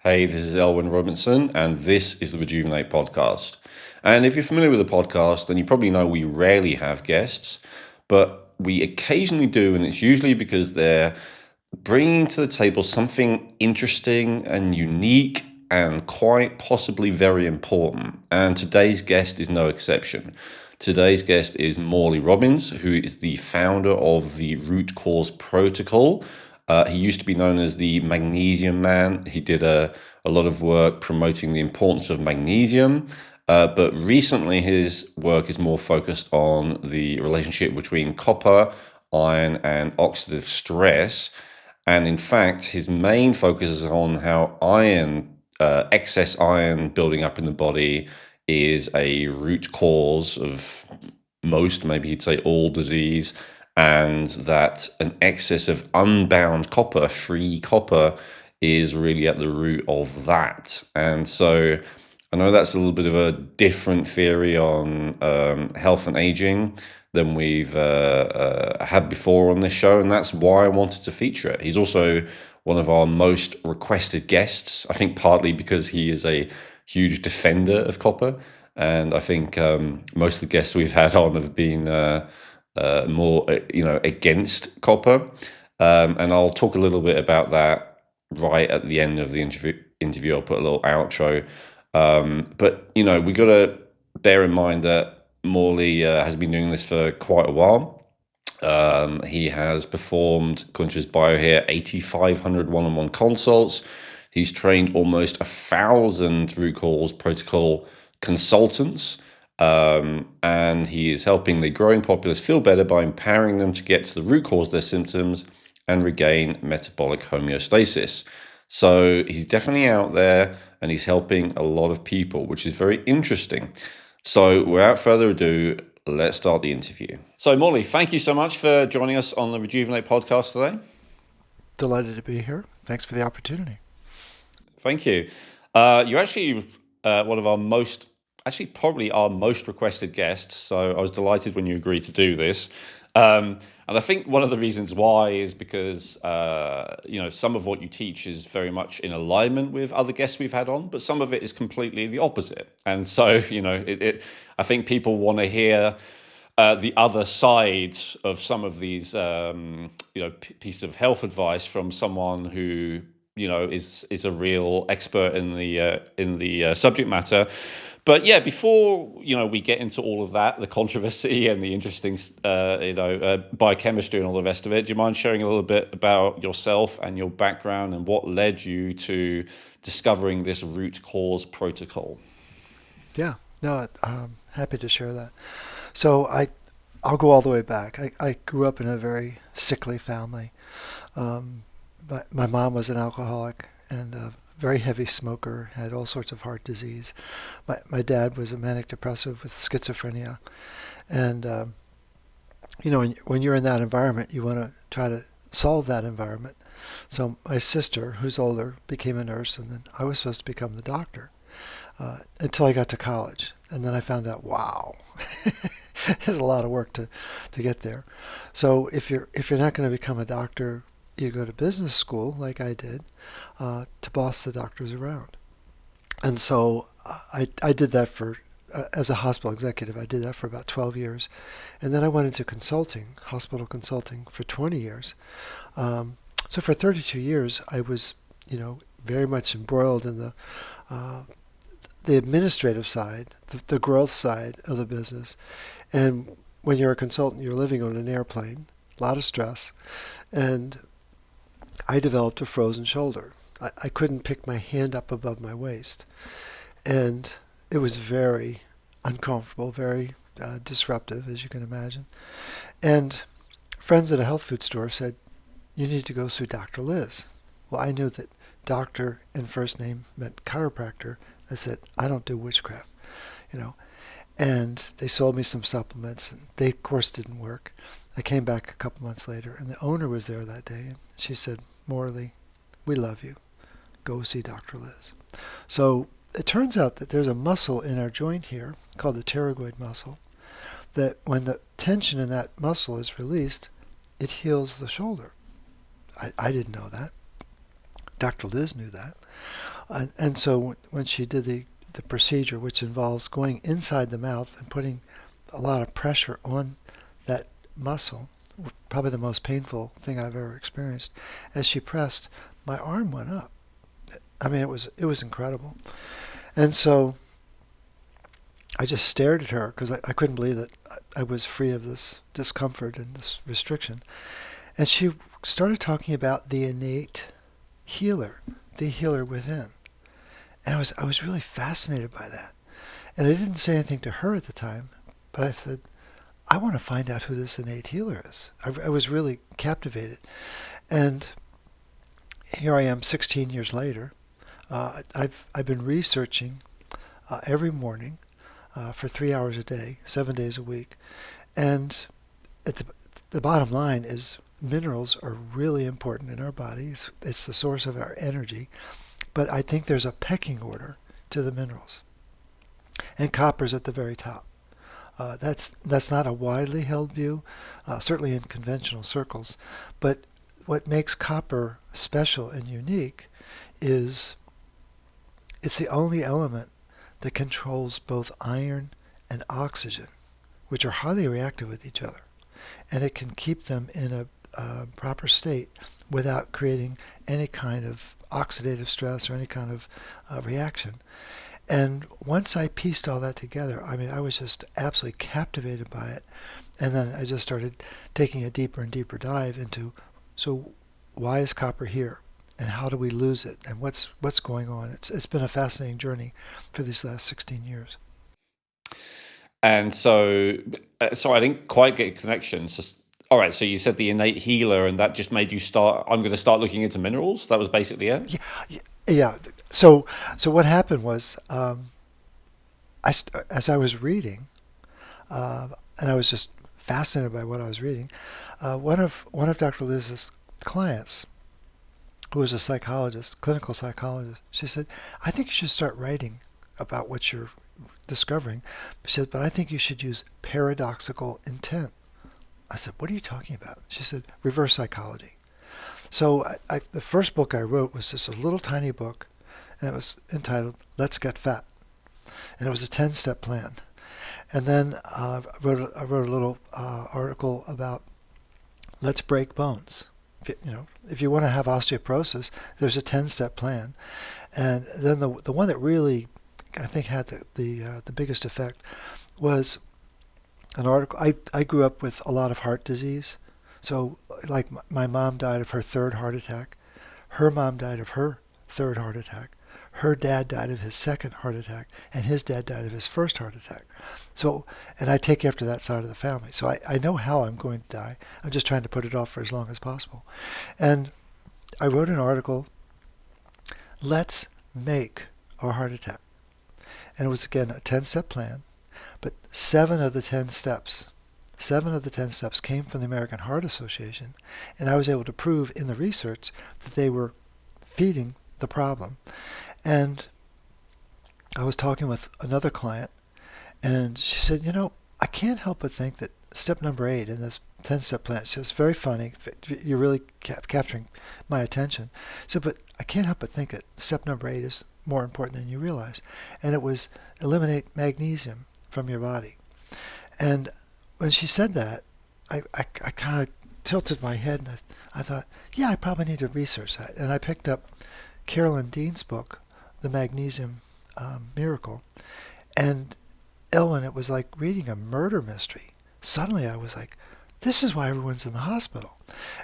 Hey, this is Elwin Robinson, and this is the Rejuvenate podcast. And if you're familiar with the podcast, then you probably know we rarely have guests, but we occasionally do, and it's usually because they're bringing to the table something interesting and unique and quite possibly very important. And today's guest is no exception. Today's guest is Morley Robbins, who is the founder of the Root Cause Protocol. He used to be known as the Magnesium Man. He did a lot of work promoting the importance of magnesium, but recently his work is more focused on the relationship between copper, iron, and oxidative stress. And in fact, his main focus is on how excess iron building up in the body is a root cause of most, maybe you'd say all disease, and that an excess of unbound copper, free copper, is really at the root of that. And so I know that's a little bit of a different theory on health and aging than we've had before on this show, and that's why I wanted to feature it. He's also one of our most requested guests, I think partly because he is a huge defender of copper, and I think most of the guests we've had on have been more, against copper, and I'll talk a little bit about that right at the end of the interview. I'll put a little outro, but we got to bear in mind that Morley has been doing this for quite a while. He has performed, according to his bio here, 8,500 one-on-one consults. He's trained almost 1,000 Root Cause Protocol consultants, and he is helping the growing populace feel better by empowering them to get to the root cause of their symptoms and regain metabolic homeostasis. So he's definitely out there, and he's helping a lot of people, which is very interesting. So without further ado, let's start the interview. So Morley, thank you so much for joining us on the Rejuvenate podcast today. Delighted to be here. Thanks for the opportunity. Thank you. You're actually one of our probably our most requested guests. So I was delighted when you agreed to do this. And I think one of the reasons why is because, some of what you teach is very much in alignment with other guests we've had on, but some of it is completely the opposite. And so, I think people want to hear the other side of some of these, piece of health advice from someone who, is a real expert in the subject matter. But yeah, before we get into all of that, the controversy and the interesting, biochemistry and all the rest of it, do you mind sharing a little bit about yourself and your background and what led you to discovering this root cause protocol? Yeah, no, I'm happy to share that. So I'll go all the way back. I grew up in a very sickly family. My mom was an alcoholic and a very heavy smoker, had all sorts of heart disease. My dad was a manic depressive with schizophrenia. And, when you're in that environment, you want to try to solve that environment. So my sister, who's older, became a nurse, and then I was supposed to become the doctor until I got to college. And then I found out, wow, there's a lot of work to get there. So if you're not going to become a doctor, you go to business school, like I did, to boss the doctors around. And so I did that as a hospital executive, I did that for about 12 years. And then I went into consulting, hospital consulting, for 20 years. So for 32 years, I was, very much embroiled in the administrative side, the growth side of the business. And when you're a consultant, you're living on an airplane, a lot of stress. And I developed a frozen shoulder. I couldn't pick my hand up above my waist. And it was very uncomfortable, very disruptive, as you can imagine. And friends at a health food store said, you need to go see Dr. Liz. Well, I knew that doctor and first name meant chiropractor. I said, I don't do witchcraft, And they sold me some supplements, and they, of course, didn't work. I came back a couple months later, and the owner was there that day, and she said, Morley, we love you. Go see Dr. Liz. So it turns out that there's a muscle in our joint here called the pterygoid muscle that when the tension in that muscle is released, it heals the shoulder. I didn't know that. Dr. Liz knew that. And so when she did the procedure, which involves going inside the mouth and putting a lot of pressure on that muscle, probably the most painful thing I've ever experienced, as she pressed, my arm went up. I mean, it was incredible. And so I just stared at her because I couldn't believe that I was free of this discomfort and this restriction. And she started talking about the innate healer, the healer within. And I was really fascinated by that. And I didn't say anything to her at the time, but I said, I want to find out who this innate healer is. I was really captivated. And here I am 16 years later. I've been researching every morning for 3 hours a day, 7 days a week. And the bottom line is minerals are really important in our body. It's the source of our energy. But I think there's a pecking order to the minerals. And copper's at the very top. That's not a widely held view, certainly in conventional circles. But what makes copper special and unique is it's the only element that controls both iron and oxygen, which are highly reactive with each other. And it can keep them in a proper state without creating any kind of oxidative stress or any kind of reaction. And once I pieced all that together, I mean, I was just absolutely captivated by it. And then I just started taking a deeper and deeper dive into, so why is copper here? And how do we lose it? And what's going on? It's been a fascinating journey for these last 16 years. And so I didn't quite get a connection. So, all right, so you said the innate healer, and that just made you start, I'm going to start looking into minerals? That was basically it? Yeah. So what happened was, as I was reading, and I was just fascinated by what I was reading, one of Dr. Liz's clients, who was a psychologist, clinical psychologist, she said, I think you should start writing about what you're discovering. She said, but I think you should use paradoxical intent. I said, what are you talking about? She said, reverse psychology. So the first book I wrote was just a little tiny book, and it was entitled Let's Get Fat. And it was a 10-step plan. And then I wrote a little article about Let's Break Bones. If you want to have osteoporosis, there's a 10-step plan. And then the one that really, I think, had the biggest effect was an article. I grew up with a lot of heart disease. So, like, my mom died of her third heart attack. Her mom died of her third heart attack. Her dad died of his second heart attack. And his dad died of his first heart attack. So, and I take after that side of the family. So I know how I'm going to die. I'm just trying to put it off for as long as possible. And I wrote an article, Let's Make a Heart Attack. And it was, again, a 10-step plan. But 7 of the 10 steps came from the American Heart Association, and I was able to prove in the research that they were feeding the problem. And I was talking with another client, and she said, I can't help but think that step number 8 in this 10-step plan, it's just very funny, you're really capturing my attention. So, but I can't help but think that step number 8 is more important than you realize. And it was eliminate magnesium from your body. And when she said that, I kind of tilted my head, and I thought, yeah, I probably need to research that. And I picked up Carolyn Dean's book, The Magnesium Miracle. And Elwin, it was like reading a murder mystery. Suddenly I was like, this is why everyone's in the hospital.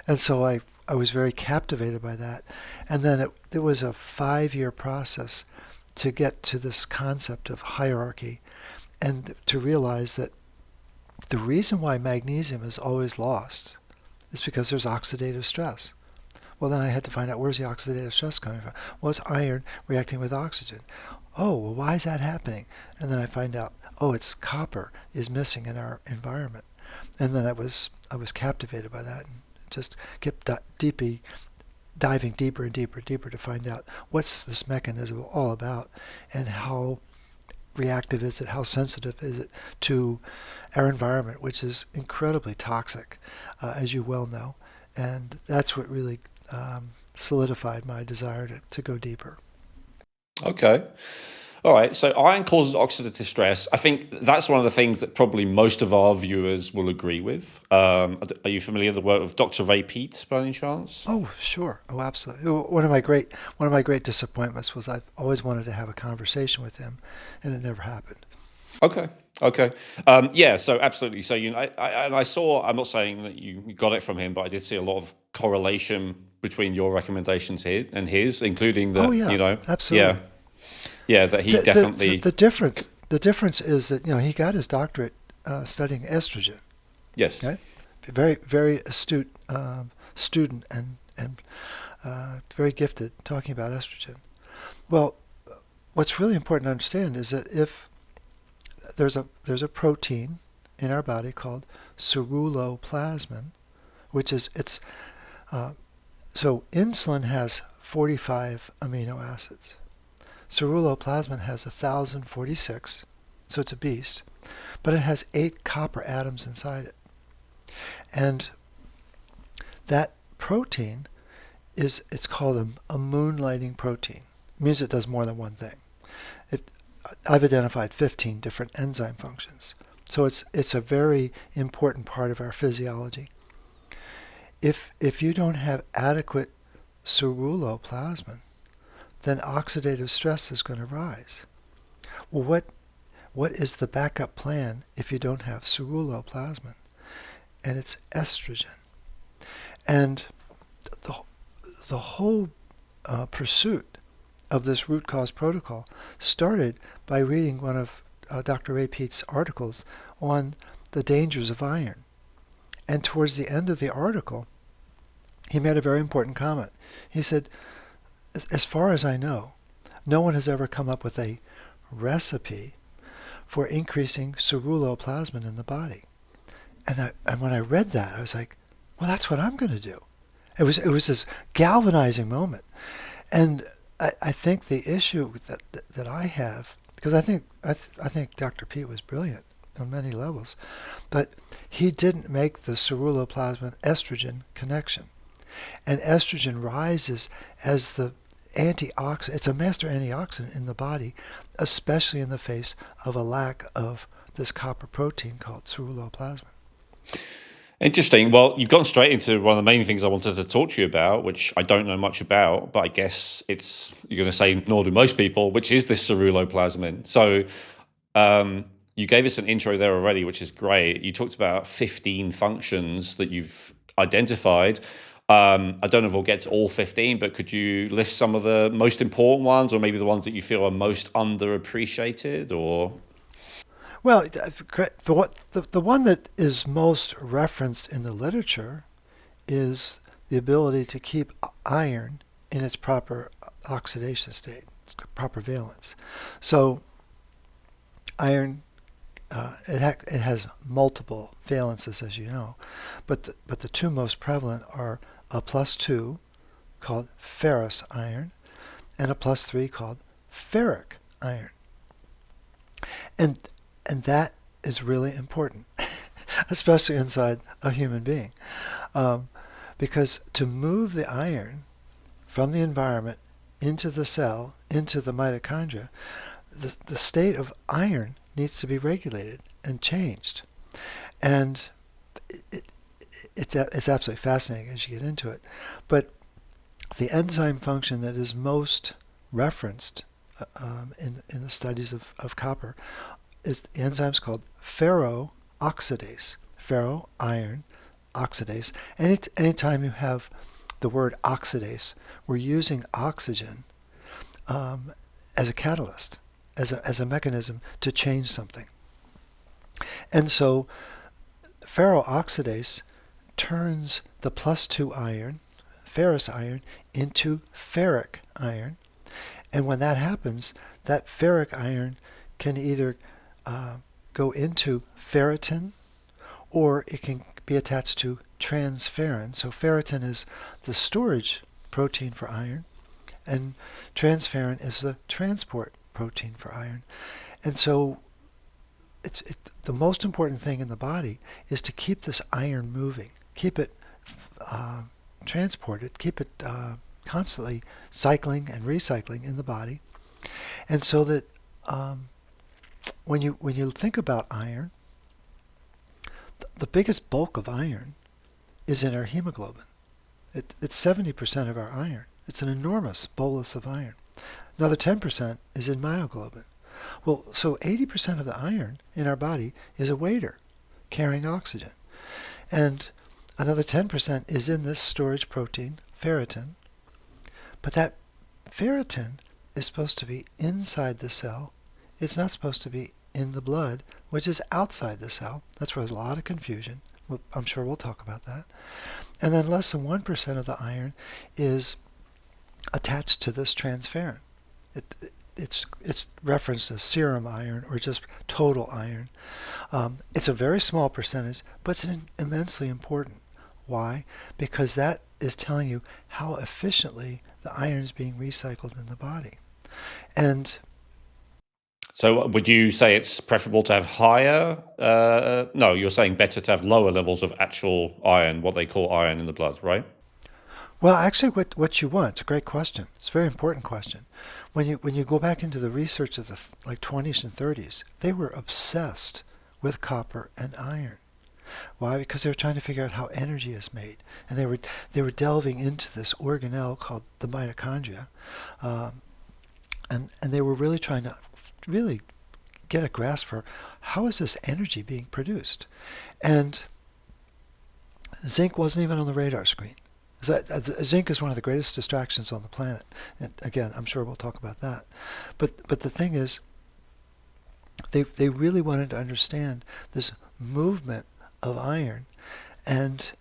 And so I was very captivated by that. And then it was a 5-year process to get to this concept of hierarchy and to realize that the reason why magnesium is always lost is because there's oxidative stress. Well, then I had to find out, where's the oxidative stress coming from? Well, it's iron reacting with oxygen. Oh, well, why is that happening? And then I find out, it's copper is missing in our environment. And then I was captivated by that and just kept diving deeper and deeper and deeper to find out what's this mechanism all about and how reactive is it, how sensitive is it to our environment, which is incredibly toxic, as you well know. And that's what really solidified my desire to go deeper. Okay. All right. So iron causes oxidative stress. I think that's one of the things that probably most of our viewers will agree with. Are you familiar with the work of Dr. Ray Peat by any chance? Oh, sure. Oh, absolutely. One of my great disappointments was I've always wanted to have a conversation with him, and it never happened. Okay. Okay. Yeah. So absolutely. So and I saw. I'm not saying that you got it from him, but I did see a lot of correlation between your recommendations here and his, including Oh, that. yeah, Yeah, absolutely. yeah, that he definitely. The difference is that he got his doctorate studying estrogen. Yes. Right? Very astute student and very gifted talking about estrogen. Well, what's really important to understand is that if there's a protein in our body called ceruloplasmin, which is so insulin has 45 amino acids. Ceruloplasmin has 1,046, so it's a beast, but it has 8 copper atoms inside it. And that protein it's called a moonlighting protein. It means it does more than one thing. I've identified 15 different enzyme functions. So it's a very important part of our physiology. If you don't have adequate ceruloplasmin, then oxidative stress is going to rise. Well, what is the backup plan if you don't have ceruloplasmin? And it's estrogen. And the whole pursuit of this root cause protocol started by reading one of Dr. Ray Peat's articles on the dangers of iron. And towards the end of the article, he made a very important comment. He said, as far as I know, no one has ever come up with a recipe for increasing ceruloplasmin in the body. And when I read that, I was like, well, that's what I'm going to do. It was this galvanizing moment. And I think the issue that I have, because I think Dr. Peat was brilliant on many levels, but he didn't make the ceruloplasmin estrogen connection. And estrogen rises as the antioxidant. It's a master antioxidant in the body, especially in the face of a lack of this copper protein called ceruloplasmin. Interesting. Well, you've gone straight into one of the main things I wanted to talk to you about, which I don't know much about, but I guess you're going to say, nor do most people, which is this ceruloplasmin. So you gave us an intro there already, which is great. You talked about 15 functions that you've identified. I don't know if we'll get to all 15, but could you list some of the most important ones, or maybe the ones that you feel are most underappreciated, or... Well, the one that is most referenced in the literature is the ability to keep iron in its proper oxidation state, its proper valence. So iron, it has multiple valences, as you know, but the two most prevalent are a +2 called ferrous iron and a +3 called ferric iron. And that is really important, especially inside a human being. Because to move the iron from the environment into the cell, into the mitochondria, the state of iron needs to be regulated and changed. And it's absolutely fascinating as you get into it. But the enzyme function that is most referenced in the studies of copper is the enzyme's called ferroxidase, ferro iron oxidase. Anytime you have the word oxidase, we're using oxygen as a catalyst, as a mechanism to change something. And so ferroxidase turns the +2 iron, ferrous iron, into ferric iron. And when that happens, that ferric iron can either go into ferritin, or it can be attached to transferrin. So ferritin is the storage protein for iron, and transferrin is the transport protein for iron. And so the most important thing in the body is to keep this iron moving, keep it transported, keep it constantly cycling and recycling in the body. And so that when you think about iron, the biggest bulk of iron is in our hemoglobin. It's 70% of our iron. It's an enormous bolus of iron. Another 10% is in myoglobin. Well, so 80% of the iron in our body is a waiter carrying oxygen. And another 10% is in this storage protein, ferritin. But that ferritin is supposed to be inside the cell. It's not supposed to be in the blood, which is outside the cell. That's where there's a lot of confusion. I'm sure we'll talk about that. And then less than 1% of the iron is attached to this transferrin. It's referenced as serum iron or just total iron. It's a very small percentage, but it's immensely important. Why? Because that is telling you how efficiently the iron is being recycled in the body. And so would you say it's preferable to have higher, no, you're saying better to have lower levels of actual iron, what they call iron in the blood, right? well, actually, what you want, it's a great question. It's a very important question. When you go back into the research of the 20s and 30s, they were obsessed with copper and iron. Why? Because they were trying to figure out how energy is made, and they were delving into this organelle called the mitochondria, and they were really trying to really get a grasp for how is this energy being produced, and zinc wasn't even on the radar screen. Zinc is one of the greatest distractions on the planet, and again, I'm sure we'll talk about that. But the thing is, they really wanted to understand this movement of iron, and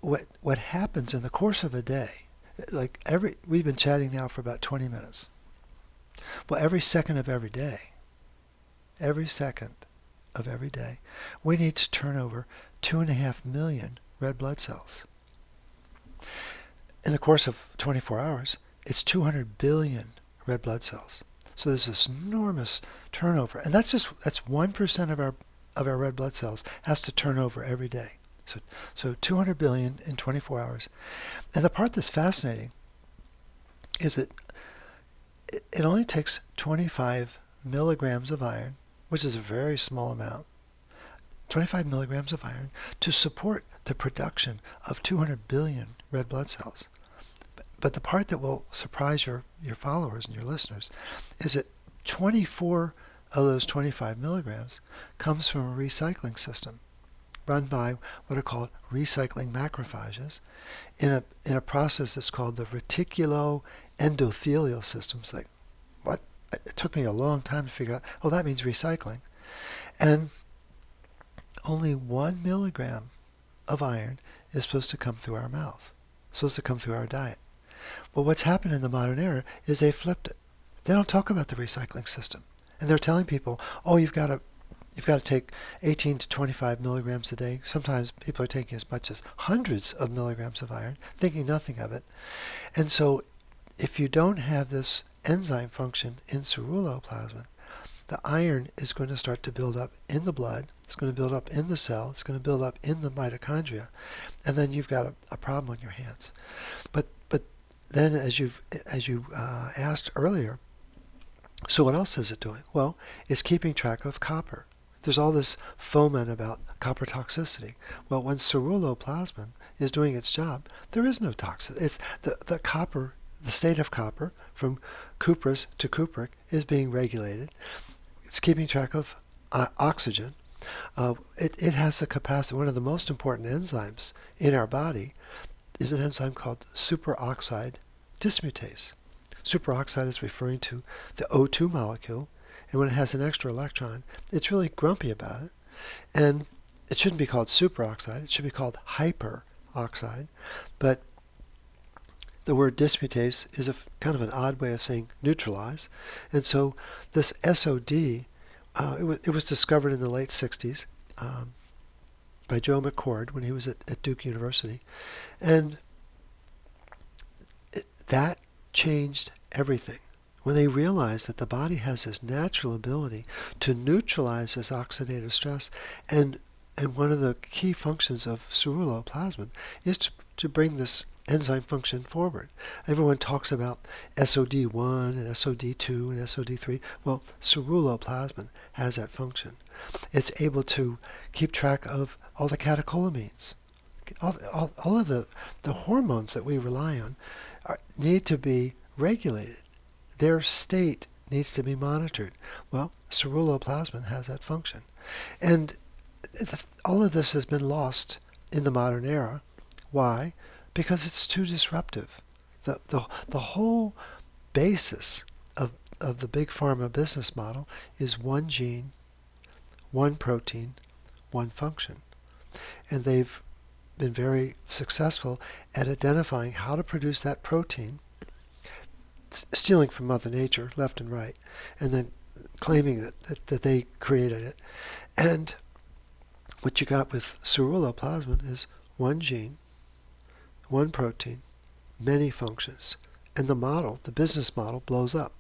what happens in the course of a day. We've been chatting now for about 20 minutes. Well, every second of every day, we need to turn over 2.5 million red blood cells. In the course of 24 hours, it's 200 billion red blood cells. So there's this enormous turnover, and that's 1% of our red blood cells has to turn over every day. So 200 billion in 24 hours. And the part that's fascinating is that it only takes 25 milligrams of iron, which is a very small amount, 25 milligrams of iron to support the production of 200 billion red blood cells. But the part that will surprise your followers and your listeners is that 24 of those 25 milligrams comes from a recycling system run by what are called recycling macrophages in a process that's called the reticuloendothelial system. It's like, what? It took me a long time to figure out, oh, that means recycling. And only 1 milligram of iron is supposed to come through our mouth, supposed to come through our diet. Well, what's happened in the modern era is they flipped it. They don't talk about the recycling system. And they're telling people, oh, you've got to take 18 to 25 milligrams a day. Sometimes people are taking as much as hundreds of milligrams of iron, thinking nothing of it. And so if you don't have this enzyme function in ceruloplasmin, the iron is going to start to build up in the blood. It's going to build up in the cell. It's going to build up in the mitochondria. And then you've got a problem on your hands. But then as you asked earlier, so what else is it doing? Well, it's keeping track of copper. There's all this foment about copper toxicity. Well, when ceruloplasmin is doing its job, there is no toxicity. It's the copper, the state of copper from cuprous to cupric is being regulated. It's keeping track of oxygen. It has the capacity. One of the most important enzymes in our body is an enzyme called superoxide dismutase. Superoxide is referring to the O2 molecule, and when it has an extra electron, it's really grumpy about it. And it shouldn't be called superoxide, it should be called hyperoxide. But the word dismutase is a kind of an odd way of saying neutralize. And so this SOD, it was discovered in the late 60s by Joe McCord when he was at Duke University. And that changed everything. When they realized that the body has this natural ability to neutralize this oxidative stress, and one of the key functions of ceruloplasmin is to bring this enzyme function forward. Everyone talks about SOD1 and SOD2 and SOD3. Well, ceruloplasmin has that function. It's able to keep track of all the catecholamines. All of the hormones that we rely on need to be regulated. Their state needs to be monitored. Well, ceruloplasmin has that function. And all of this has been lost in the modern era. Why? Because it's too disruptive. The whole basis of the big pharma business model is one gene, one protein, one function. And they've been very successful at identifying how to produce that protein, stealing from Mother Nature left and right, and then claiming that they created it. And what you got with ceruloplasmin is one gene, one protein, many functions. And the business model blows up.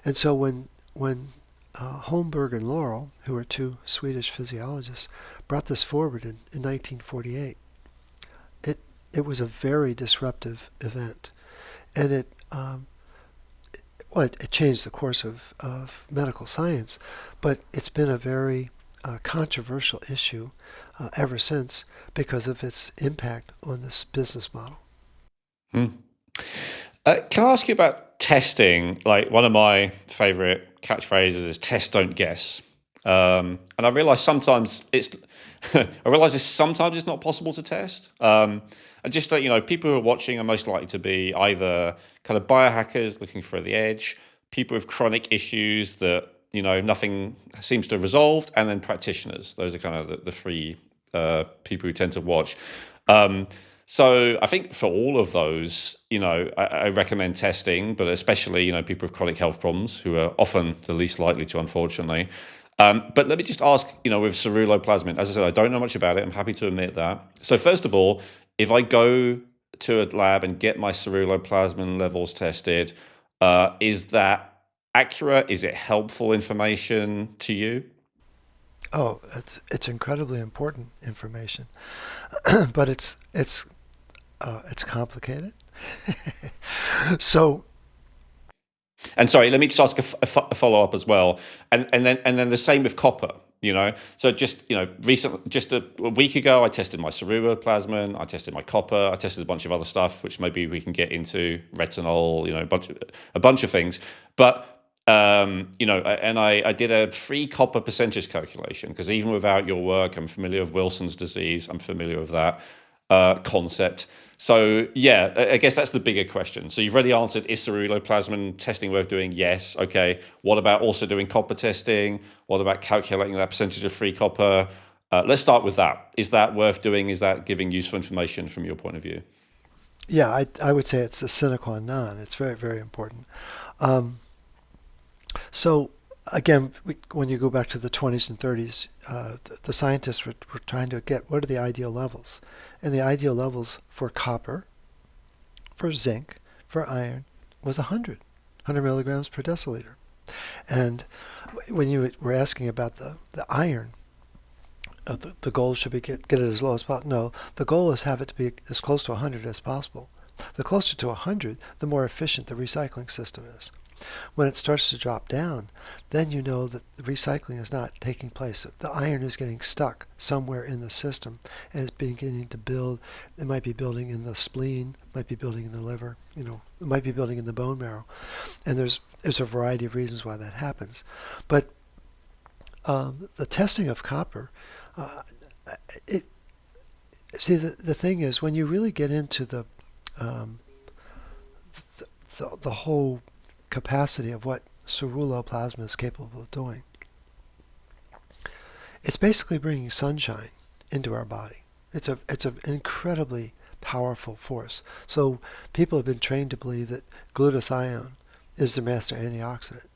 And so when Holmberg and Laurel, who are two Swedish physiologists, brought this forward in 1948, it was a very disruptive event. And it changed the course of medical science, but it's been a very controversial issue ever since because of its impact on this business model. Can I ask you about testing? Like, one of my favorite catchphrases is "test, don't guess." And I realize sometimes it's not possible to test. And just that, people who are watching are most likely to be either kind of biohackers looking for the edge, people with chronic issues that nothing seems to have resolved, and then practitioners. Those are kind of the three people who tend to watch. So I think for all of those, I recommend testing, but especially people with chronic health problems who are often the least likely to, unfortunately. But let me just ask, with ceruloplasmin, as I said, I don't know much about it. I'm happy to admit that. So first of all, if I go to a lab and get my ceruloplasmin levels tested, is that accurate? Is it helpful information to you? Oh, it's incredibly important information, but it's complicated. So. And sorry, let me just ask a follow up as well, and then the same with copper. So just just a week ago, I tested my ceruloplasmin, I tested my copper, I tested a bunch of other stuff, which maybe we can get into, retinol, a bunch of things. But and I did a free copper percentage calculation because even without your work, I'm familiar with Wilson's disease. I'm familiar with that concept. So yeah, I guess that's the bigger question. So you've already answered, is ceruloplasmin testing worth doing? Yes. Okay. What about also doing copper testing? What about calculating that percentage of free copper? Let's start with that. Is that worth doing? Is that giving useful information from your point of view? Yeah, I would say it's a sine qua non. It's very, very important. So again, when you go back to the 20s and 30s, the scientists were trying to get what are the ideal levels. And the ideal levels for copper, for zinc, for iron was 100 milligrams per deciliter. And when you were asking about the iron, the goal should be get it as low as possible. No, the goal is have it to be as close to 100 as possible. The closer to 100, the more efficient the recycling system is. When it starts to drop down, then you know that the recycling is not taking place. The iron is getting stuck somewhere in the system, and it's beginning to build. It might be building in the spleen, might be building in the liver, it might be building in the bone marrow. And there's a variety of reasons why that happens. But the testing of copper, the thing is, when you really get into the whole capacity of what ceruloplasmin is capable of doing, it's basically bringing sunshine into our body. It's an incredibly powerful force. So people have been trained to believe that glutathione is the master antioxidant.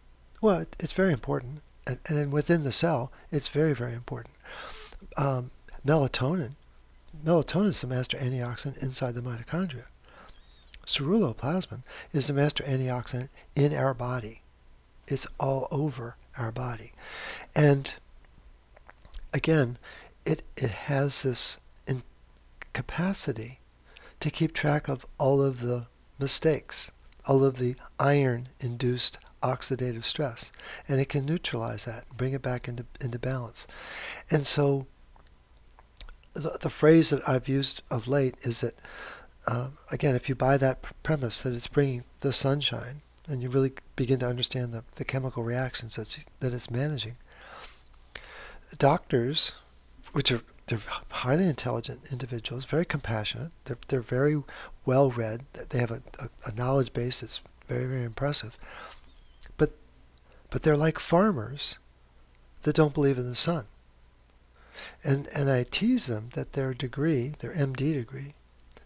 Well, it's very important, and then within the cell, it's very, very important. Melatonin is the master antioxidant inside the mitochondria. Ceruloplasmin is the master antioxidant in our body. It's all over our body. And again, it has this capacity to keep track of all of the mistakes, all of the iron-induced oxidative stress, and it can neutralize that and bring it back into balance. And so the phrase that I've used of late is that, again, if you buy that premise that it's bringing the sunshine, and you really begin to understand the chemical reactions that it's managing, doctors, they're highly intelligent individuals, very compassionate, they're very well read, they have a knowledge base that's very, very impressive, but they're like farmers that don't believe in the sun. And I tease them that their degree, their MD degree,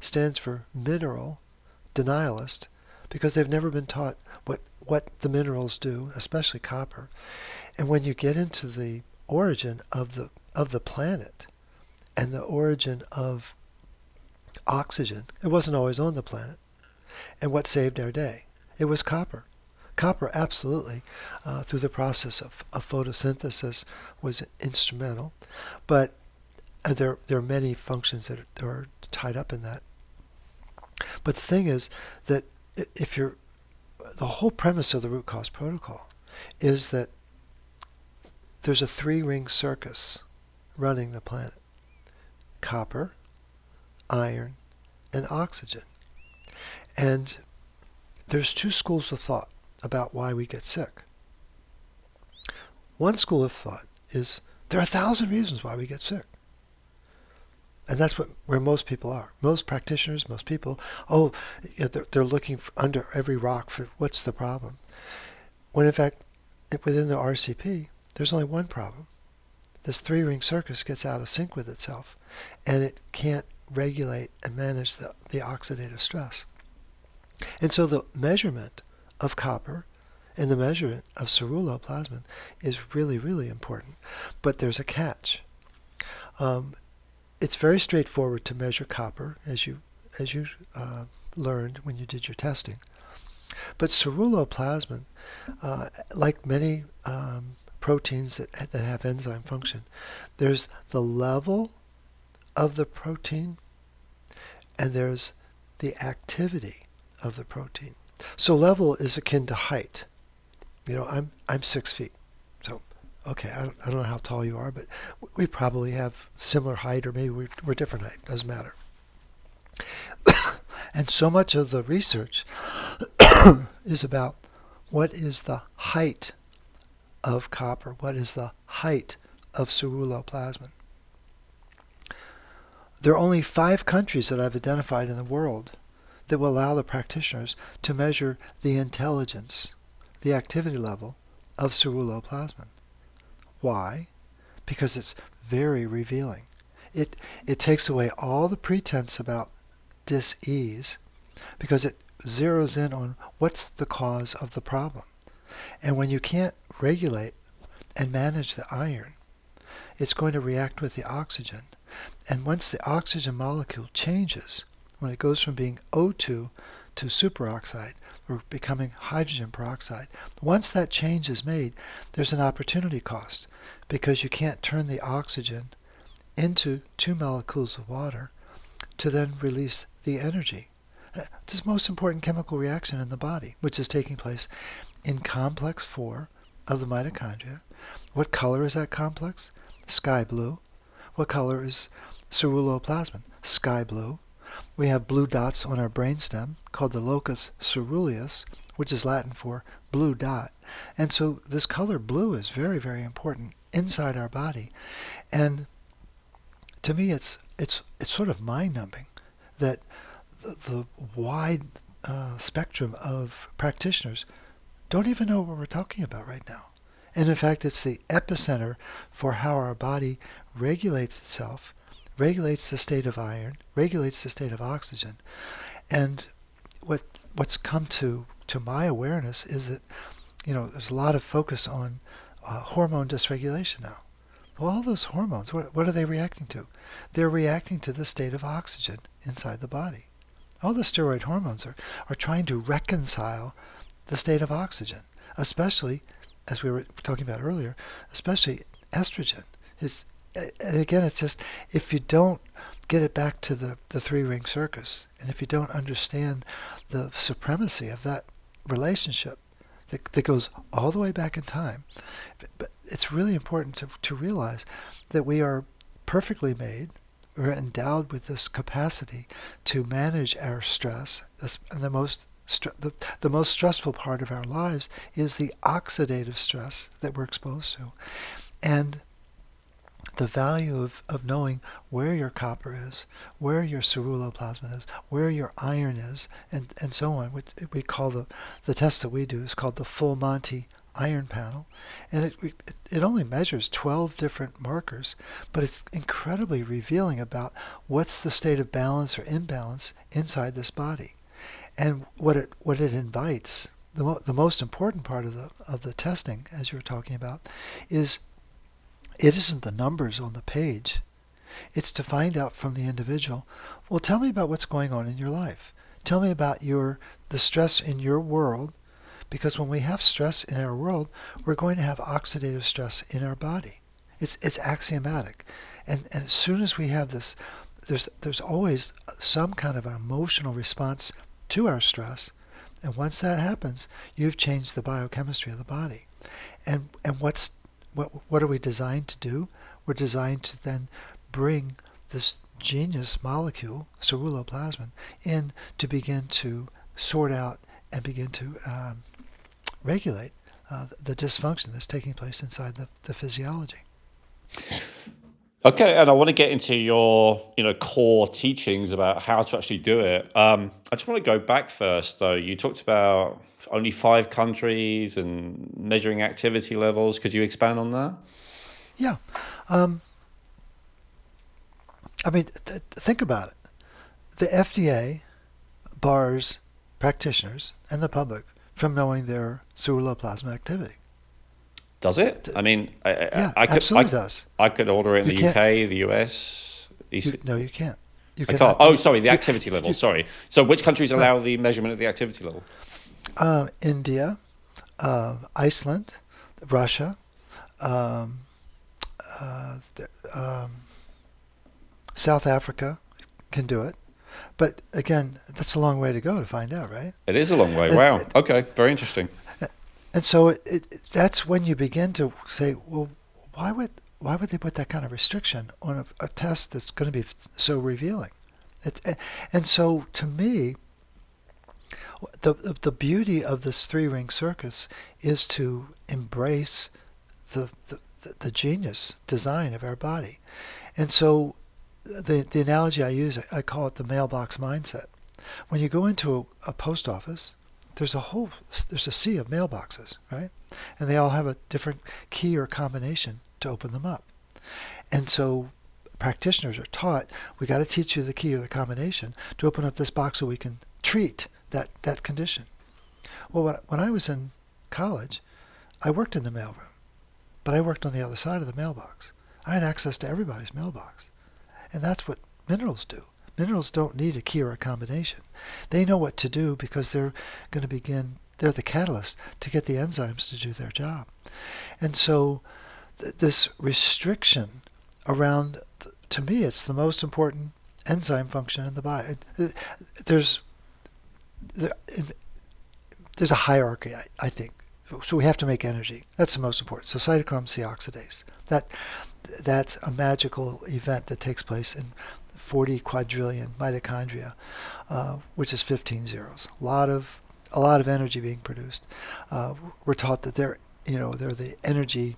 stands for mineral denialist, because they've never been taught what the minerals do, especially copper. And when you get into the origin of the planet and the origin of oxygen, it wasn't always on the planet. And what saved our day? It was copper. Copper, absolutely, through the process of photosynthesis, was instrumental. But there are many functions that are tied up in that. But the thing is that the whole premise of the root cause protocol is that there's a 3-ring circus running the planet: copper, iron, and oxygen. And there's 2 schools of thought about why we get sick. One school of thought is there are 1,000 reasons why we get sick. And that's where most people are. Most practitioners, most people, they're looking under every rock for what's the problem. When in fact, within the RCP, there's only one problem. This 3-ring circus gets out of sync with itself, and it can't regulate and manage the oxidative stress. And so the measurement of copper and the measurement of ceruloplasmin is really, really important. But there's a catch. It's very straightforward to measure copper, as you learned when you did your testing. But ceruloplasmin, like many proteins that have enzyme function, there's the level of the protein and there's the activity of the protein. So level is akin to height. I'm 6 feet. So, okay, I don't know how tall you are, but we probably have similar height, or maybe we're different height. Doesn't matter. And so much of the research is about what is the height of copper, what is the height of ceruloplasmin. There are only 5 countries that I've identified in the world that will allow the practitioners to measure the intelligence, the activity level of ceruloplasmin. Why? Because it's very revealing. It takes away all the pretense about dis-ease, because it zeroes in on what's the cause of the problem. And when you can't regulate and manage the iron, it's going to react with the oxygen. And once the oxygen molecule changes, when it goes from being O2 to superoxide, or becoming hydrogen peroxide, once that change is made, there's an opportunity cost, because you can't turn the oxygen into 2 molecules of water to then release the energy. It's the most important chemical reaction in the body, which is taking place in complex 4 of the mitochondria. What color is that complex? Sky blue. What color is ceruloplasmin? Sky blue. We have blue dots on our brainstem called the locus ceruleus, which is Latin for blue dot. And so this color blue is very, very important inside our body. And to me, it's sort of mind-numbing that the wide spectrum of practitioners don't even know what we're talking about right now. And in fact, it's the epicenter for how our body regulates itself, regulates the state of iron, regulates the state of oxygen. And what's come to my awareness is that, there's a lot of focus on hormone dysregulation now. Well, all those hormones, what are they reacting to? They're reacting to the state of oxygen inside the body. All the steroid hormones are trying to reconcile the state of oxygen, especially, as we were talking about earlier, especially estrogen. and again, it's just, if you don't get it back to the three-ring circus, and if you don't understand the supremacy of that relationship that goes all the way back in time, but it's really important to realize that we are perfectly made. We're endowed with this capacity to manage our stress. And the most stressful part of our lives is the oxidative stress that we're exposed to. And the value of knowing where your copper is, where your ceruloplasmin is, where your iron is, and so on. Which we call the test that we do is called the full Monty Iron Panel, and it only measures 12 different markers, but it's incredibly revealing about what's the state of balance or imbalance inside this body. And what it invites, the most important part of the testing, as you were talking about, is it isn't the numbers on the page. It's to find out from the individual, well, tell me about what's going on in your life. Tell me about the stress in your world, because when we have stress in our world, we're going to have oxidative stress in our body. It's axiomatic. And as soon as we have this, there's always some kind of emotional response to our stress. And once that happens, you've changed the biochemistry of the body. And what are we designed to do? We're designed to then bring this genius molecule, ceruloplasmin, in to begin to sort out and begin to regulate the dysfunction that's taking place inside the physiology. Okay, and I want to get into your, core teachings about how to actually do it. I just want to go back first, though. You talked about only 5 countries and measuring activity levels. Could you expand on that? Yeah. Think about it. The FDA bars practitioners and the public from knowing their ceruloplasmin activity. Does it? I mean, absolutely does. I could order it in the UK, the US. No, you can't. I can't. Oh, sorry, the activity level. Sorry. So which countries allow the measurement of the activity level? India, Iceland, Russia, South Africa can do it. But again, that's a long way to go to find out, right? It is a long way. Wow. Okay. Very interesting. And so that's when you begin to say, well, why would they put that kind of restriction on a test that's going to be so revealing? And so to me, the beauty of this three-ring circus is to embrace the genius design of our body. And so the analogy I use, I call it the mailbox mindset. When you go into a post office, there's a sea of mailboxes, right? And they all have a different key or combination to open them up. And so practitioners are taught, we got to teach you the key or the combination to open up this box so we can treat that condition. Well, when I was in college, I worked in the mailroom, but I worked on the other side of the mailbox. I had access to everybody's mailbox. And that's what minerals do. Minerals don't need a key or a combination. They know what to do because they're the catalyst to get the enzymes to do their job. And so this restriction around, to me, it's the most important enzyme function in the body. There's a hierarchy, I think. So we have to make energy. That's the most important. So cytochrome C oxidase. That's a magical event that takes place in 40 quadrillion mitochondria, which is 15 zeros. A lot of energy being produced. We're taught that they're the energy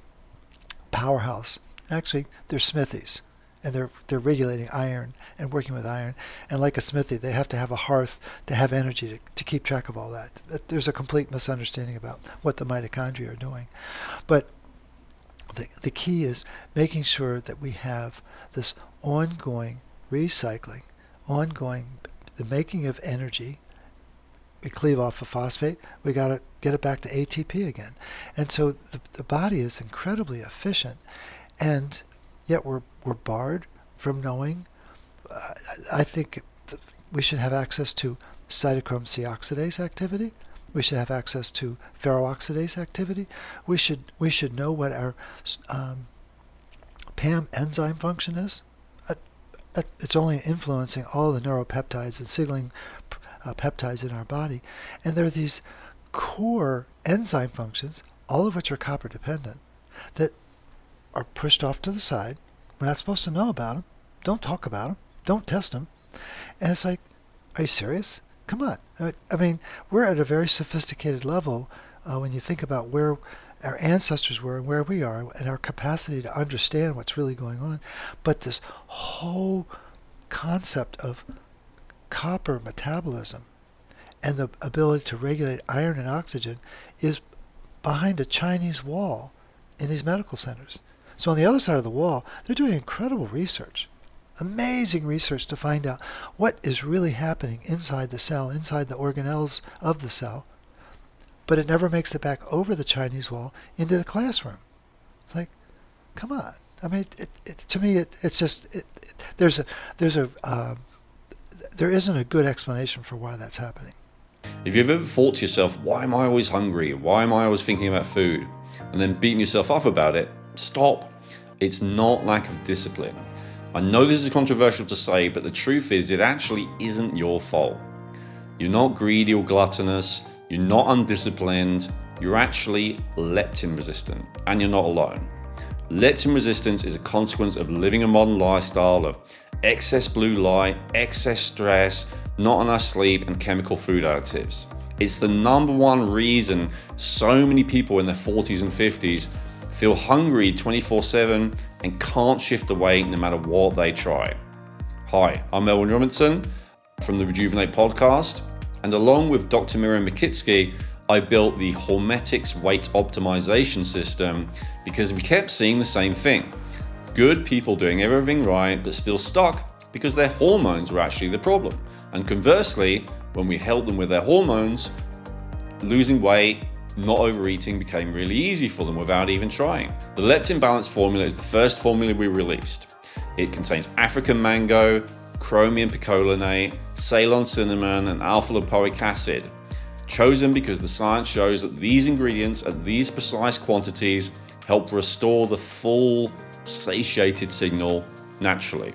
powerhouse. Actually, they're smithies, and they're regulating iron and working with iron. And like a smithy, they have to have a hearth to have energy to keep track of all that. There's a complete misunderstanding about what the mitochondria are doing. But the key is making sure that we have this ongoing recycling, the making of energy. We cleave off a phosphate, we got to get it back to ATP again. And so the body is incredibly efficient, and yet we're barred from knowing. I think we should have access to cytochrome C oxidase activity. We should have access to ferroxidase activity. We should know what our PAM enzyme function is? It's only influencing all the neuropeptides and signaling peptides in our body. And there are these core enzyme functions, all of which are copper dependent, that are pushed off to the side. We're not supposed to know about them. Don't talk about them. Don't test them. And it's like, are you serious? Come on. I mean, we're at a very sophisticated level when you think about where our ancestors were and where we are and our capacity to understand what's really going on. But this whole concept of copper metabolism and the ability to regulate iron and oxygen is behind a Chinese wall in these medical centers. So on the other side of the wall, they're doing incredible research, amazing research to find out what is really happening inside the cell, inside the organelles of the cell. But it never makes it back over the Chinese wall into the classroom. It's like, come on. I mean, to me, it's just there isn't a good explanation for why that's happening. If you've ever thought to yourself, why am I always hungry? Why am I always thinking about food? And then beating yourself up about it, stop. It's not lack of discipline. I know this is controversial to say, but the truth is it actually isn't your fault. You're not greedy or gluttonous. You're not undisciplined. You're actually leptin resistant, and you're not alone. Leptin resistance is a consequence of living a modern lifestyle of excess blue light, excess stress, not enough sleep, and chemical food additives. It's the number one reason so many people in their 40s and 50s feel hungry 24/7 and can't shift the weight no matter what they try. Hi, I'm Elwin Robinson from the Rejuvenate podcast, and along with Dr. Miriam Mikitsky, I built the Hormetics weight optimization system because we kept seeing the same thing. Good people doing everything right but still stuck because their hormones were actually the problem. And conversely, when we helped them with their hormones, losing weight, not overeating became really easy for them without even trying. The leptin balance formula is the first formula we released. It contains African mango, chromium picolinate, Ceylon cinnamon, and alpha-lipoic acid. Chosen because the science shows that these ingredients at these precise quantities help restore the full satiated signal naturally.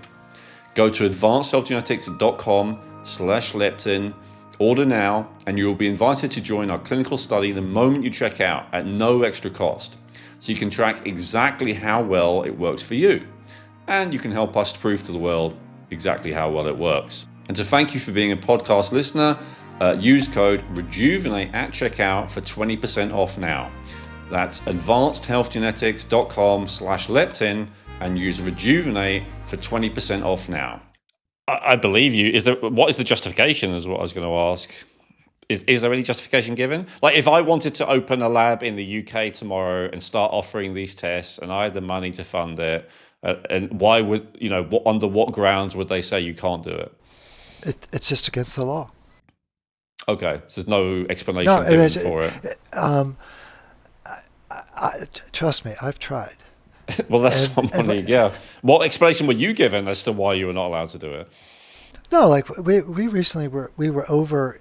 Go to advancedhealthgenetics.com/leptin, order now, and you will be invited to join our clinical study the moment you check out at no extra cost. So you can track exactly how well it works for you. And you can help us to prove to the world exactly how well it works. And to thank you for being a podcast listener, use code REJUVENATE at checkout for 20% off now. That's advancedhealthgenetics.com/leptin and use Rejuvenate for 20% off now. I believe you. What is the justification is what I was going to ask. Is there any justification given? Like if I wanted to open a lab in the UK tomorrow and start offering these tests and I had the money to fund it, and why would, under what grounds would they say you can't do it? It's just against the law. Okay, so there's no explanation given for it. Trust me, I've tried. Well, that's yeah. What explanation were you given as to why you were not allowed to do it? No, like we recently were over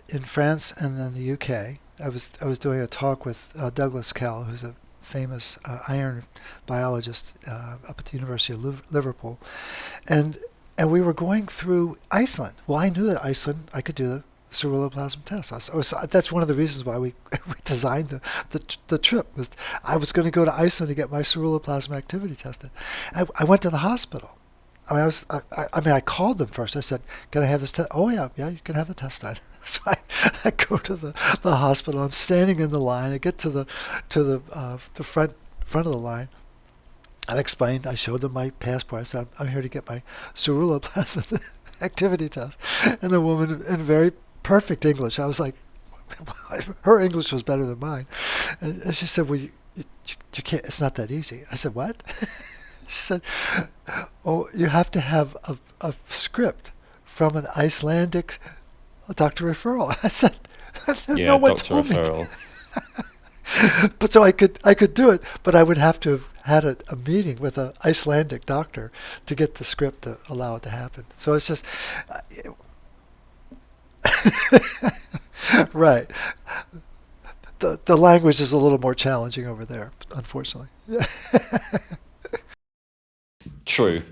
in France and then the UK. I was doing a talk with Douglas Kell, who's a famous iron biologist up at the University of Liverpool, and we were going through Iceland. Well, I knew that Iceland I could do the Ceruloplasmin test. That's one of the reasons why we designed the trip. Was I was going to go to Iceland to get my Ceruloplasmin activity tested. I went to the hospital. I called them first. I said, "Can I have this test?" "Oh yeah, you can have the test done." So I go to the hospital. I'm standing in the line. I get to the front of the line. I explained. I showed them my passport. I said, "I'm here to get my Ceruloplasmin activity test." And the woman, in very perfect English, I was like, her English was better than mine. And she said, "Well, you can't. It's not that easy." I said, "What?" She said, "Oh, you have to have a script from an Icelandic doctor referral." I said, "No one told me." But so I could do it, but I would have to have had a meeting with an Icelandic doctor to get the script to allow it to happen. So it's just right. The language is a little more challenging over there, unfortunately. True.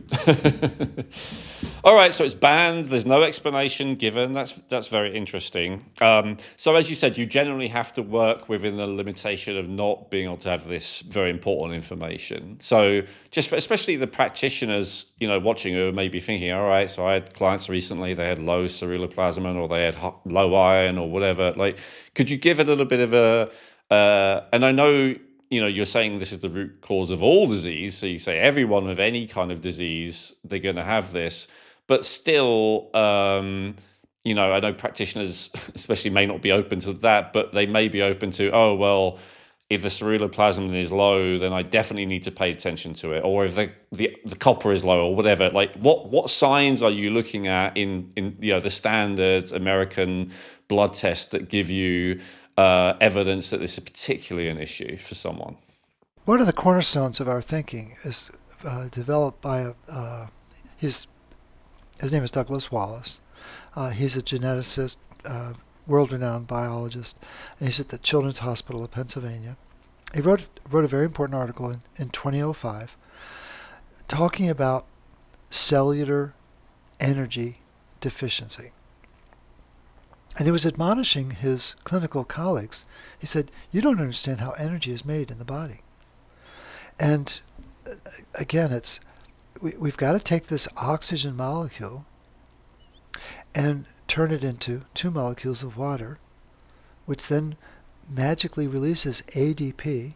All right, so it's banned. There's no explanation given. That's very interesting. So as you said, you generally have to work within the limitation of not being able to have this very important information. So just for, especially the practitioners, watching who may be thinking, all right, so I had clients recently, they had low ceruloplasmin or they had low iron or whatever. Like, could you give a little bit of and I know, you're saying this is the root cause of all disease. So you say everyone with any kind of disease, they're going to have this. But still, I know practitioners especially may not be open to that, but they may be open to, oh, well, if the ceruloplasmin is low, then I definitely need to pay attention to it. Or if the copper is low or whatever, like what signs are you looking at in the standard American blood tests that give you evidence that this is particularly an issue for someone? One of the cornerstones of our thinking is developed by his name is Douglas Wallace. He's a geneticist, world-renowned biologist, and he's at the Children's Hospital of Pennsylvania. He wrote a very important article in 2005 talking about cellular energy deficiency. And he was admonishing his clinical colleagues. He said, you don't understand how energy is made in the body. And again, we've got to take this oxygen molecule and turn it into 2 molecules of water, which then magically releases ADP.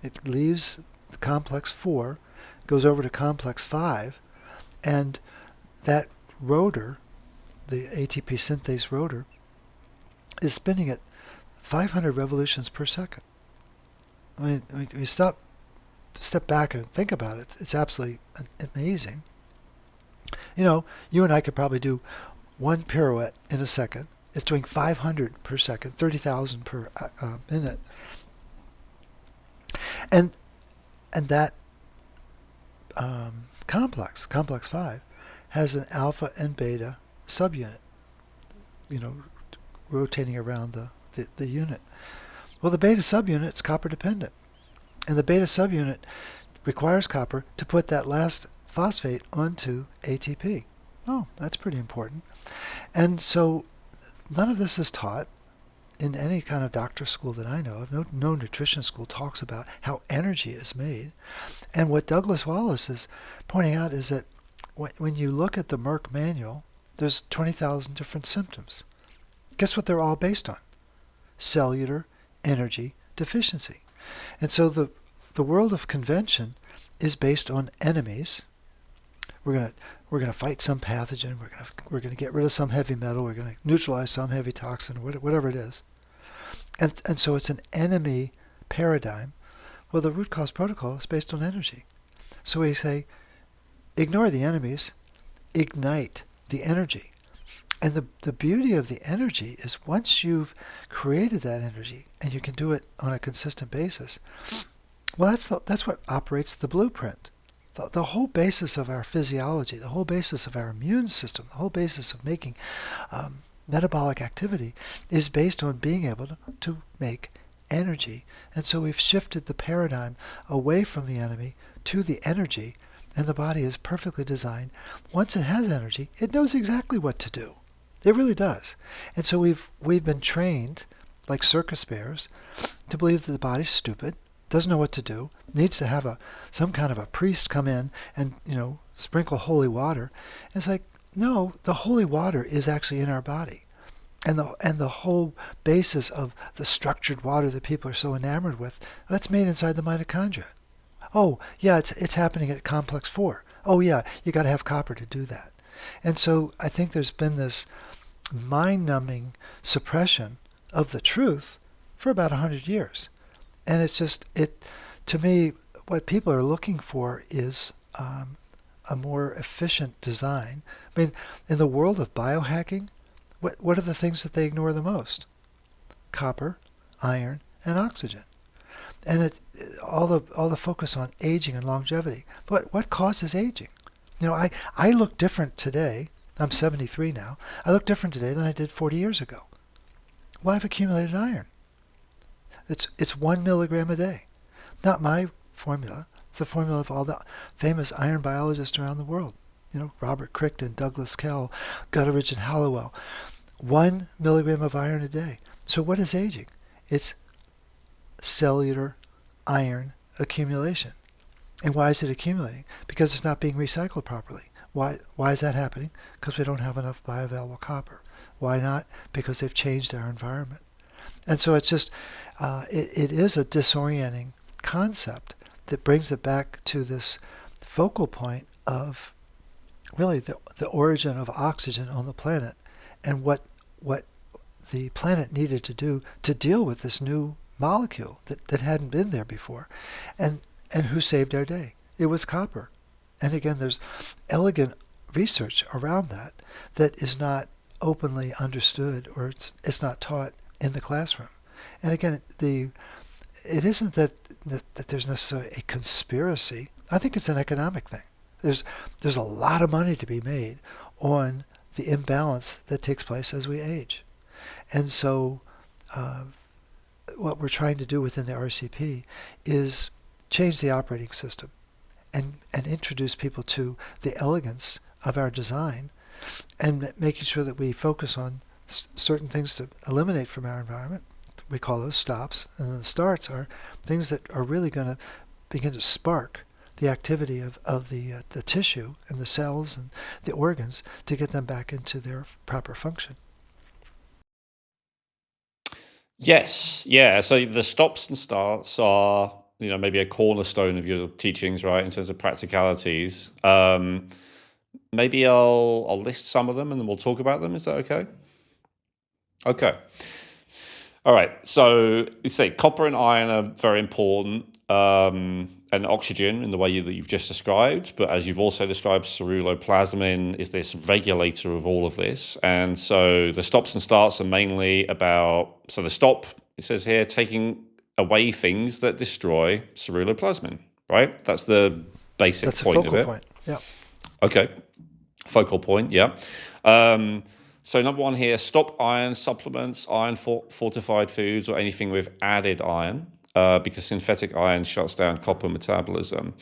It leaves complex 4, goes over to complex 5, and that rotor, the ATP synthase rotor, is spinning at 500 revolutions per second. I mean, we step back and think about it. It's absolutely amazing. You and I could probably do 1 pirouette in a second. It's doing 500 per second, 30,000 per minute. And that complex 5, has an alpha and beta subunit, rotating around the unit. Well, the beta subunit is copper dependent. And the beta subunit requires copper to put that last phosphate onto ATP. Oh, that's pretty important. And so none of this is taught in any kind of doctor school that I know of. No nutrition school talks about how energy is made. And what Douglas Wallace is pointing out is that when you look at the Merck manual, there's 20,000 different symptoms. Guess what they're all based on? Cellular energy deficiency. And so the world of convention is based on enemies. We're gonna fight some pathogen. We're gonna get rid of some heavy metal. We're gonna neutralize some heavy toxin, whatever it is. And so it's an enemy paradigm. Well, the root cause protocol is based on energy. So we say, ignore the enemies, ignite the energy. And the beauty of the energy is once you've created that energy and you can do it on a consistent basis, well, that's what operates the blueprint. The whole basis of our physiology, the whole basis of our immune system, the whole basis of making metabolic activity is based on being able to make energy. And so we've shifted the paradigm away from the enemy to the energy, and the body is perfectly designed. Once it has energy, it knows exactly what to do. It really does. And so we've been trained, like circus bears, to believe that the body's stupid, doesn't know what to do, needs to have some kind of a priest come in and, sprinkle holy water. And it's like, no, the holy water is actually in our body. And the whole basis of the structured water that people are so enamored with, that's made inside the mitochondria. Oh, yeah, it's happening at complex 4. Oh, yeah, you got to have copper to do that. And so I think there's been this mind-numbing suppression of the truth for about 100 years. And it's just, to me, what people are looking for is a more efficient design. I mean, in the world of biohacking, what are the things that they ignore the most? Copper, iron, and oxygen. And all the focus on aging and longevity. But what causes aging? I look different today. I'm 73 now. I look different today than I did 40 years ago. Well, I've accumulated iron. It's 1 milligram a day. Not my formula. It's a formula of all the famous iron biologists around the world. Robert Crichton, Douglas Kell, Gutteridge and Hallowell. 1 milligram of iron a day. So what is aging? It's cellular iron accumulation. And why is it accumulating? Because it's not being recycled properly. Why is that happening? Because we don't have enough bioavailable copper. Why not? Because they've changed our environment. And so it's just, it is a disorienting concept that brings it back to this focal point of really the origin of oxygen on the planet and what the planet needed to do to deal with this new molecule that hadn't been there before. And who saved our day? It was copper. And again, there's elegant research around that is not openly understood, or it's not taught in the classroom. And again, it isn't that there's necessarily a conspiracy. I think it's an economic thing. There's a lot of money to be made on the imbalance that takes place as we age. And so what we're trying to do within the RCP is change the operating system and introduce people to the elegance of our design and making sure that we focus on certain things to eliminate from our environment. We call those stops. And then the starts are things that are really going to begin to spark the activity of the tissue and the cells and the organs to get them back into their proper function. Yes, yeah. So the stops and starts are, maybe a cornerstone of your teachings, right, in terms of practicalities. Maybe I'll list some of them and then we'll talk about them. Is that okay? Okay. All right. So you say copper and iron are very important, and oxygen in the way that you've just described. But as you've also described, ceruloplasmin is this regulator of all of this. And so the stops and starts are mainly about, so the stop, it says here, taking away things that destroy ceruloplasmin, right? That's the basic point of it. That's the focal point, yeah. Okay. Focal point, yeah. So number one here, stop iron supplements, iron fortified foods, or anything with added iron, because synthetic iron shuts down copper metabolism.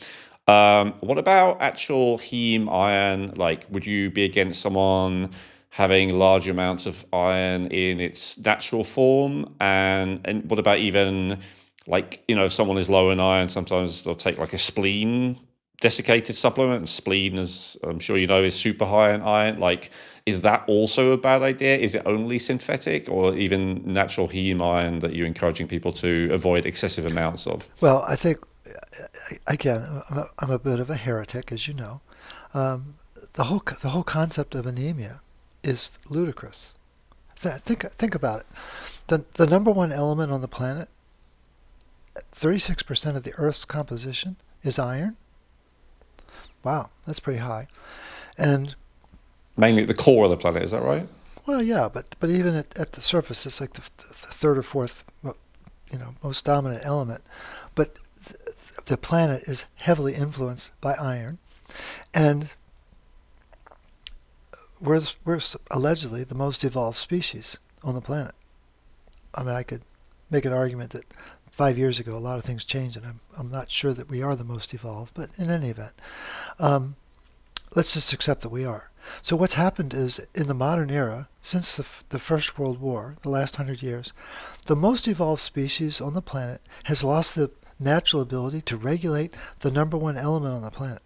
What about actual heme iron? Like, would you be against someone having large amounts of iron in its natural form? And what about even, like, if someone is low in iron, sometimes they'll take like a spleen desiccated supplement, and spleen, as I'm sure you know, is super high in iron. Like, is that also a bad idea? Is it only synthetic or even natural heme iron that you're encouraging people to avoid excessive amounts of? Well, I think, again, I'm a bit of a heretic, as you know. The whole concept of anemia is ludicrous. Think about it. The number one element on the planet, 36% of the Earth's composition is iron. Wow, that's pretty high. And mainly at the core of the planet, is that right? Well, yeah, but even at the surface, it's like the third or fourth, most dominant element. But the planet is heavily influenced by iron, and we're allegedly the most evolved species on the planet. I mean, I could make an argument that 5 years ago a lot of things changed, and I'm not sure that we are the most evolved. But in any event, let's just accept that we are. So what's happened is, in the modern era, since the First World War, the last 100 years, the most evolved species on the planet has lost the natural ability to regulate the number one element on the planet.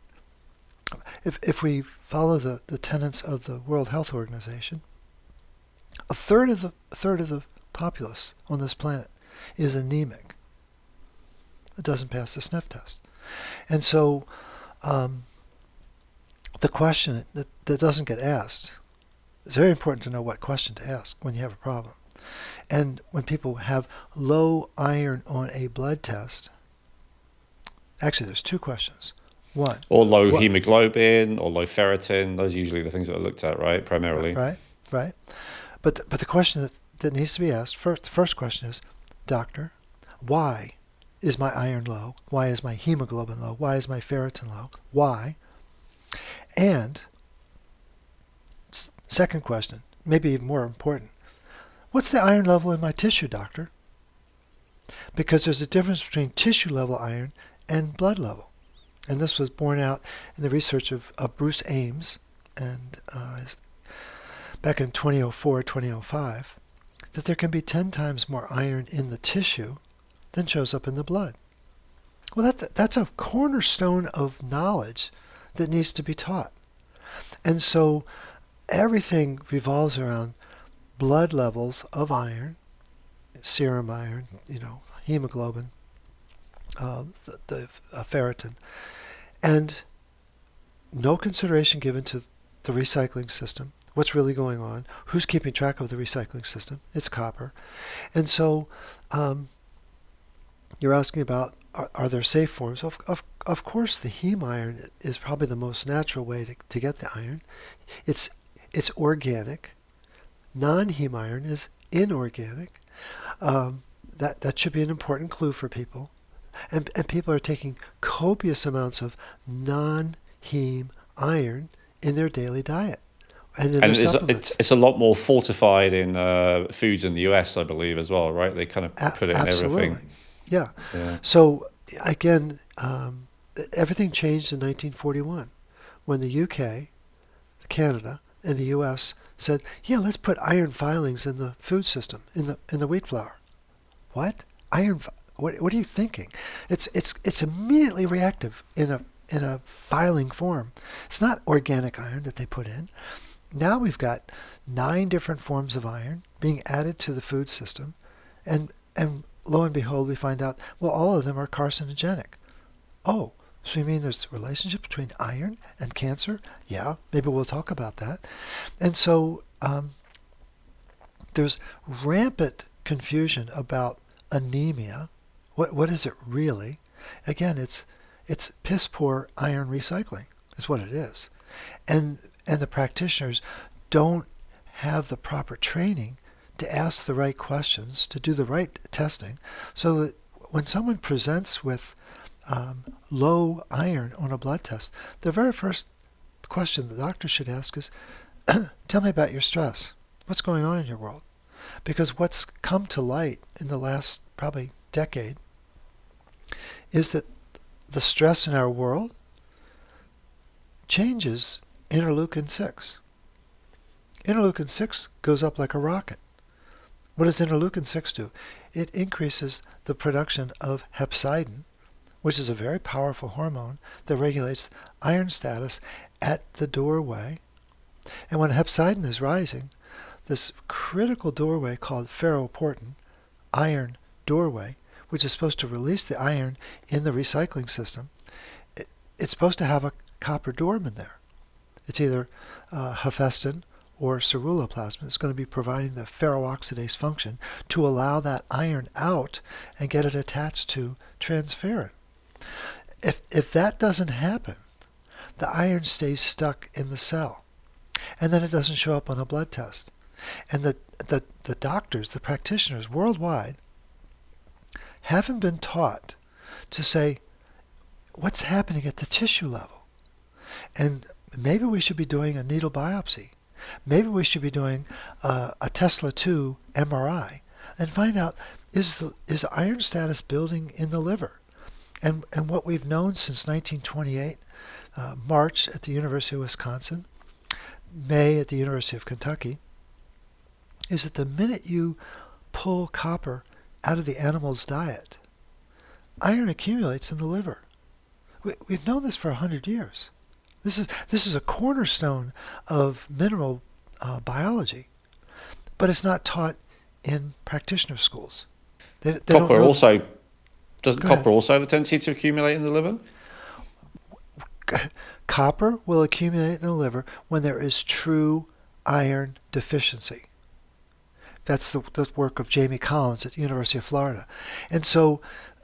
If we follow the tenets of the World Health Organization, a third of the populace on this planet is anemic. It doesn't pass the sniff test. And so the question that doesn't get asked, it's very important to know what question to ask when you have a problem. And when people have low iron on a blood test, actually there's two questions. One, or low hemoglobin or low ferritin. Those are usually the things that are looked at, right? Primarily. Right. But the question that needs to be asked, the first question is, doctor, why is my iron low? Why is my hemoglobin low? Why is my ferritin low? Why? And second question, maybe even more important, what's the iron level in my tissue, doctor? Because there's a difference between tissue level iron and blood level. And this was borne out in the research of Bruce Ames and back in 2004, 2005, that there can be 10 times more iron in the tissue than shows up in the blood. Well, that's a cornerstone of knowledge that needs to be taught. And so everything revolves around blood levels of iron, serum iron, hemoglobin, the ferritin, and no consideration given to the recycling system. What's really going on? Who's keeping track of the recycling system? It's copper. And so you're asking about, are there safe forms? Of course, the heme iron is probably the most natural way to get the iron. It's organic. Non-heme iron is inorganic. That should be an important clue for people. And people are taking copious amounts of non-heme iron in their daily diet. And it's a lot more fortified in foods in the US, I believe, as well, right? They kind of put it in everything. Yeah. So, again, everything changed in 1941 when the UK, Canada, and the US said, yeah, let's put iron filings in the food system, in the wheat flour. What? What are you thinking? It's immediately reactive in a filing form. It's not organic iron that they put in. Now we've got 9 different forms of iron being added to the food system, and lo and behold, we find out, well, all of them are carcinogenic. Oh, so you mean there's a relationship between iron and cancer? Yeah, maybe we'll talk about that. And so there's rampant confusion about anemia. What is it really? Again, it's piss poor iron recycling is what it is. And the practitioners don't have the proper training to ask the right questions, to do the right testing, so that when someone presents with low iron on a blood test, the very first question the doctor should ask is, tell me about your stress. What's going on in your world? Because what's come to light in the last probably decade is that the stress in our world changes interleukin 6. Interleukin 6 goes up like a rocket. What does interleukin 6 do? It increases the production of hepcidin, which is a very powerful hormone that regulates iron status at the doorway. And when hepcidin is rising, this critical doorway called ferroportin, iron doorway, which is supposed to release the iron in the recycling system, it's supposed to have a copper dorm there. It's either hephaestin or ceruloplasmin. It's going to be providing the ferroxidase function to allow that iron out and get it attached to transferrin. If that doesn't happen, the iron stays stuck in the cell, and then it doesn't show up on a blood test. And the doctors, the practitioners worldwide, haven't been taught to say, what's happening at the tissue level? And maybe we should be doing a needle biopsy. Maybe we should be doing a Tesla 2 MRI and find out, is iron status building in the liver? And what we've known since 1928, March at the University of Wisconsin, May at the University of Kentucky, is that the minute you pull copper out of the animal's diet, iron accumulates in the liver. We've known this for 100 years. This is a cornerstone of mineral biology, but it's not taught in practitioner schools. Copper also doesn't copper also have a tendency to accumulate in the liver? Copper will accumulate in the liver when there is true iron deficiency. That's the work of Jamie Collins at the University of Florida. And so,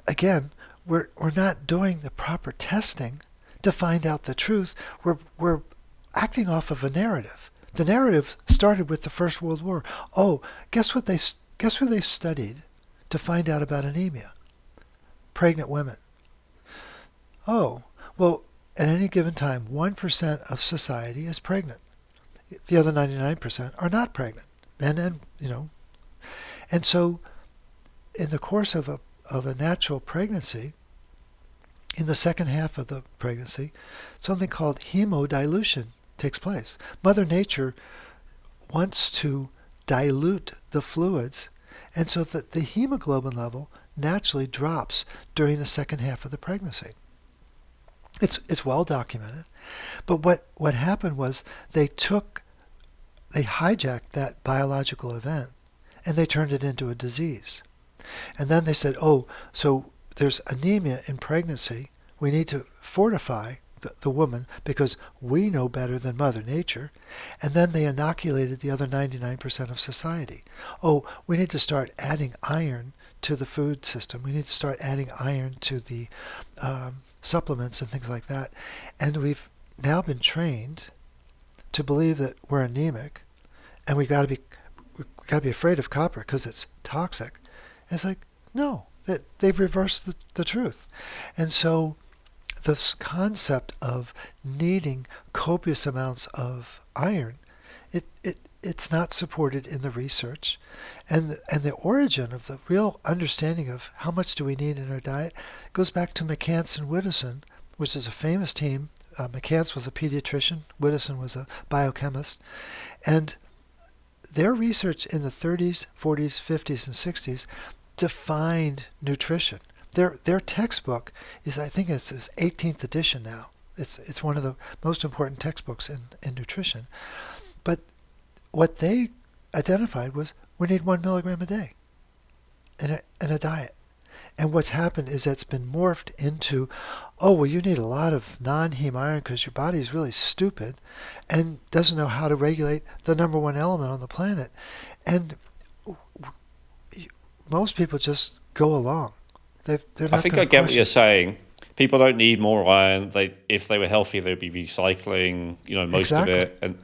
again, we're not doing the proper testing to find out the truth. We're acting off of a narrative. The narrative started with the First World War. Oh, guess who they studied to find out about anemia? Pregnant women. Oh, well, at any given time, 1% of society is pregnant. The other 99% are not pregnant. And so in the course of a natural pregnancy, in the second half of the pregnancy, something called hemodilution takes place. Mother Nature wants to dilute the fluids, and so that the hemoglobin level naturally drops during the second half of the pregnancy. It's well documented. But what happened was they hijacked that biological event and they turned it into a disease. And then they said, oh, so there's anemia in pregnancy. We need to fortify the woman because we know better than Mother Nature. And then they inoculated the other 99% of society. Oh, we need to start adding iron to the food system. We need to start adding iron to the supplements and things like that. And we've now been trained to believe that we're anemic, and we got to be afraid of copper because it's toxic. And it's like, no, they've reversed the truth. And so this concept of needing copious amounts of iron, it's not supported in the research. And the origin of the real understanding of how much do we need in our diet goes back to McCants and Widdowson, which is a famous team. McCants was a pediatrician. Widdowson was a biochemist. And their research in the 30s, 40s, 50s, and 60s defined nutrition. Their textbook is, I think it's its 18th edition now. It's one of the most important textbooks in nutrition. But what they identified was we need 1 milligram a day in a diet. And what's happened is it's been morphed into, oh, well, you need a lot of non-heme iron because your body is really stupid and doesn't know how to regulate the number one element on the planet. And most people just go along. They're not I think I get what you're saying. People don't need more iron. If they were healthy, they'd be recycling, most of it. And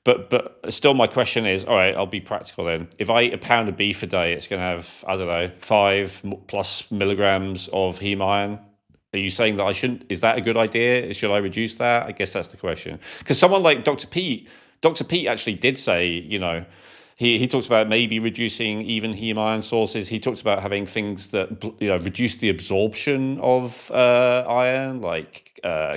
But still, my question is, all right, I'll be practical then. If I eat a pound of beef a day, it's going to have, I don't know, 5+ milligrams of heme iron. Are you saying that I shouldn't? Is that a good idea? Should I reduce that? I guess that's the question. Because someone like Dr. Peat actually did say, he talks about maybe reducing even heme iron sources. He talks about having things that reduce the absorption of iron, like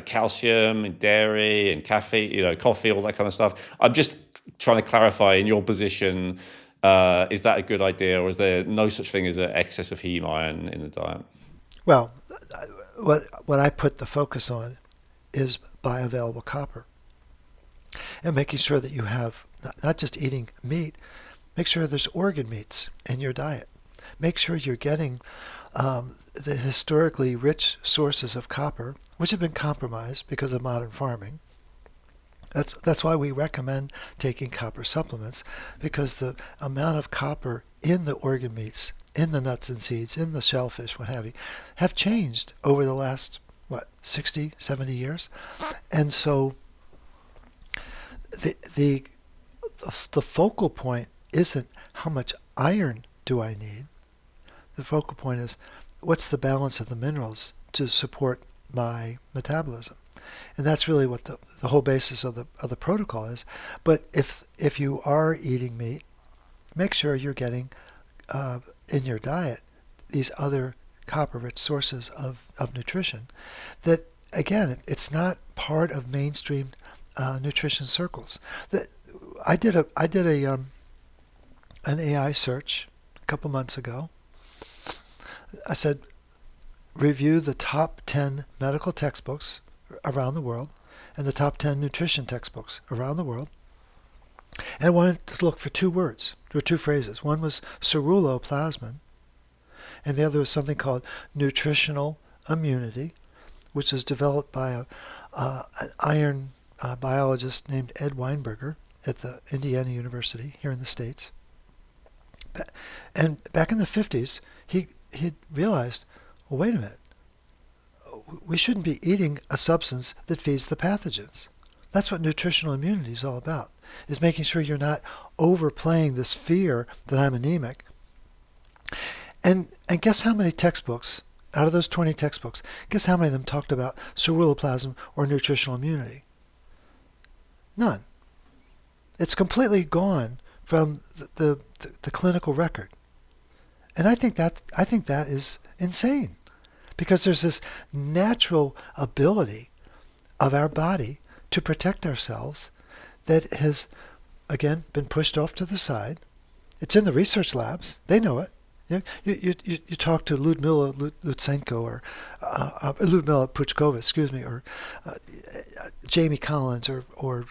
calcium and dairy and caffeine, coffee, all that kind of stuff. I'm just trying to clarify in your position, is that a good idea, or is there no such thing as an excess of heme iron in the diet? Well, what I put the focus on is bioavailable copper and making sure that you have not just eating meat, make sure there's organ meats in your diet. Make sure you're getting the historically rich sources of copper, which have been compromised because of modern farming. That's why we recommend taking copper supplements, because the amount of copper in the organ meats, in the nuts and seeds, in the shellfish, what have you, have changed over the last, 60, 70 years. And so the focal point isn't how much iron do I need. The focal point is what's the balance of the minerals to support my metabolism. And that's really what the whole basis of the protocol is. But if you are eating meat, make sure you're getting in your diet these other copper-rich sources of nutrition that, again, it's not part of mainstream nutrition circles. I did an AI search a couple months ago. I said, review the top 10 medical textbooks around the world and the top 10 nutrition textbooks around the world. And I wanted to look for two words, or two phrases. One was ceruloplasmin, and the other was something called nutritional immunity, which was developed by an iron biologist named Ed Weinberger at the Indiana University here in the States. And back in the 50s, he realized, well, wait a minute, we shouldn't be eating a substance that feeds the pathogens. That's what nutritional immunity is all about, is making sure you're not overplaying this fear that I'm anemic. And guess how many textbooks, out of those 20 textbooks, guess how many of them talked about ceruloplasmin or nutritional immunity? None. It's completely gone from the clinical record. And I think that is insane, because there's this natural ability of our body to protect ourselves that has, again, been pushed off to the side. It's in the research labs. They know it. You talk to Ludmila Lutsenko or Ludmila Puchkova, or Jamie Collins or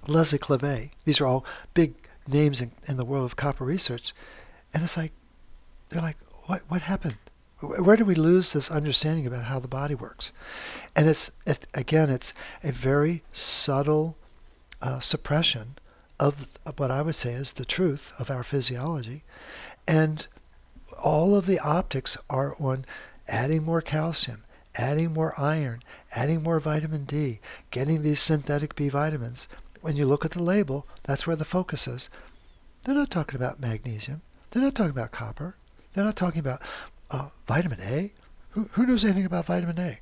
Leslie Clavet. These are all big names in the world of copper research. And it's like, they're like, what happened? Where do we lose this understanding about how the body works? And it's a very subtle suppression of what I would say is the truth of our physiology. And all of the optics are on adding more calcium, adding more iron, adding more vitamin D, getting these synthetic B vitamins. When you look at the label, that's where the focus is. They're not talking about magnesium. They're not talking about copper. They're not talking about vitamin A. Who knows anything about vitamin A?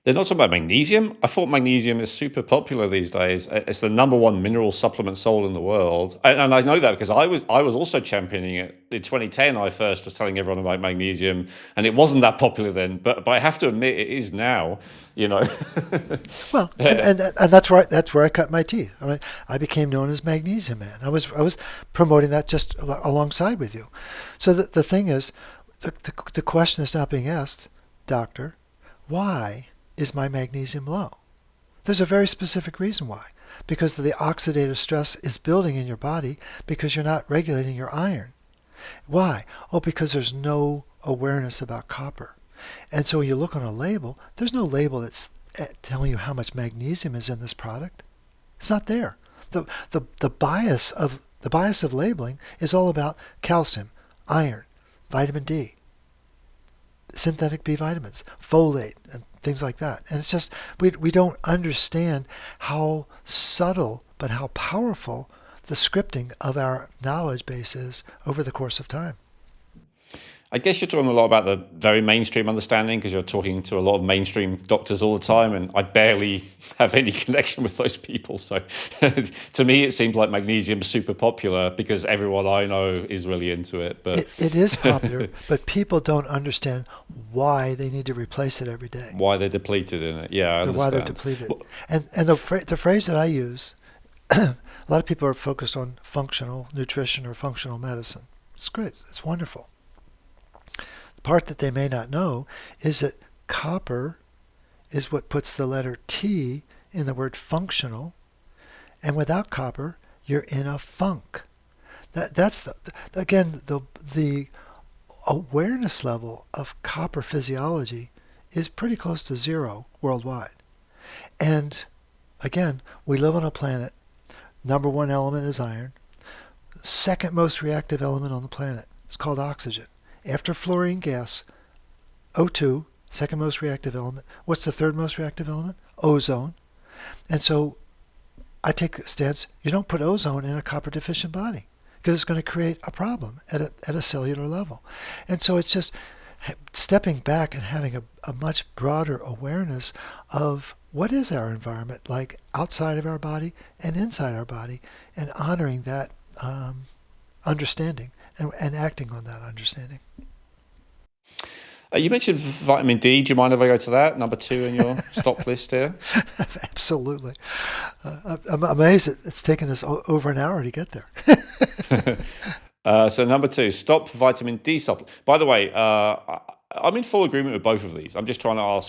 They're not talking about magnesium. I thought magnesium is super popular these days. It's the number one mineral supplement sold in the world, and I know that because I was also championing it in 2010. I first was telling everyone about magnesium, and it wasn't that popular then. But I have to admit, it is now. Well, and that's where I cut my teeth. I mean, I became known as Magnesium Man. I was promoting that just alongside with you. So the thing is, the question is not being asked, doctor, why is my magnesium low? There's a very specific reason why. Because the oxidative stress is building in your body because you're not regulating your iron. Why? Oh, because there's no awareness about copper. And so when you look on a label, there's no label that's telling you how much magnesium is in this product. It's not there. The bias of labeling is all about calcium, iron, vitamin D, synthetic B vitamins, folate, and things like that. And it's just, we don't understand how subtle but how powerful the scripting of our knowledge base is over the course of time. I guess you're talking a lot about the very mainstream understanding because you're talking to a lot of mainstream doctors all the time, and I barely have any connection with those people. So to me, it seems like magnesium is super popular because everyone I know is really into it. But it is popular, but people don't understand why they need to replace it every day. Why they're depleted in it. Yeah, I understand. Why they're depleted. And the phrase that I use, a lot of people are focused on functional nutrition or functional medicine. It's great. It's wonderful. The part that they may not know is that copper is what puts the letter T in the word functional, and without copper, you're in a funk. That's the awareness level of copper physiology is pretty close to zero worldwide. And again, we live on a planet. Number one element is iron. Second most reactive element on the planet is called oxygen. After fluorine gas, O2, second most reactive element. What's the third most reactive element? Ozone. And so I take a stance, you don't put ozone in a copper deficient body because it's going to create a problem at a cellular level. And so it's just stepping back and having a much broader awareness of what is our environment like outside of our body and inside our body, and honoring that understanding and acting on that understanding. You mentioned vitamin D. Do you mind if I go to that? Number 2 in your stop list here? Absolutely. I'm amazed it's taken us over an hour to get there. So number 2, stop vitamin D supplement. By the way, I'm in full agreement with both of these. I'm just trying to ask,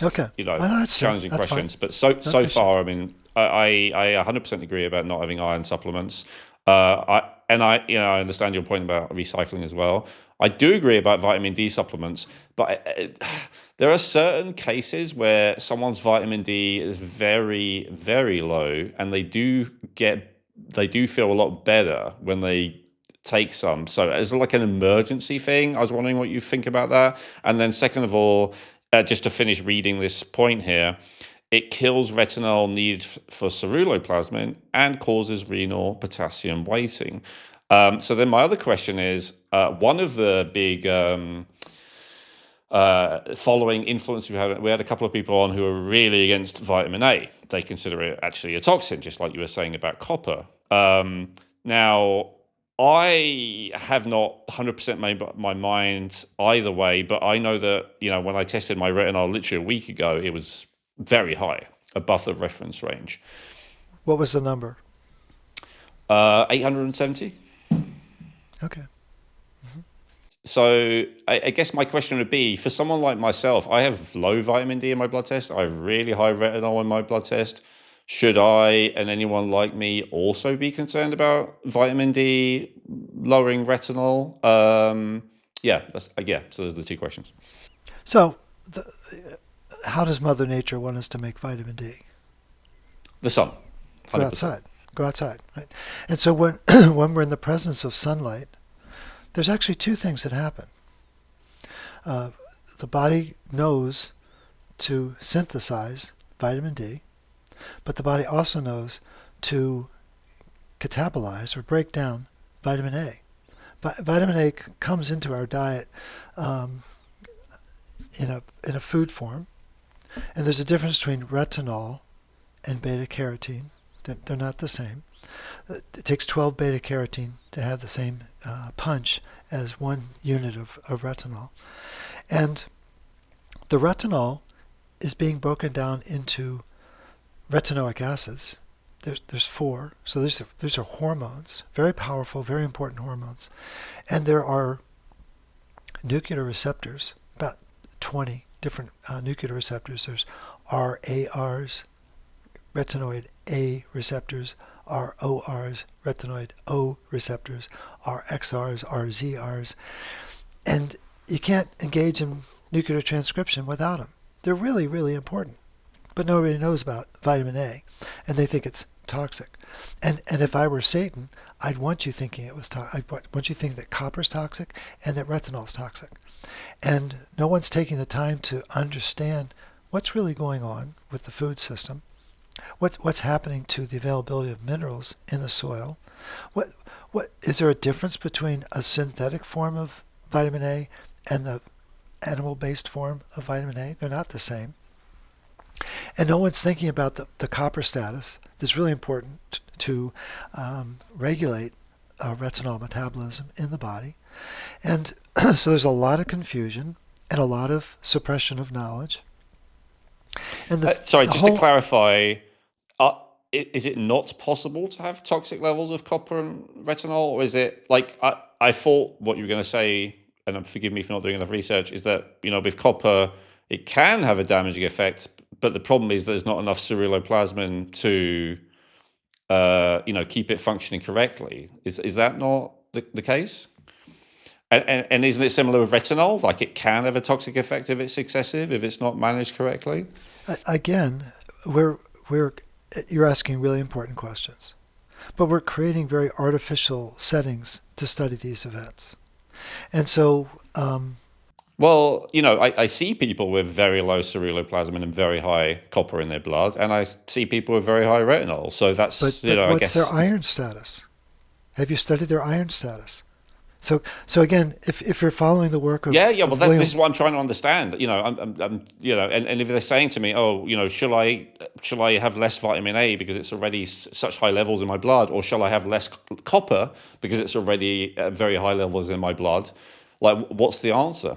challenging questions. Fine. But so far, I mean, I 100% agree about not having iron supplements. I understand your point about recycling as well. I do agree about vitamin D supplements, but there are certain cases where someone's vitamin D is very, very low, and they do feel a lot better when they take some. So it's like an emergency thing. I was wondering what you think about that. And then second of all, just to finish reading this point here, it kills retinol needed for ceruloplasmin and causes renal potassium weighting. So then my other question is, one of the big following influence we had a couple of people on who are really against vitamin A. They consider it actually a toxin, just like you were saying about copper. Now, I have not 100% made up my mind either way, but I know that, when I tested my retinol literally a week ago, it was very high, above the reference range. What was the number? 870. Okay. So I guess my question would be, for someone like myself, I have low vitamin D in my blood test. I have really high retinol in my blood test. Should I and anyone like me also be concerned about vitamin D lowering retinol? So those are the two questions. So, how does Mother Nature want us to make vitamin D? The sun, Go 100%. outside. Go outside. Right? And so when when we're in the presence of sunlight, there's actually two things that happen. The body knows to synthesize vitamin D, but the body also knows to catabolize or break down vitamin A. Vitamin A comes into our diet in a food form, and there's a difference between retinol and beta carotene. They're not the same. It takes 12 beta carotene to have the same punch as 1 unit of retinol. And the retinol is being broken down into retinoic acids. There's 4. So these are hormones, very powerful, very important hormones. And there are nuclear receptors, about 20 different nuclear receptors. There's RARs, retinoid A receptors, RORs, retinoid O receptors, RXRs, RZRs. And you can't engage in nuclear transcription without them. They're really, really important. But nobody knows about vitamin A, and they think it's toxic. And if I were Satan, I'd want you thinking it was toxic. I'd want you thinking that copper's toxic and that retinol's toxic. And no one's taking the time to understand what's really going on with the food system. What's happening to the availability of minerals in the soil? What is there a difference between a synthetic form of vitamin A and the animal-based form of vitamin A? They're not the same. And no one's thinking about the copper status. That's really important to regulate retinol metabolism in the body. And so there's a lot of confusion and a lot of suppression of knowledge. And to clarify, is it not possible to have toxic levels of copper and retinol? Or is it like, I thought what you were going to say, and forgive me for not doing enough research, is that, with copper, it can have a damaging effect, but the problem is there's not enough ceruloplasmin to, keep it functioning correctly. Is that not the case? And isn't it similar with retinol? Like, it can have a toxic effect if it's excessive, if it's not managed correctly? Again, you're asking really important questions, but we're creating very artificial settings to study these events. And so, I see people with very low ceruloplasmin and very high copper in their blood, and I see people with very high retinol. So that's, but I what's guess. their iron status? Have you studied their iron status? So again, if you're following the work of Well, William, this is what I'm trying to understand. And if they're saying to me, shall I have less vitamin A because it's already such high levels in my blood, or shall I have less copper because it's already at very high levels in my blood? Like, what's the answer?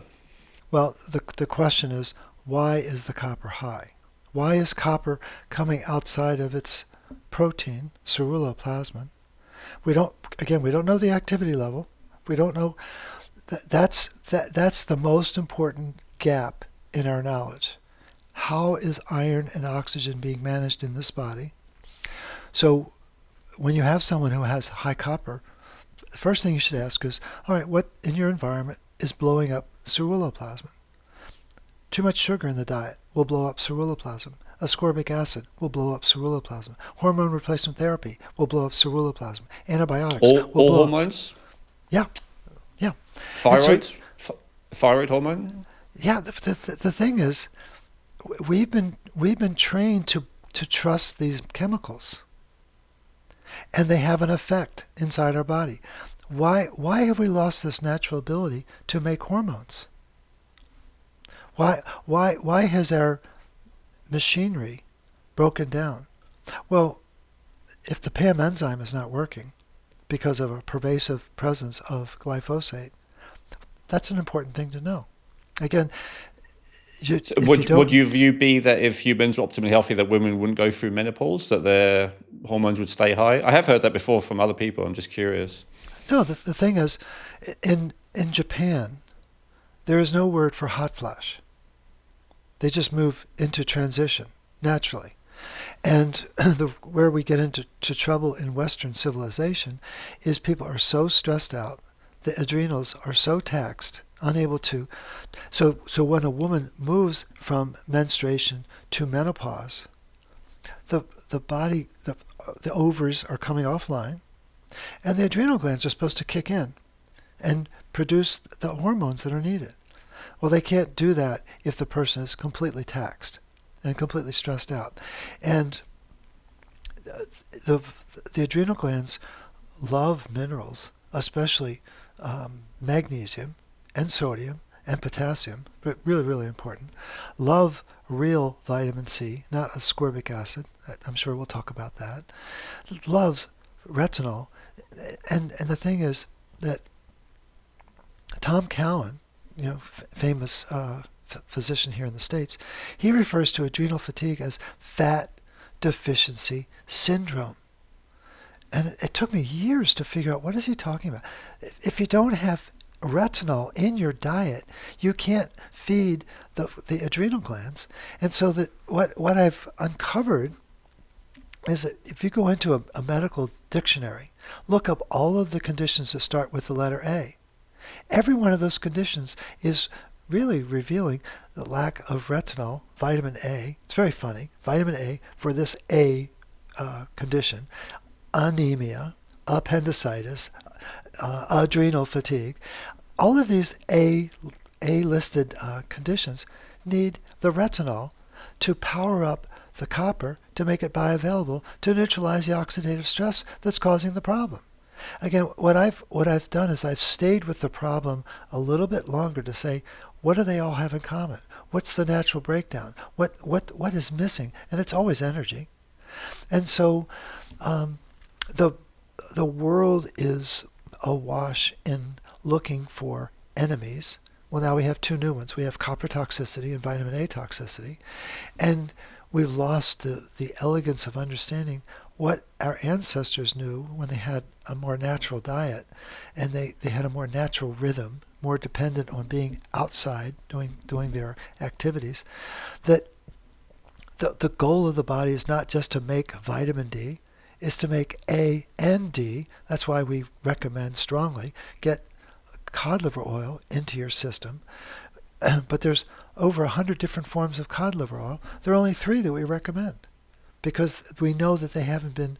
Well, the question is, why is the copper high? Why is copper coming outside of its protein, ceruloplasmin? We don't know the activity level. We don't know. That's the most important gap in our knowledge. How is iron and oxygen being managed in this body? So when you have someone who has high copper, the first thing you should ask is, all right, what in your environment is blowing up ceruloplasmin? Too much sugar in the diet will blow up ceruloplasmin. Ascorbic acid will blow up ceruloplasmin. Hormone replacement therapy will blow up ceruloplasmin. Antibiotics will blow hormones? Up. Yeah. Thyroid? Thyroid hormone? Yeah. The thing is, we've been trained to trust these chemicals, and they have an effect inside our body. Why have we lost this natural ability to make hormones? Why has our machinery broken down? Well, if the PAM enzyme is not working, because of a pervasive presence of glyphosate. That's an important thing to know. Again, would your view be that if humans were optimally healthy, that women wouldn't go through menopause, that their hormones would stay high? I have heard that before from other people. I'm just curious. No, the thing is, in Japan, there is no word for hot flash. They just move into transition naturally. And where we get into trouble in Western civilization is people are so stressed out, the adrenals are so taxed, unable to. So when a woman moves from menstruation to menopause, the body, the ovaries are coming offline, and the adrenal glands are supposed to kick in and produce the hormones that are needed. Well, they can't do that if the person is completely taxed and completely stressed out. And the adrenal glands love minerals, especially magnesium and sodium and potassium, really, really important. Love real vitamin C, not ascorbic acid. I'm sure we'll talk about that. Loves retinol. And the thing is that Tom Cowan, famous physician here in the States, he refers to adrenal fatigue as fat deficiency syndrome. And it took me years to figure out what is he talking about. If you don't have retinol in your diet, you can't feed the adrenal glands. And so that what I've uncovered is that if you go into a medical dictionary, look up all of the conditions that start with the letter A, every one of those conditions is really revealing the lack of retinol, vitamin A. It's very funny. Vitamin A for this A condition, anemia, appendicitis, adrenal fatigue. All of these A-listed conditions need the retinol to power up the copper to make it bioavailable to neutralize the oxidative stress that's causing the problem. Again, what I've done is I've stayed with the problem a little bit longer to say, what do they all have in common? What's the natural breakdown? What is missing? And it's always energy. And so the world is awash in looking for enemies. Well, now we have two new ones. We have copper toxicity and vitamin A toxicity. And we've lost the elegance of understanding what our ancestors knew when they had a more natural diet and they had a more natural rhythm, more dependent on being outside doing their activities, that the goal of the body is not just to make vitamin D, is to make A and D. That's why we recommend strongly get cod liver oil into your system. But there's over 100 different forms of cod liver oil. There are only 3 that we recommend because we know that they haven't been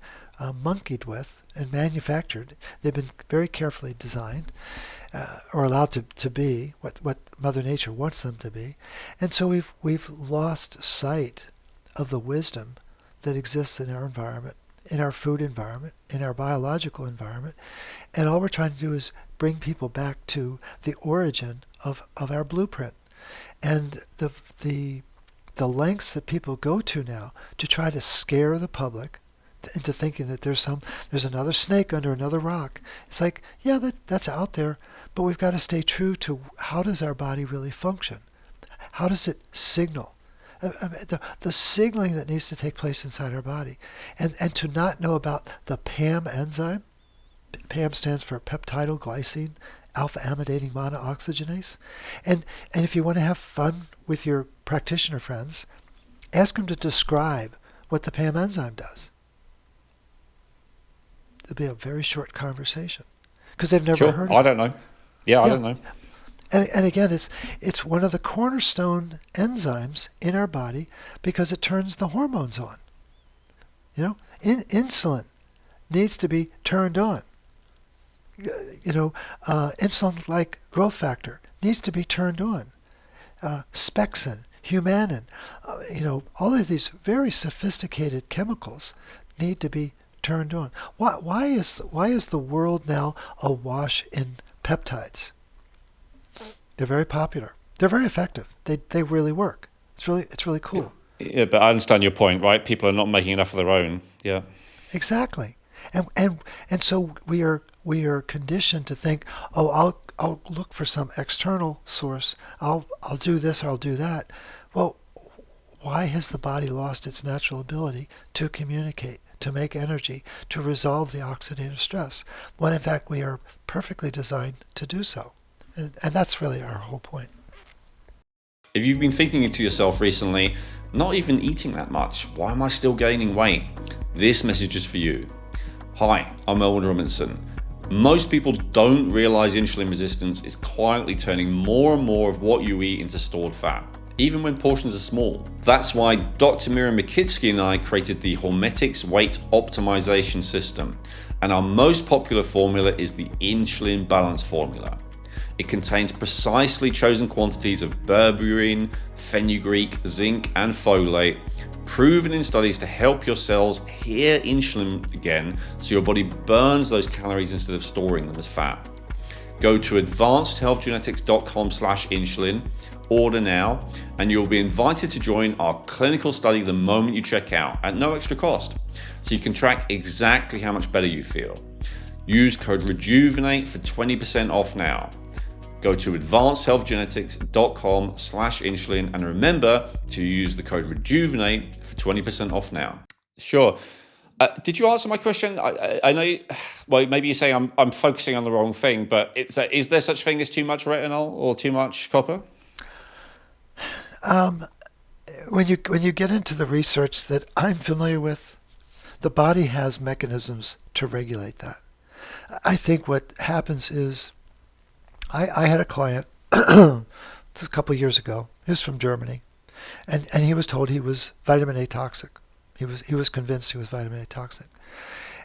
monkeyed with and manufactured. They've been very carefully designed or allowed to be what Mother Nature wants them to be. And so we've lost sight of the wisdom that exists in our environment, in our food environment, in our biological environment. And all we're trying to do is bring people back to the origin of our blueprint. And the lengths that people go to now to try to scare the public into thinking that there's another snake under another rock. It's like, yeah, that's out there, but we've got to stay true to how does our body really function? How does it signal? The signaling that needs to take place inside our body. And to not know about the PAM enzyme. PAM stands for peptidoglycine alpha-amidating monooxygenase. And if you want to have fun with your practitioner friends, ask them to describe what the PAM enzyme does. It'll be a very short conversation because they've never heard of it. I don't know. Yeah, I don't know. And again, it's one of the cornerstone enzymes in our body because it turns the hormones on. Insulin needs to be turned on. Insulin-like growth factor needs to be turned on. Spexin, humanin, all of these very sophisticated chemicals need to be turned on. Why is the world now awash in peptides? They're very popular. They're very effective. They really work. It's really cool. Yeah, but I understand your point, right? People are not making enough of their own. Yeah. Exactly. And so we are conditioned to think, oh, I'll look for some external source. I'll do this or I'll do that. Well, why has the body lost its natural ability to communicate, to make energy, to resolve the oxidative stress, when in fact we are perfectly designed to do so? And that's really our whole point. If you've been thinking it to yourself recently, not even eating that much, why am I still gaining weight? This message is for you. Hi, I'm Elwin Robinson. Most people don't realize insulin resistance is quietly turning more and more of what you eat into stored fat, even when portions are small. That's why Dr. Miriam Mikitsky and I created the Hormetics Weight Optimization System, and our most popular formula is the Insulin Balance Formula. It contains precisely chosen quantities of berberine, fenugreek, zinc, and folate, proven in studies to help your cells hear insulin again so your body burns those calories instead of storing them as fat. Go to advancedhealthgenetics.com/insulin, order now, and you'll be invited to join our clinical study the moment you check out at no extra cost, so you can track exactly how much better you feel. Use code REJUVENATE for 20% off now. Go to advancedhealthgenetics.com/insulin and remember to use the code REJUVENATE for 20% off now. Sure. Did you answer my question? I know, well, maybe you say I'm focusing on the wrong thing, but is there such thing as too much retinol or too much copper? When you get into the research that I'm familiar with, the body has mechanisms to regulate that. I think what happens is, I had a client a couple of years ago. He was from Germany, and he was told he was vitamin A toxic. He was convinced he was vitamin A toxic.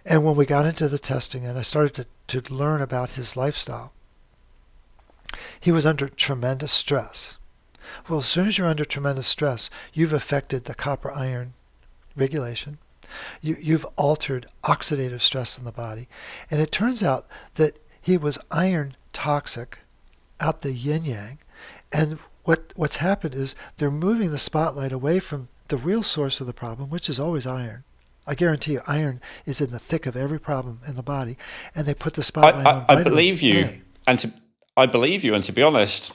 And when we got into the testing and I started to learn about his lifestyle, he was under tremendous stress. Well, as soon as you're under tremendous stress, you've affected the copper-iron regulation. You've altered oxidative stress in the body. And it turns out that he was iron toxic out the yin-yang. And what's happened is they're moving the spotlight away from the real source of the problem, which is always iron. I guarantee you, iron is in the thick of every problem in the body. And they put the spotlight on vitamin I believe you. A. I believe you. And to be honest,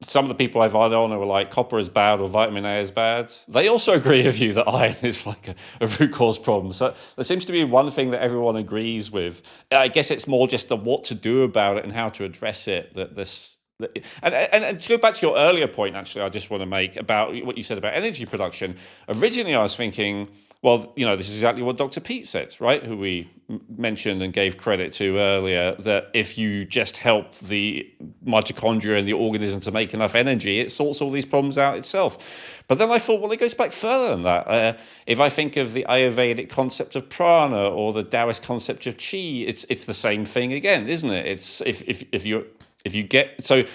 some of the people I've had on who are like copper is bad or vitamin A is bad, they also agree with you that iron is like a root cause problem. So there seems to be one thing that everyone agrees with. I guess it's more just the what to do about it and how to address it. And to go back to your earlier point, actually, I just want to make about what you said about energy production. Originally, I was thinking, well, this is exactly what Dr. Peat said, right? Who we mentioned and gave credit to earlier, that if you just help the mitochondria and the organism to make enough energy, it sorts all these problems out itself. But then I thought, well, it goes back further than that. If I think of the Ayurvedic concept of prana or the Taoist concept of chi, it's the same thing again, isn't it? It's if you get I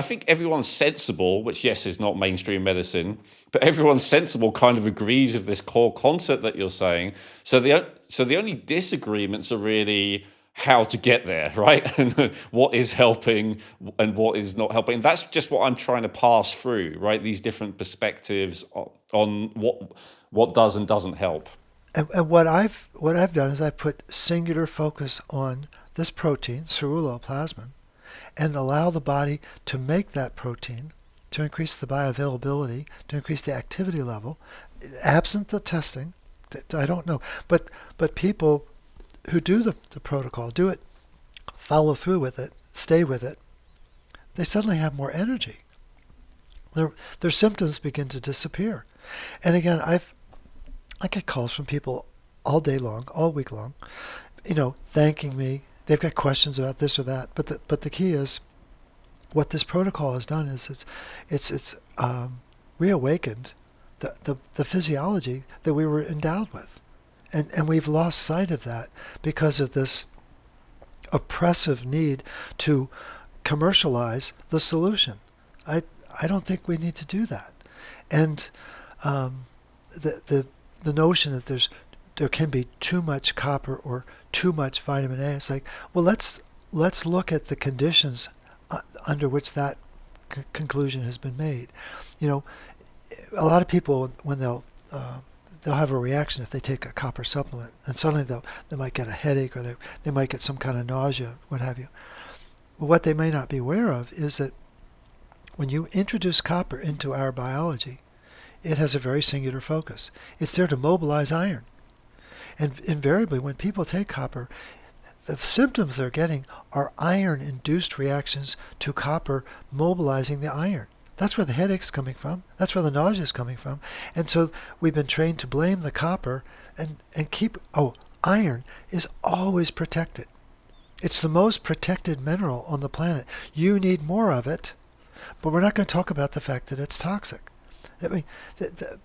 think everyone's sensible, which yes is not mainstream medicine, but everyone's sensible kind of agrees with this core concept that you're saying. So the only disagreements are really how to get there, right? And what is helping and what is not helping. And that's just what I'm trying to pass through, right? These different perspectives on what does and doesn't help. And what I've done is I put singular focus on this protein, ceruloplasmin, and allow the body to make that protein, to increase the bioavailability, to increase the activity level, absent the testing. I don't know. But people who do the protocol, do it, follow through with it, stay with it, they suddenly have more energy. Their symptoms begin to disappear. And again, I get calls from people all day long, all week long, thanking me. They've got questions about this or that, but the key is, what this protocol has done is it's reawakened the physiology that we were endowed with, and we've lost sight of that because of this oppressive need to commercialize the solution. I don't think we need to do that, and the notion that there can be too much copper or too much vitamin A. It's like, well, let's look at the conditions under which that conclusion has been made. A lot of people, when they'll have a reaction if they take a copper supplement, and suddenly they might get a headache, or they might get some kind of nausea, what have you. Well, what they may not be aware of is that when you introduce copper into our biology, it has a very singular focus. It's there to mobilize iron. And invariably, when people take copper, the symptoms they're getting are iron-induced reactions to copper mobilizing the iron. That's where the headache's coming from. That's where the nausea is coming from. And so we've been trained to blame the copper and keep, iron is always protected. It's the most protected mineral on the planet. You need more of it, but we're not going to talk about the fact that it's toxic. I mean,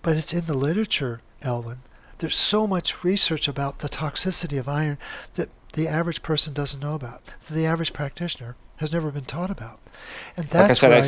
but it's in the literature, Elwin. There's so much research about the toxicity of iron that the average person doesn't know about, that the average practitioner has never been taught about. And that's Like I said, where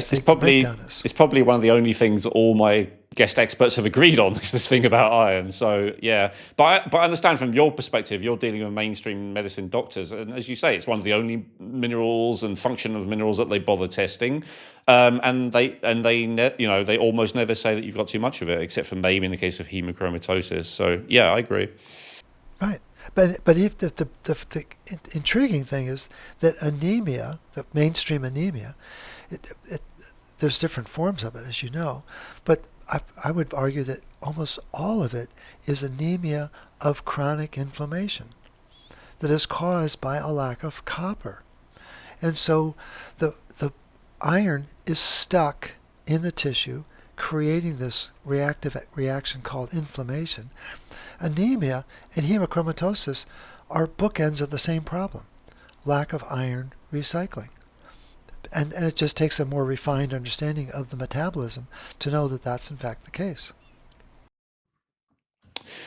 it's probably one of the only things that all my guest experts have agreed on is this thing about iron. So yeah, but I understand from your perspective, you're dealing with mainstream medicine doctors, and as you say, it's one of the only minerals and function of minerals that they bother testing, and they almost never say that you've got too much of it, except for maybe in the case of hemochromatosis. So yeah, I agree. Right. But if the intriguing thing is that anemia, the mainstream anemia, there's different forms of it, as you know, but I would argue that almost all of it is anemia of chronic inflammation that is caused by a lack of copper. And so the iron is stuck in the tissue, creating this reaction called inflammation. Anemia and hemochromatosis are bookends of the same problem, lack of iron recycling. And it just takes a more refined understanding of the metabolism to know that that's in fact the case.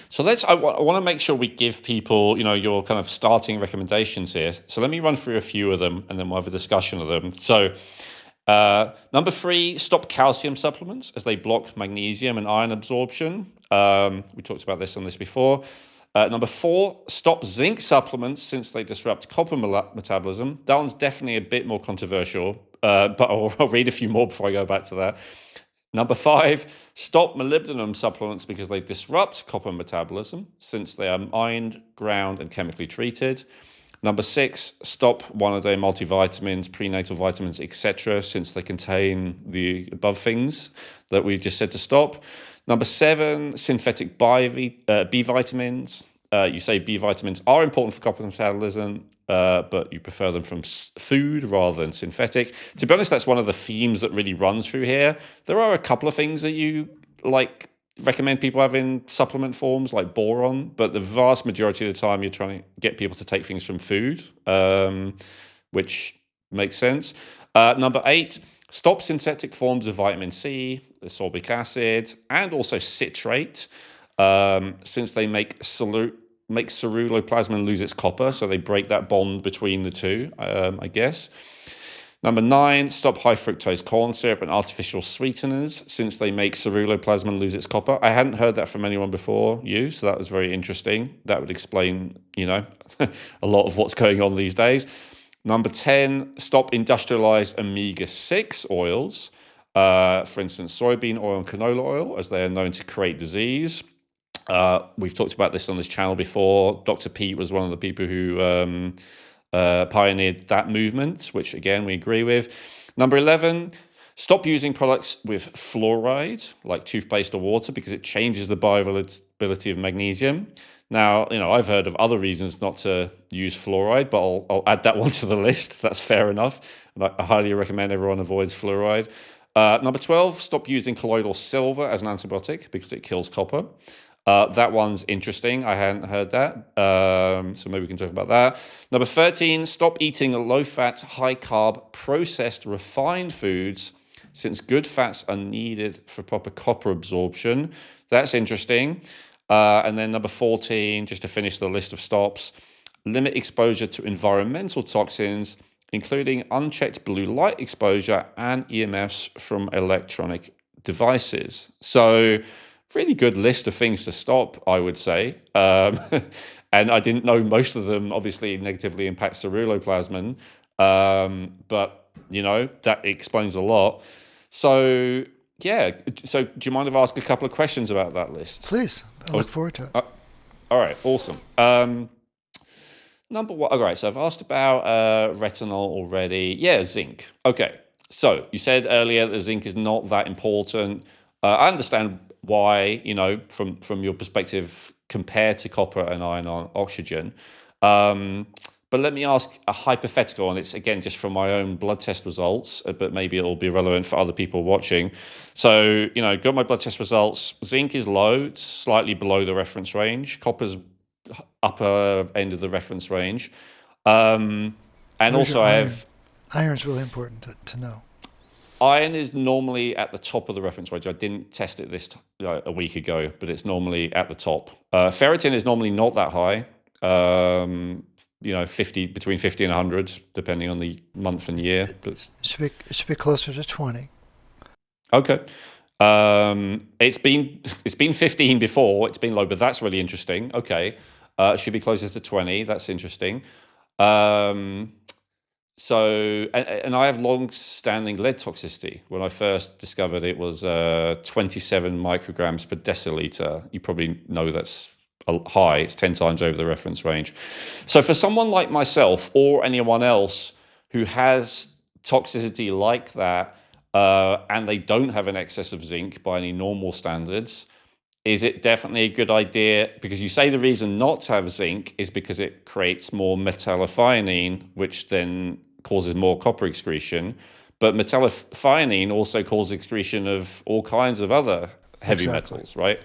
So I want to make sure we give people, your kind of starting recommendations here. So let me run through a few of them, and then we'll have a discussion of them. So number 3, stop calcium supplements as they block magnesium and iron absorption. We talked about this on this before. Number 4, stop zinc supplements since they disrupt copper metabolism. That one's definitely a bit more controversial, but I'll read a few more before I go back to that. Number 5, stop molybdenum supplements because they disrupt copper metabolism since they are mined, ground, and chemically treated. Number 6, stop one-a-day multivitamins, prenatal vitamins, etc., since they contain the above things that we just said to stop. Number 7, synthetic B vitamins. You say B vitamins are important for copper metabolism, but you prefer them from food rather than synthetic. To be honest, that's one of the themes that really runs through here. There are a couple of things that you recommend people have in supplement forms, like boron, but the vast majority of the time you're trying to get people to take things from food, which makes sense. Number 8, stop synthetic forms of vitamin C, ascorbic acid, and also citrate, since they make ceruloplasmin lose its copper, so they break that bond between the two, I guess. Number 9, stop high fructose corn syrup and artificial sweeteners, since they make ceruloplasmin lose its copper. I hadn't heard that from anyone before you, so that was very interesting. That would explain, a lot of what's going on these days. Number 10, stop industrialized omega-6 oils, for instance, soybean oil and canola oil, as they are known to create disease. We've talked about this on this channel before. Dr. Peat was one of the people who pioneered that movement, which again we agree with. Number 11, stop using products with fluoride, like toothpaste or water, because it changes the bioavailability of magnesium. Now, I've heard of other reasons not to use fluoride, but I'll add that one to the list. That's fair enough. And I highly recommend everyone avoids fluoride. Number 12, stop using colloidal silver as an antibiotic because it kills copper. That one's interesting. I hadn't heard that. So maybe we can talk about that. Number 13, stop eating low-fat, high-carb, processed, refined foods since good fats are needed for proper copper absorption. That's interesting. And then number 14, just to finish the list of stops, limit exposure to environmental toxins, including unchecked blue light exposure and EMFs from electronic devices. So really good list of things to stop, I would say. And I didn't know most of them obviously negatively impact ceruloplasmin, but that explains a lot. So Yeah. So do you mind if I ask a couple of questions about that list? Please, I Or look is- forward to it. uh, all right. Awesome. Number one. All right. So I've asked about retinol already. Yeah, zinc. Okay. So you said earlier that zinc is not that important. I understand why, from your perspective, compared to copper and iron on oxygen. Um, but let me ask a hypothetical, and it's again just from my own blood test results, but maybe it'll be relevant for other people watching. So, got my blood test results. Zinc is low, it's slightly below the reference range. Copper's upper end of the reference range. Um, and Where's your also, I iron? have Iron's really important to know. iron is normally at the top of the reference range. I didn't test it a week ago, but it's normally at the top. Ferritin is normally not that high. 50 between 50 and 100, depending on the month and year. It But should be closer to 20. okay. It's been 15 before. It's been low, but that's really interesting. Okay. It should be closer to 20. That's interesting. Um, and I have long-standing lead toxicity. When I first discovered it was 27 micrograms per deciliter. You probably know that's high. It's 10 times over the reference range. So for someone like myself or anyone else who has toxicity like that, and they don't have an excess of zinc by any normal standards, is it definitely a good idea? Because you say the reason not to have zinc is because it creates more metallothionein, which then causes more copper excretion. But metallothionein also causes excretion of all kinds of other heavy Exactly. metals, right?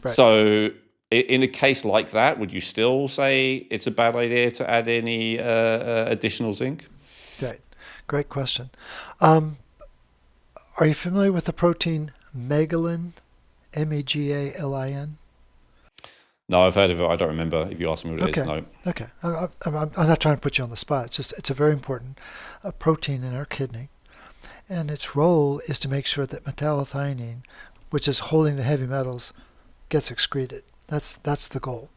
Right. So in a case like that, would you still say it's a bad idea to add any additional zinc? Right. Great question. Um, are you familiar with the protein megalin? Megalin? No, I've heard of it. I don't remember. If you ask me what it is, Okay. no. Okay. I'm not trying to put you on the spot. It's a very important protein in our kidney, and its role is to make sure that metallothionein, which is holding the heavy metals, gets excreted. That's the goal.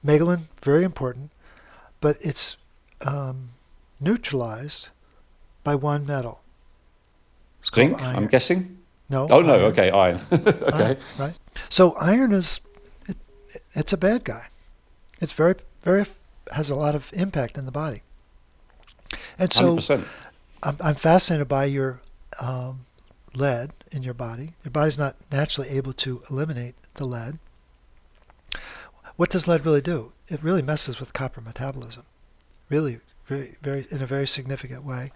Megalin, very important, but it's neutralized by one metal. It's called Zinc, iron. I'm guessing? No. Oh, no. Iron. Okay, iron. Okay. Right. So iron it's a bad guy. It's very has a lot of impact in the body. And so 100%. I'm fascinated by your lead in your body. Your body's not naturally able to eliminate the lead. What does lead really do? It really messes with copper metabolism. Really, very in a very significant way,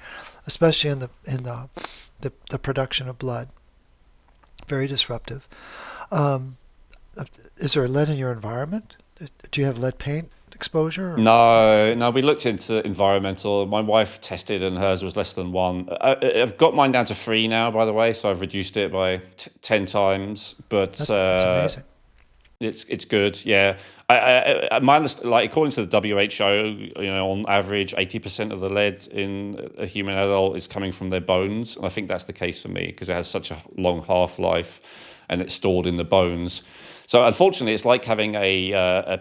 especially in the production of blood. Very disruptive. Is there lead in your environment? Do you have lead paint exposure? Or? No, we looked into environmental. My wife tested and hers was less than 1. I've got mine down to 3 now, by the way, so I've reduced it by 10 times. But That's amazing. it's good, yeah. My like according to the WHO, on average, 80% of the lead in a human adult is coming from their bones, and I think that's the case for me because it has such a long half-life, and it's stored in the bones. So unfortunately, it's like having a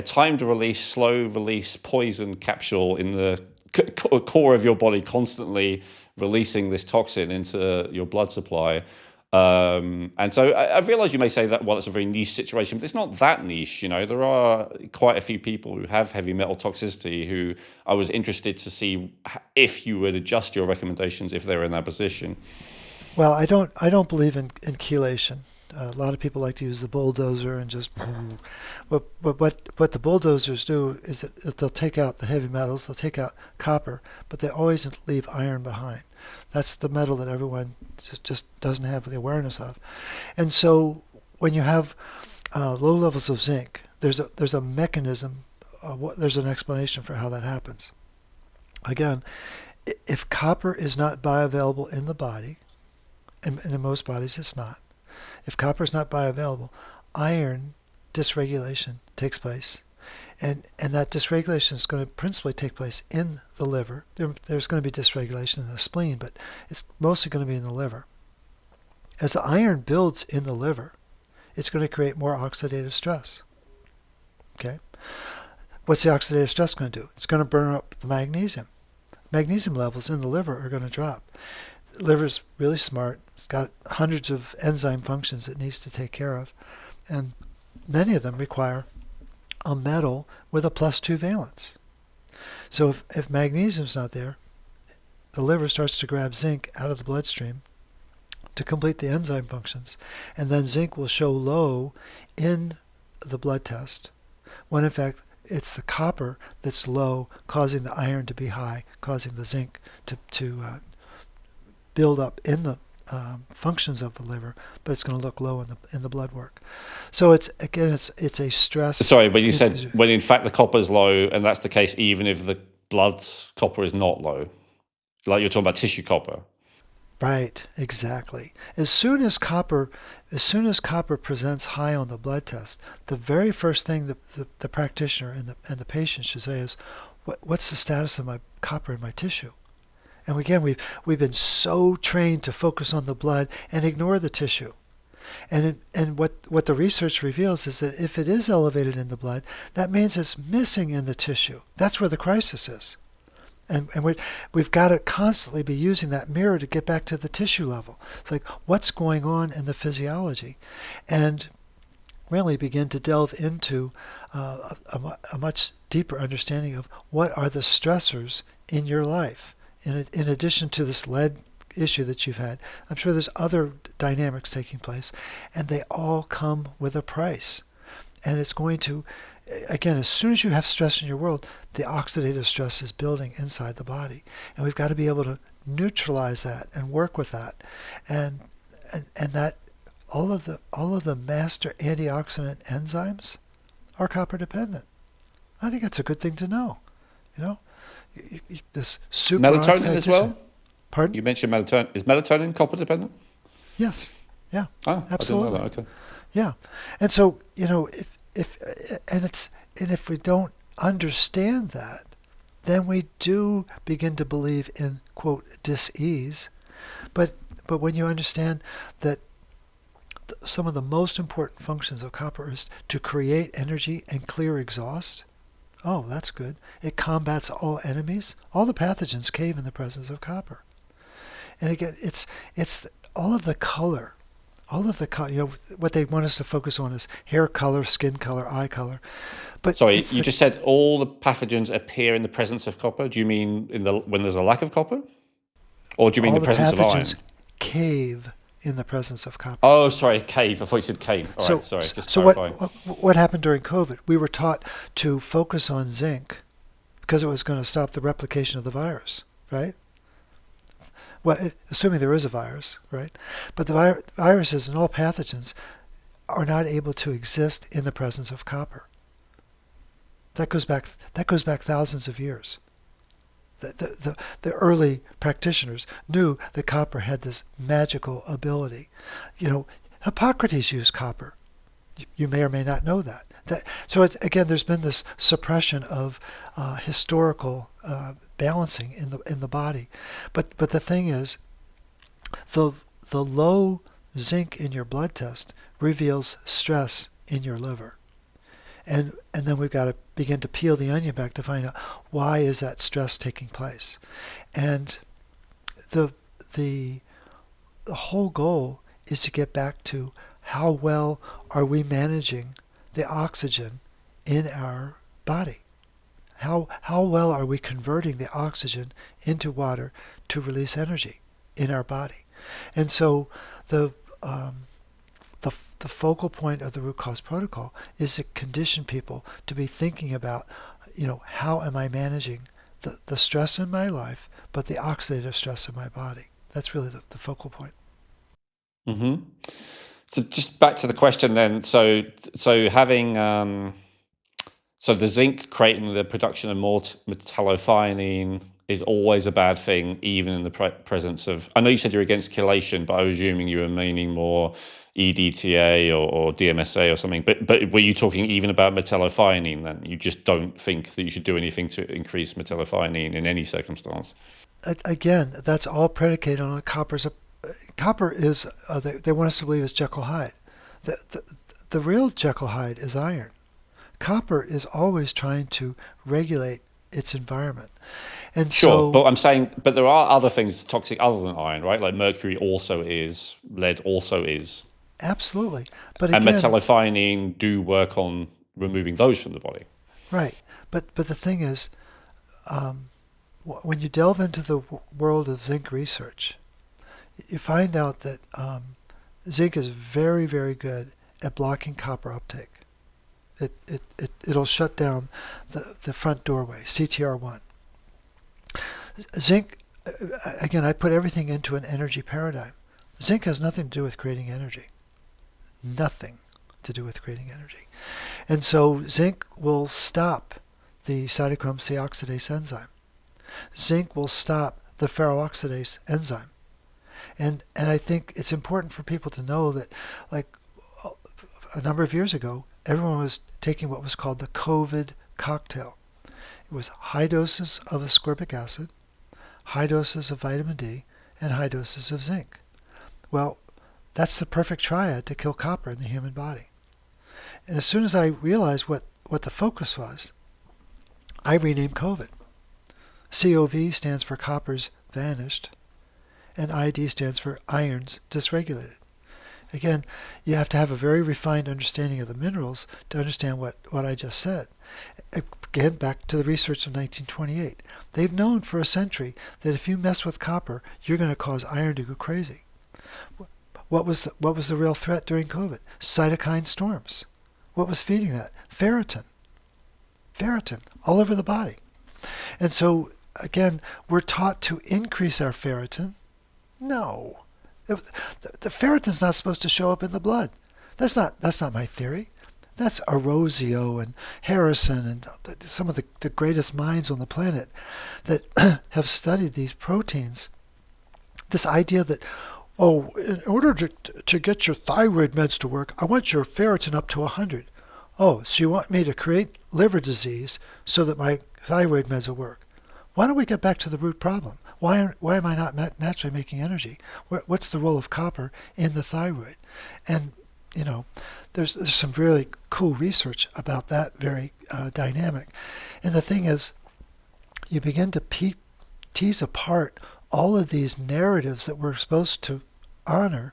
timed release, slow release poison capsule in the core of your body, constantly releasing this toxin into your blood supply. And so I realize you may say that, well, it's a very niche situation, but it's not that niche. There are quite a few people who have heavy metal toxicity who I was interested to see if you would adjust your recommendations if they're in that position. Well, I don't believe in chelation. A lot of people like to use the bulldozer and just. What the bulldozers do is that they'll take out the heavy metals, they'll take out copper, but they always leave iron behind. That's the metal that everyone just doesn't have the awareness of. And so when you have low levels of zinc, there's a mechanism, there's an explanation for how that happens. Again, if copper is not bioavailable in the body, and in most bodies it's not, if copper is not bioavailable, iron dysregulation takes place. And that dysregulation is going to principally take place in the liver. There's going to be dysregulation in the spleen, but it's mostly going to be in the liver. As the iron builds in the liver, it's going to create more oxidative stress. Okay? What's the oxidative stress going to do? It's going to burn up the magnesium. Magnesium levels in the liver are going to drop. liver's really smart. It's got hundreds of enzyme functions it needs to take care of, and many of them require a metal with a +2 valence. So if magnesium's not there, the liver starts to grab zinc out of the bloodstream to complete the enzyme functions, and then zinc will show low in the blood test, when in fact it's the copper that's low, causing the iron to be high, causing the zinc to build up in the functions of the liver, but it's going to look low in the blood work. So it's a stress. Sorry, but you said when in fact the copper is low, and that's the case even if the blood copper is not low. Like you're talking about tissue copper. Right, exactly. As soon as copper presents high on the blood test, the very first thing the practitioner and the patient should say is, what's the status of my copper in my tissue? And again, we've been so trained to focus on the blood and ignore the tissue. And what the research reveals is that if it is elevated in the blood, that means it's missing in the tissue. That's where the crisis is. And we've got to constantly be using that mirror to get back to the tissue level. It's like, what's going on in the physiology? And really begin to delve into a much deeper understanding of what are the stressors in your life. In addition to this lead issue that you've had, I'm sure there's other dynamics taking place, and they all come with a price. And it's going to, again, as soon as you have stress in your world, the oxidative stress is building inside the body. And we've got to be able to neutralize that and work with that. And that all of the master antioxidant enzymes are copper dependent. I think that's a good thing to know. This super melatonin as well. Pardon? You mentioned melatonin. Is melatonin copper dependent? Yes. Yeah. Oh, absolutely. I didn't know that. Okay. Yeah, and so if we don't understand that, then we do begin to believe in quote dis-ease. But when you understand that some of the most important functions of copper is to create energy and clear exhaust. Oh, that's good. It combats all enemies. All the pathogens cave in the presence of copper. And again, it's all of the color. What they want us to focus on is hair color, skin color, eye color. But sorry, you just said all the pathogens appear in the presence of copper. Do you mean when there's a lack of copper? Or do you mean the presence of iron? All the pathogens cave in the presence of copper. Oh, sorry, cave. I thought you said cave. All right, sorry, just clarifying. What happened during COVID? We were taught to focus on zinc because it was going to stop the replication of the virus, right? Well, assuming there is a virus, right? But the viruses and all pathogens are not able to exist in the presence of copper. That goes back thousands of years. The early practitioners knew that copper had this magical ability. Hippocrates used copper. You may or may not know that. So there's been this suppression of historical balancing in the body. But the thing is, the low zinc in your blood test reveals stress in your liver. And then we've got to begin to peel the onion back to find out why is that stress taking place. And the whole goal is to get back to how well are we managing the oxygen in our body. How well are we converting the oxygen into water to release energy in our body? And so the focal point of the root cause protocol is to condition people to be thinking about, how am I managing the stress in my life, but the oxidative stress in my body. That's really the focal point. Mm-hmm. So just back to the question then. So having so the zinc creating the production of more metallothionein is always a bad thing, even in the presence of. I know you said you're against chelation, but I was assuming you were meaning more EDTA or DMSA or something. But were you talking even about metallothionein then? You just don't think that you should do anything to increase metallothionein in any circumstance? Again, that's all predicated on copper is. They want us to believe it's Jekyll Hyde. The real Jekyll Hyde is iron. Copper is always trying to regulate its environment. And Sure, so, but I'm saying, but there are other things toxic other than iron, right? Like mercury also is, lead also is, absolutely. But and again, metallothionein do work on removing those from the body. right. But the thing is, when you delve into the world of zinc research, you find out that zinc is very, very good at blocking copper uptake. It'll shut down the front doorway, CTR1. Zinc, again, I put everything into an energy paradigm. Zinc has nothing to do with creating energy. Nothing to do with creating energy. And so zinc will stop the cytochrome C oxidase enzyme. Zinc will stop the ferroxidase enzyme. And I think it's important for people to know that, like a number of years ago, everyone was taking what was called the COVID cocktail. It was high doses of ascorbic acid, high doses of vitamin D, and high doses of zinc. Well, that's the perfect triad to kill copper in the human body. And as soon as I realized what the focus was, I renamed COVID. COV stands for coppers vanished, and ID stands for irons dysregulated. Again, you have to have a very refined understanding of the minerals to understand what I just said. Again, back to the research of 1928. They've known for a century that if you mess with copper, you're going to cause iron to go crazy. What was the real threat during COVID? Cytokine storms. What was feeding that? Ferritin. Ferritin all over the body. And so, again, we're taught to increase our ferritin. No. The ferritin's not supposed to show up in the blood. That's not my theory. That's Arosio and Harrison and some of the greatest minds on the planet that have studied these proteins. This idea that, in order to get your thyroid meds to work, I want your ferritin up to 100. Oh, so you want me to create liver disease so that my thyroid meds will work? Why don't we get back to the root problem? Why am I not naturally making energy? What's the role of copper in the thyroid? And, there's some really cool research about that very dynamic. And the thing is, you begin to tease apart all of these narratives that we're supposed to honor,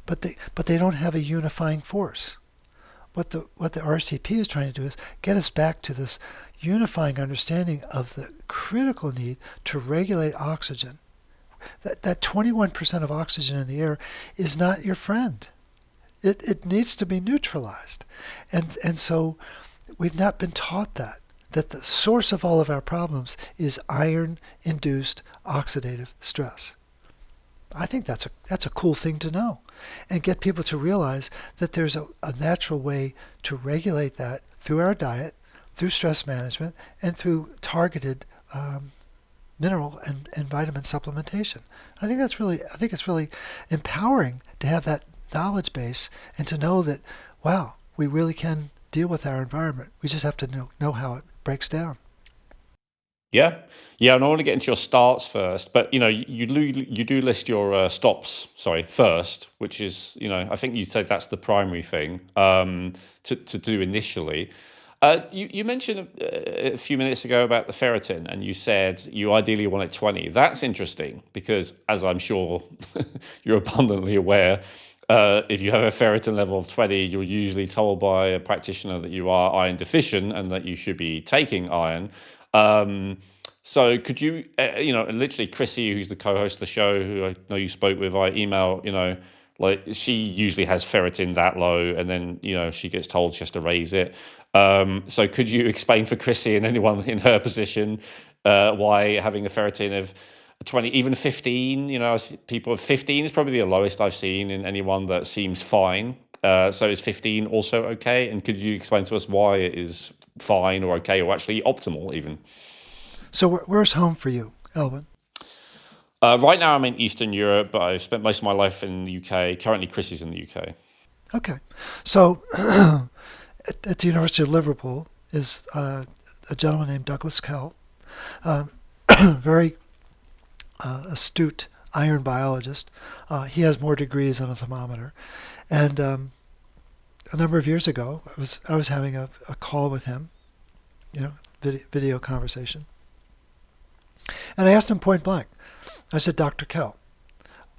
but they don't have a unifying force. What the RCP is trying to do is get us back to this unifying understanding of the critical need to regulate oxygen. That 21% of oxygen in the air is not your friend. It needs to be neutralized. And so we've not been taught that the source of all of our problems is iron-induced oxidative stress. I think that's a cool thing to know, and get people to realize that there's a natural way to regulate that through our diet, through stress management, and through targeted mineral and vitamin supplementation. I think it's really empowering to have that knowledge base and to know that, wow, we really can deal with our environment. We just have to know how it breaks down. Yeah, yeah, and I want to get into your starts first, but you do list your stops, sorry, first, which is I think you said that's the primary thing to do initially. You mentioned a few minutes ago about the ferritin, and you said you ideally want it 20. That's interesting because, as I'm sure you're abundantly aware, if you have a ferritin level of 20, you're usually told by a practitioner that you are iron deficient and that you should be taking iron. So could you, literally Chrissy, who's the co-host of the show, who I know you spoke with via email, like she usually has ferritin that low, and then, she gets told she has to raise it. So could you explain for Chrissy and anyone in her position, why having a ferritin of 20, even 15, people of 15 is probably the lowest I've seen in anyone that seems fine. So is 15 also okay? And could you explain to us why it is fine or okay or actually optimal even? So where's home for you, Elwin? Right now I'm in Eastern Europe, but I've spent most of my life in the UK. Currently, Chrissy's in the UK. Okay. So at the University of Liverpool is a gentleman named Douglas Kell, very astute iron biologist. He has more degrees than a thermometer. And a number of years ago, I was having a call with him, video conversation. And I asked him point blank. I said, Dr. Kell,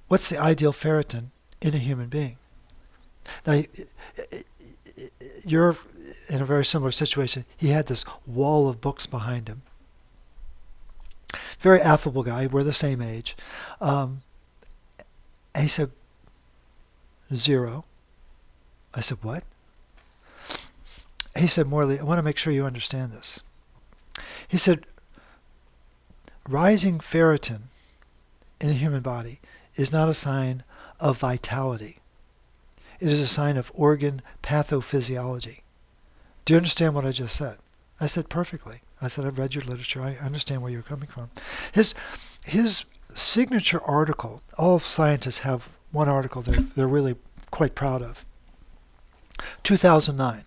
what's the ideal ferritin in a human being? Now, you're in a very similar situation. He had this wall of books behind him. Very affable guy. We're the same age. And he said, 0. I said, what? He said, Morley, I want to make sure you understand this. He said, rising ferritin in the human body is not a sign of vitality. It is a sign of organ pathophysiology. Do you understand what I just said? I said, perfectly. I said, I've read your literature. I understand where you're coming from. His signature article, all scientists have one article they're really quite proud of. 2009A.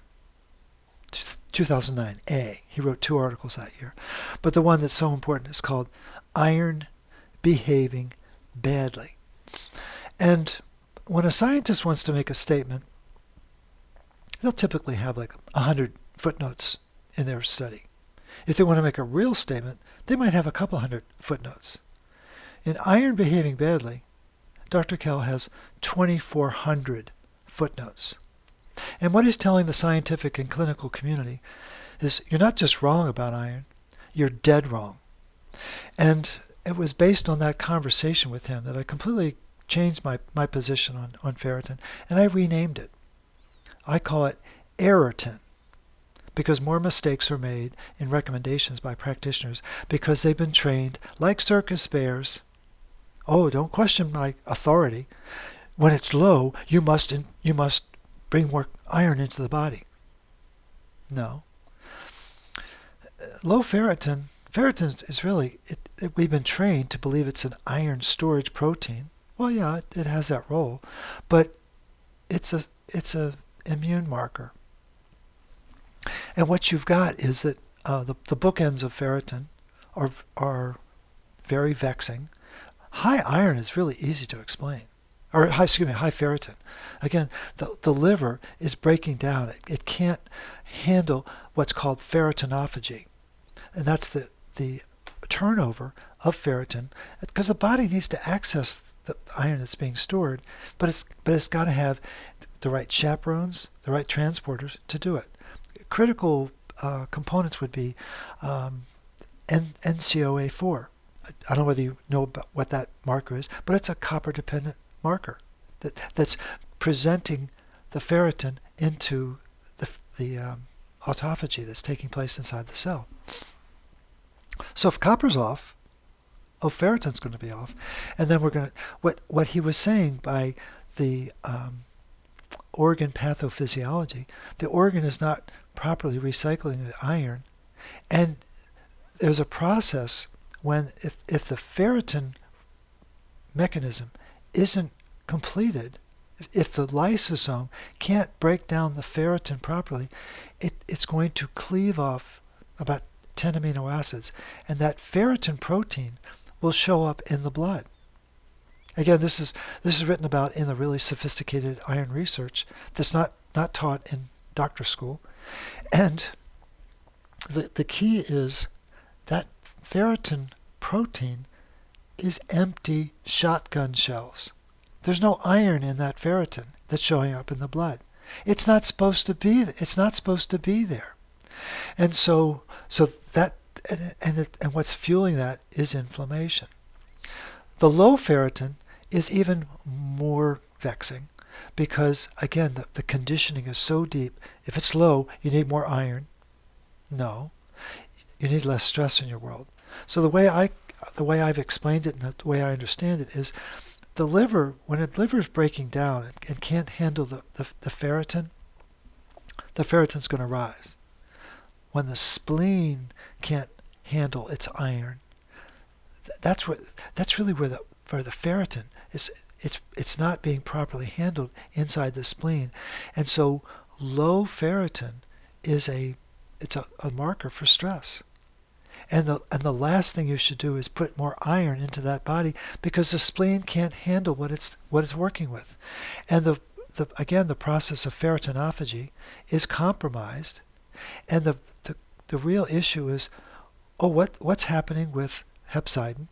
He wrote 2 articles that year. But the one that's so important is called Iron Behaving Badly. And when a scientist wants to make a statement, they'll typically have like 100 footnotes in their study. If they want to make a real statement, they might have a couple hundred footnotes. In Iron Behaving Badly, Dr. Kell has 2,400 footnotes. And what he's telling the scientific and clinical community is you're not just wrong about iron, you're dead wrong. And it was based on that conversation with him that I completely changed my position on ferritin, and I renamed it. I call it errortin, because more mistakes are made in recommendations by practitioners because they've been trained like circus bears. Oh, don't question my authority. When it's low, you must bring more iron into the body. No. Low ferritin is really, we've been trained to believe it's an iron storage protein. Well, yeah, it has that role, but it's a immune marker. And what you've got is that the bookends of ferritin are very vexing. High iron is really easy to explain. High ferritin. Again, the liver is breaking down. It can't handle what's called ferritinophagy. And that's the turnover of ferritin, because the body needs to access the iron that's being stored, but it's got to have the right chaperones, the right transporters to do it. Critical components would be NCOA4. I don't know whether you know about what that marker is, but it's a copper-dependent marker that's presenting the ferritin into the autophagy that's taking place inside the cell. So if copper's off, ferritin's going to be off, and then we're going to what he was saying by the organ pathophysiology. The organ is not properly recycling the iron, and there's a process when if the ferritin mechanism isn't completed, if the lysosome can't break down the ferritin properly, it's going to cleave off about 10 amino acids, and that ferritin protein will show up in the blood. Again, this is written about in the really sophisticated iron research that's not taught in doctor school. And the key is that ferritin protein is empty shotgun shells. There's no iron in that ferritin that's showing up in the blood. It's not supposed to be there. And so that and what's fueling that is inflammation. The low ferritin is even more vexing because, again, the conditioning is so deep. If it's low, you need more iron. No, you need less stress in your world. So the way I've explained it and the way I understand it is the liver, when the liver is breaking down and can't handle the ferritin, the ferritin's going to rise. When the spleen can't handle its iron, that's really where the ferritin is. It's not being properly handled inside the spleen, and so low ferritin is a marker for stress. And the last thing you should do is put more iron into that body because the spleen can't handle what it's working with, and the process of ferritinophagy is compromised, and the real issue is what's happening with hepcidin,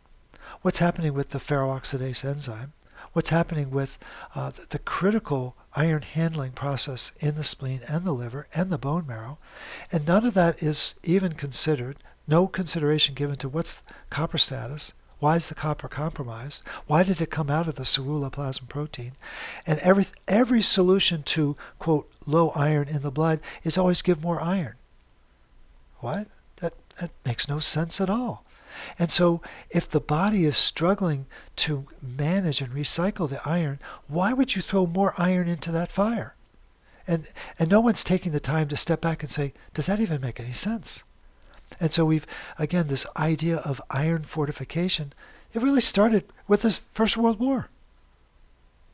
what's happening with the ferroxidase enzyme, what's happening with the critical iron handling process in the spleen and the liver and the bone marrow, and none of that is even considered, no consideration given to what's copper status, why is the copper compromised, why did it come out of the ceruloplasmin protein, and every solution to, quote, low iron in the blood is always give more iron. What? That makes no sense at all. And so if the body is struggling to manage and recycle the iron, why would you throw more iron into that fire? And no one's taking the time to step back and say, does that even make any sense? And so we've, again, this idea of iron fortification, it really started with this First World War.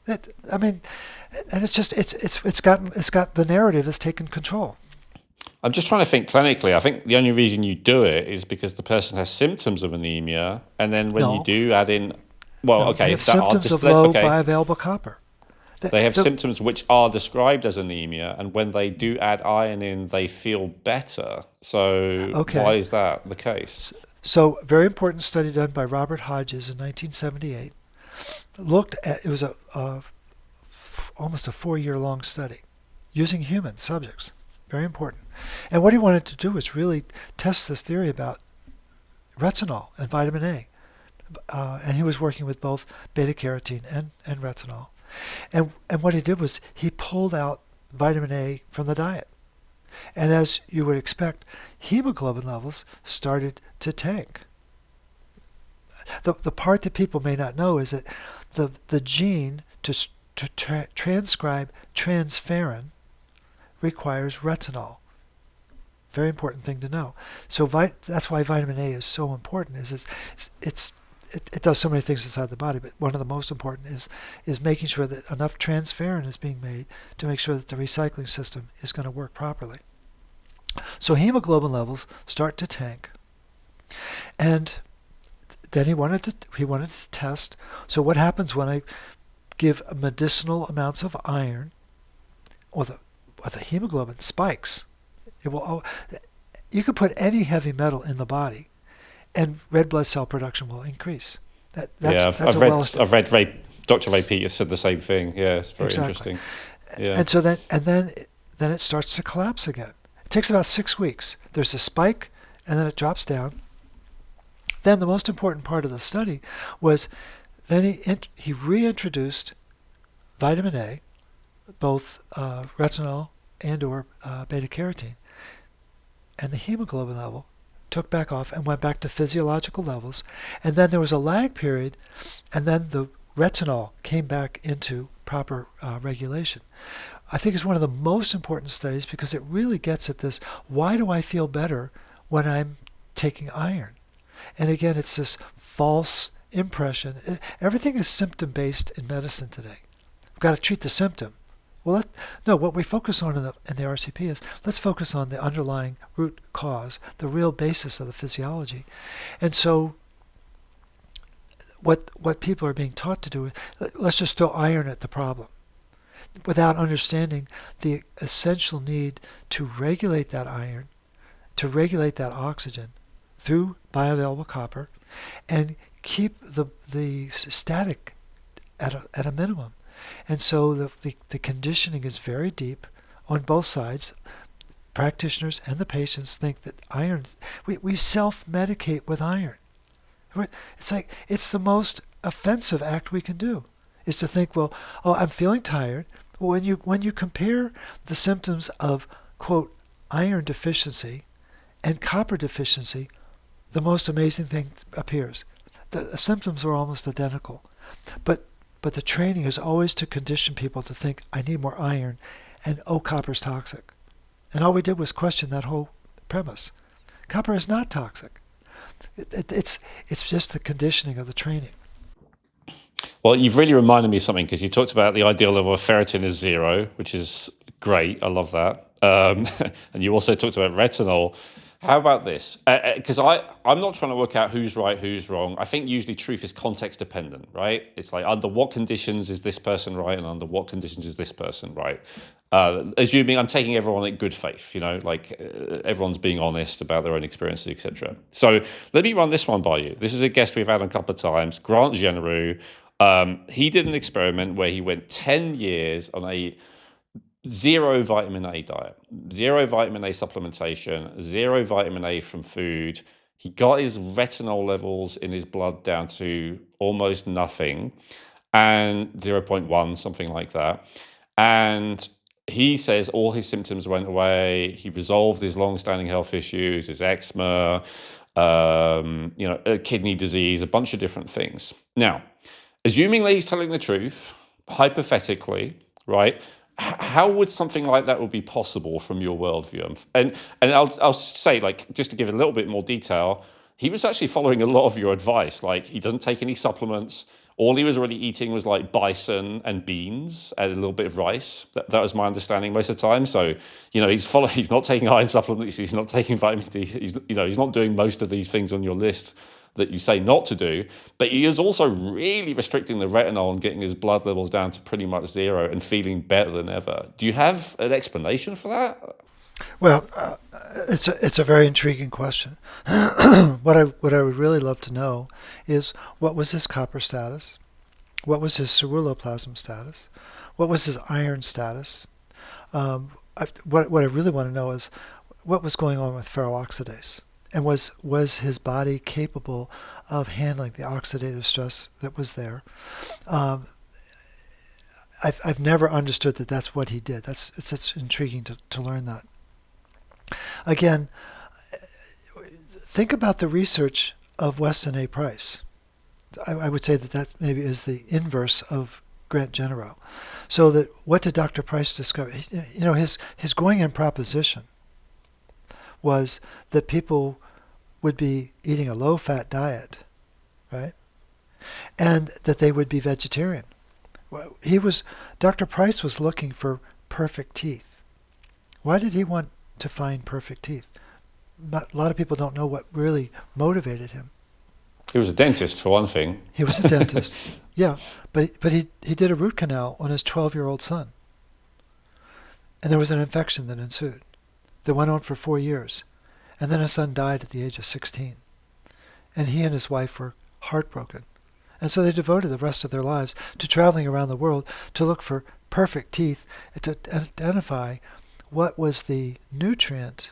And it's just, it's got the narrative has taken control. I'm just trying to think clinically. I think the only reason you do it is because the person has symptoms of anemia, and then when you do add in, they have symptoms of low bioavailable copper. They have symptoms which are described as anemia, and when they do add iron in, they feel better. So why is that the case? So very important study done by Robert Hodges in 1978. Looked at, it was almost a 4-year-long study using human subjects. Very important. And what he wanted to do was really test this theory about retinol and vitamin A. And he was working with both beta-carotene and retinol. And what he did was he pulled out vitamin A from the diet. And as you would expect, hemoglobin levels started to tank. The part that people may not know is that the gene to transcribe transferrin requires retinol. Very important thing to know. So that's why vitamin A is so important. It does so many things inside the body, but one of the most important is making sure that enough transferrin is being made to make sure that the recycling system is going to work properly. So hemoglobin levels start to tank, and then he wanted to test. So what happens when I give medicinal amounts of iron, or the hemoglobin spikes? You could put any heavy metal in the body, and red blood cell production will increase. I've read Dr. Ray Peat has said the same thing. Yeah, it's very interesting. Yeah. And so then it starts to collapse again. It takes about 6 weeks. There's a spike, and then it drops down. Then the most important part of the study was then he reintroduced vitamin A, both retinol and or beta-carotene, and the hemoglobin level took back off and went back to physiological levels. And then there was a lag period, and then the retinol came back into proper regulation. I think it's one of the most important studies because it really gets at this, why do I feel better when I'm taking iron? And again, it's this false impression. Everything is symptom-based in medicine today. We've got to treat the symptom. Well, what we focus on in the RCP is let's focus on the underlying root cause, the real basis of the physiology. And so what people are being taught to do is let's just throw iron at the problem without understanding the essential need to regulate that iron, to regulate that oxygen through bioavailable copper, and keep the static at a minimum. And so the conditioning is very deep on both sides. Practitioners and the patients think that iron, we self-medicate with iron. It's like, it's the most offensive act we can do, is to think, well, I'm feeling tired. Well, when you compare the symptoms of, quote, iron deficiency and copper deficiency, the most amazing thing appears. The symptoms are almost identical. But the training is always to condition people to think, I need more iron, and copper's toxic. And all we did was question that whole premise. Copper is not toxic. It's just the conditioning of the training. Well, you've really reminded me of something, because you talked about the ideal level of ferritin is 0, which is great. I love that. And you also talked about retinol How about this? Because I'm not trying to work out who's right, who's wrong. I think usually truth is context dependent, right? It's like under what conditions is this person right, and under what conditions is this person right? Assuming I'm taking everyone in good faith, like everyone's being honest about their own experiences, etc. So let me run this one by you. This is a guest we've had a couple of times, Grant Genereux. He did an experiment where he went 10 years on a zero vitamin A diet, zero vitamin A supplementation, zero vitamin A from food. He got his retinol levels in his blood down to almost nothing and zero point 0.1, something like that. And he says all his symptoms went away. He resolved his long-standing health issues, his eczema, kidney disease, a bunch of different things. Now, assuming that he's telling the truth, hypothetically, right? How would something like that would be possible from your worldview? And I'll say, like, just to give a little bit more detail, he was actually following a lot of your advice. Like, he doesn't take any supplements. All he was really eating was like bison and beans and a little bit of rice. That was my understanding most of the time. So, he's not taking iron supplements. He's not taking vitamin D. He's not doing most of these things on your list that you say not to do, but he is also really restricting the retinol and getting his blood levels down to pretty much zero and feeling better than ever. Do you have an explanation for that? Well, it's a very intriguing question. What I would really love to know is what was his copper status, what was his ceruloplasmin status, what was his iron status. What I really want to know is what was going on with ferroxidase. And was his body capable of handling the oxidative stress that was there? I've never understood that that's what he did. It's intriguing to learn that. Again, think about the research of Weston A. Price. I would say that maybe is the inverse of Grant Genereux. So that what did Dr. Price discover? His going in proposition was that people would be eating a low-fat diet, right? And that they would be vegetarian. Dr. Price was looking for perfect teeth. Why did he want to find perfect teeth? A lot of people don't know what really motivated him. He was a dentist, for one thing. He was a dentist, yeah. But he did a root canal on his 12-year-old son. And there was an infection that ensued that went on for 4 years. And then his son died at the age of 16. And he and his wife were heartbroken. And so they devoted the rest of their lives to traveling around the world to look for perfect teeth, and to identify what were the nutrients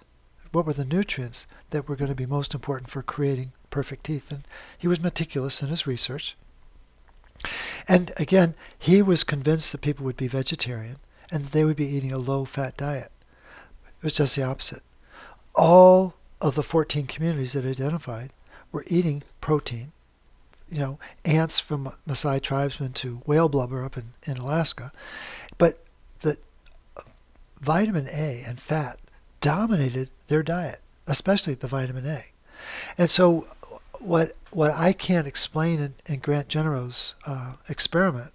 that were going to be most important for creating perfect teeth. And he was meticulous in his research. And again, he was convinced that people would be vegetarian and that they would be eating a low-fat diet. It was just the opposite. All of the 14 communities that identified were eating protein. Ants from Maasai tribesmen to whale blubber up in Alaska. But the vitamin A and fat dominated their diet, especially the vitamin A. And so what I can't explain in Grant Genereux's experiment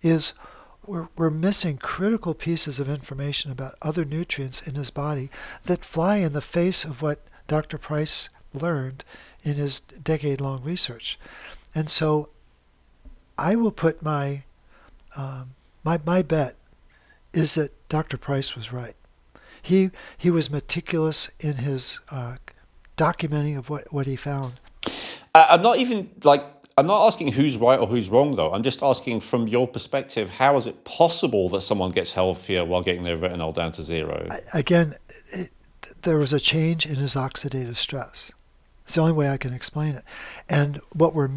is we're missing critical pieces of information about other nutrients in his body that fly in the face of what Dr. Price learned in his decade-long research. And so I will put my bet is that Dr. Price was right. He was meticulous in his documenting of what he found. I'm not asking who's right or who's wrong, though. I'm just asking from your perspective, how is it possible that someone gets healthier while getting their retinol down to zero? Again, there was a change in his oxidative stress. It's the only way I can explain it. And what we're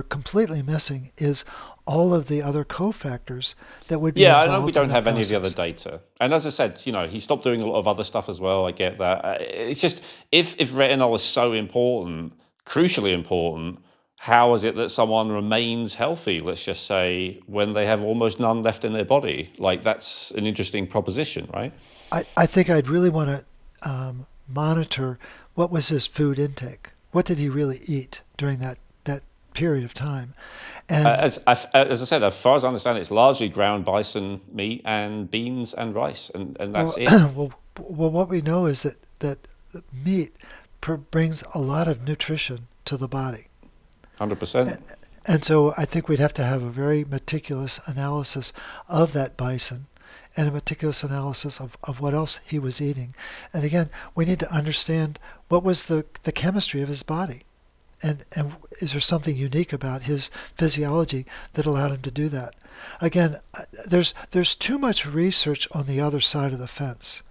completely missing, is all of the other cofactors that would be involved. I know we don't have any of process. the other data. And as I said, he stopped doing a lot of other stuff as well. I get that. It's just, if retinol is so important, crucially important, how is it that someone remains healthy, let's just say, when they have almost none left in their body? Like, that's an interesting proposition, right? I think I'd really want to monitor what was his food intake. What did he really eat during that period of time? And as I said, as far as I understand, it's largely ground bison meat and beans and rice, and that's it. Well, what we know is that meat brings a lot of nutrition to the body. 100%. And so I think we'd have to have a very meticulous analysis of that bison and a meticulous analysis of what else he was eating. And again, we need to understand what was the chemistry of his body. And is there something unique about his physiology that allowed him to do that? Again, there's too much research on the other side of the fence.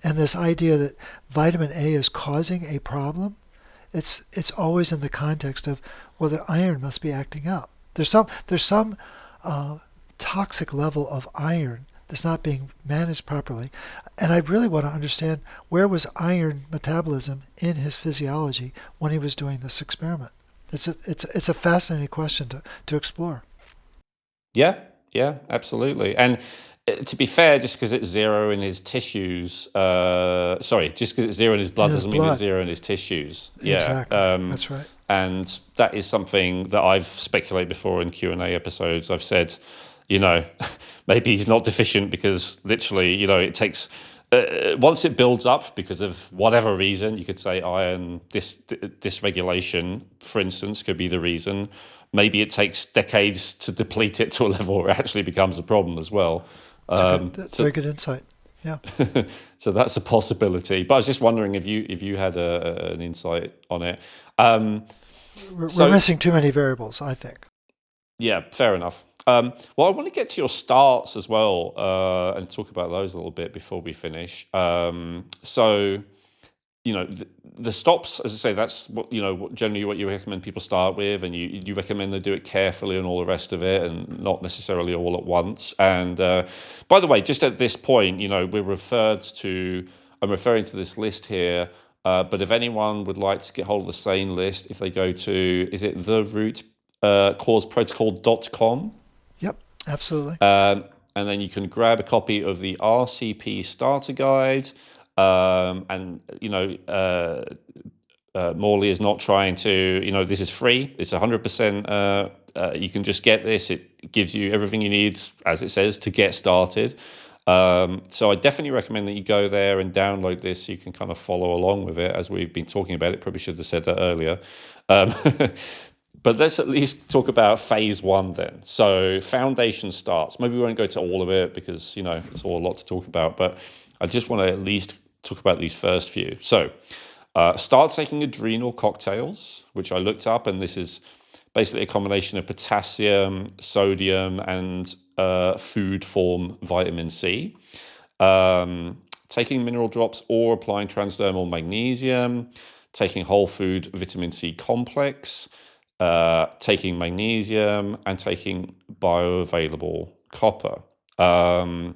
And this idea that vitamin A is causing a problem, it's always in the context of, well, the iron must be acting up. There's some toxic level of iron that's not being managed properly. And I really want to understand, where was iron metabolism in his physiology when he was doing this experiment? It's a fascinating question to explore. Yeah, absolutely. And to be fair, just because it's zero in his tissues, just because it's zero in his blood doesn't mean it's zero in his tissues. Yeah, exactly. That's right. And that is something that I've speculated before in Q&A episodes. I've said, maybe he's not deficient because literally, it takes, once it builds up because of whatever reason, you could say iron dysregulation, for instance, could be the reason. Maybe it takes decades to deplete it to a level where it actually becomes a problem as well. That's very good insight. Yeah. So that's a possibility. But I was just wondering if you had an insight on it. We're missing too many variables, I think. Yeah, fair enough. Well, I want to get to your starts as well and talk about those a little bit before we finish. The stops, as I say, that's what generally what you recommend people start with, and you recommend they do it carefully and all the rest of it, and not necessarily all at once. And by the way, just at this point, I'm referring to this list here. But if anyone would like to get hold of the same list, if they go to, is it therootcauseprotocol.com? Yep, absolutely. And then you can grab a copy of the RCP starter guide. Morley is not trying to, this is free. It's 100%. You can just get this. It gives you everything you need, as it says, to get started. So I definitely recommend that you go there and download this so you can kind of follow along with it as we've been talking about it. Probably should have said that earlier. But let's at least talk about phase one then. So foundation starts. Maybe we won't go to all of it because, it's all a lot to talk about. But I just want to at least talk about these first few. So start taking adrenal cocktails, which I looked up. And this is basically a combination of potassium, sodium, and food form vitamin C. Taking mineral drops or applying transdermal magnesium. Taking whole food vitamin C complex. Taking magnesium, and taking bioavailable copper. And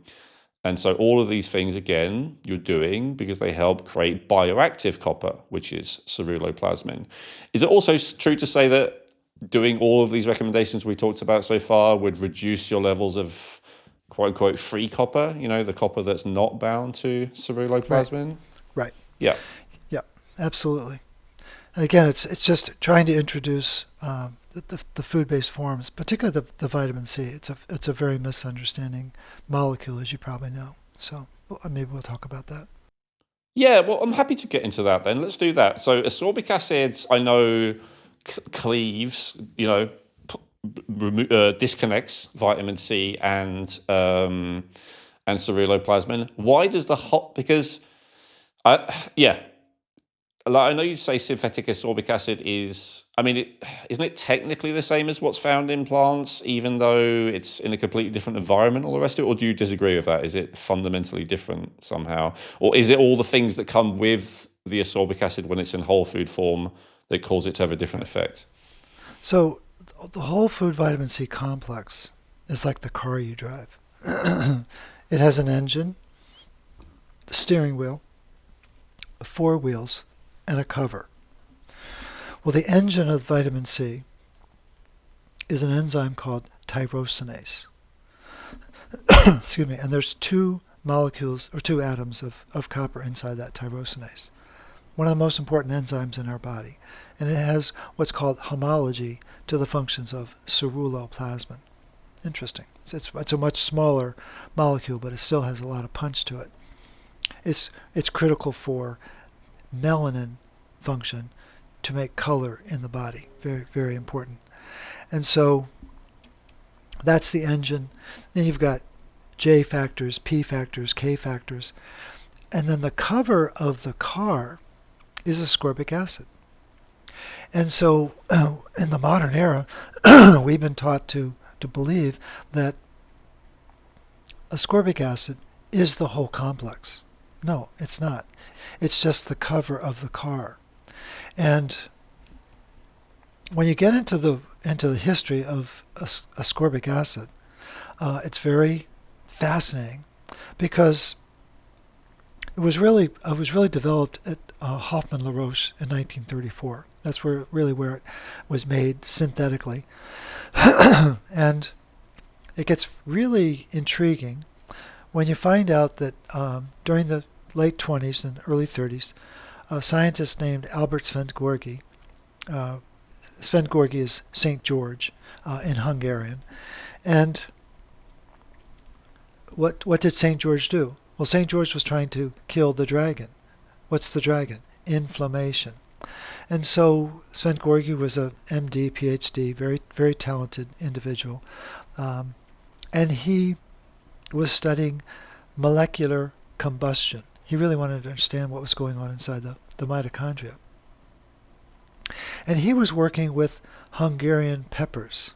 so all of these things, again, you're doing because they help create bioactive copper, which is ceruloplasmin. Is it also true to say that doing all of these recommendations we talked about so far would reduce your levels of quote unquote free copper, the copper that's not bound to ceruloplasmin? Right. Yeah. Yeah, absolutely. And again, it's just trying to introduce the food-based forms, particularly the vitamin C. It's a very misunderstanding molecule, as you probably know. So maybe we'll talk about that. Yeah, well, I'm happy to get into that then. Let's do that. So ascorbic acids, I know, cleaves, disconnects vitamin C and ceruloplasmin. Why does because I know you say synthetic ascorbic acid isn't it technically the same as what's found in plants, even though it's in a completely different environment, all the rest of it? Or do you disagree with that? Is it fundamentally different somehow? Or is it all the things that come with the ascorbic acid when it's in whole food form that cause it to have a different effect? So the whole food vitamin C complex is like the car you drive. It has an engine, the steering wheel, 4 wheels, and a cover. Well, the engine of vitamin C is an enzyme called tyrosinase. Excuse me. And there's 2 molecules or 2 atoms of copper inside that tyrosinase. One of the most important enzymes in our body. And it has what's called homology to the functions of ceruloplasmin. Interesting. It's a much smaller molecule, but it still has a lot of punch to it. It's critical for melanin function to make color in the body. Very, very important. And so that's the engine. Then you've got J factors, P factors, K factors. And then the cover of the car is ascorbic acid. And so in the modern era, we've been taught to believe that ascorbic acid is the whole complex. No, it's not. It's just the cover of the car. And when you get into the history of ascorbic acid, it's very fascinating because it was really developed at Hoffmann-La Roche in 1934. That's where it was made synthetically. And it gets really intriguing when you find out that during the late 20s and early 30s, a scientist named Albert Szent-Györgyi, Szent-Györgyi is St. George in Hungarian, and what did St. George do? Well, St. George was trying to kill the dragon. What's the dragon? Inflammation. And so Szent-Györgyi was a MD, PhD, very, very talented individual. And he was studying molecular combustion. He really wanted to understand what was going on inside the mitochondria. And he was working with Hungarian peppers,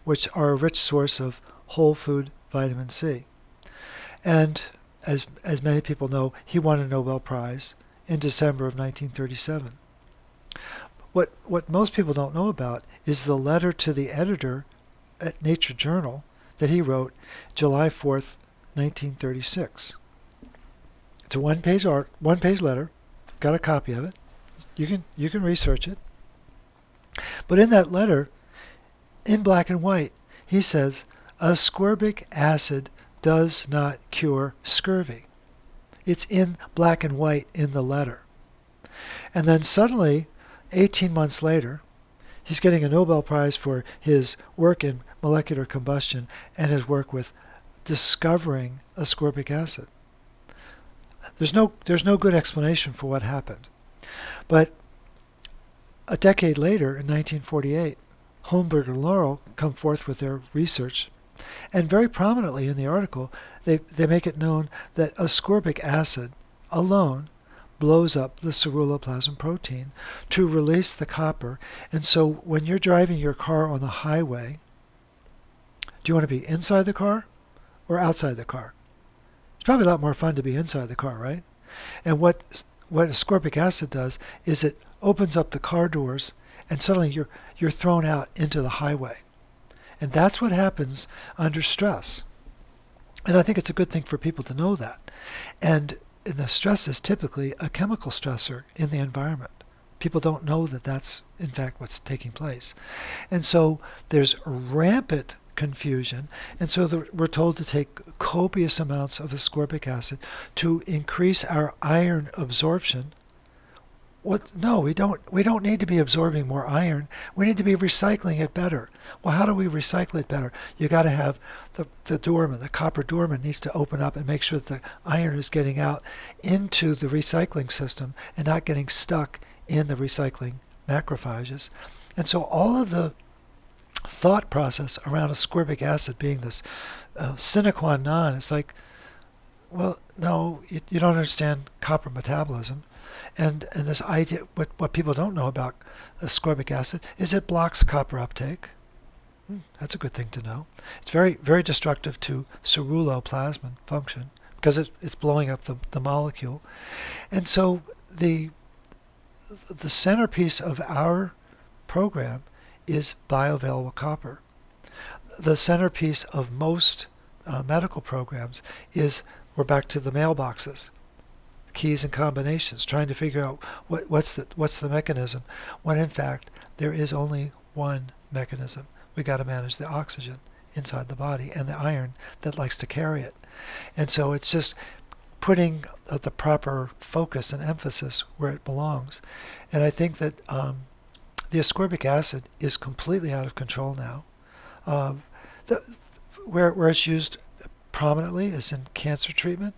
which are a rich source of whole food vitamin C. And as many people know, he won a Nobel Prize in December of 1937. What most people don't know about is the letter to the editor at Nature Journal that he wrote July 4th, 1936. It's a one-page letter. Got a copy of it. You can research it. But in that letter, in black and white, he says, ascorbic acid does not cure scurvy. It's in black and white in the letter. And then suddenly, 18 months later, he's getting a Nobel Prize for his work in molecular combustion and his work with discovering ascorbic acid. There's no good explanation for what happened. But a decade later, in 1948, Holmberg and Laurel come forth with their research. And very prominently in the article, they make it known that ascorbic acid alone blows up the ceruloplasmin protein to release the copper. And so when you're driving your car on the highway, do you want to be inside the car or outside the car? It's probably a lot more fun to be inside the car, right? And what ascorbic acid does is it opens up the car doors, and suddenly you're thrown out into the highway. And that's what happens under stress. And I think it's a good thing for people to know that. And the stress is typically a chemical stressor in the environment. People don't know that that's, in fact, what's taking place. And so there's rampant confusion. And so we're told to take copious amounts of ascorbic acid to increase our iron absorption. No, we don't need to be absorbing more iron. We need to be recycling it better. Well, how do we recycle it better? You got to have the dorman, the copper dorman needs to open up and make sure that the iron is getting out into the recycling system and not getting stuck in the recycling macrophages. And so all of the thought process around ascorbic acid being this sine qua non, it's like, well, no, you don't understand copper metabolism. And this idea, what people don't know about ascorbic acid is it blocks copper uptake. That's a good thing to know. It's very, very destructive to ceruloplasmin function because it's blowing up the molecule. And so the centerpiece of our program is bioavailable copper. The centerpiece of most medical programs is, we're back to the mailboxes. Keys and combinations, trying to figure out what's the mechanism, when in fact there is only one mechanism. We got to manage the oxygen inside the body and the iron that likes to carry it. And so it's just putting the proper focus and emphasis where it belongs. And I think that the ascorbic acid is completely out of control now. Where it's used prominently is in cancer treatment.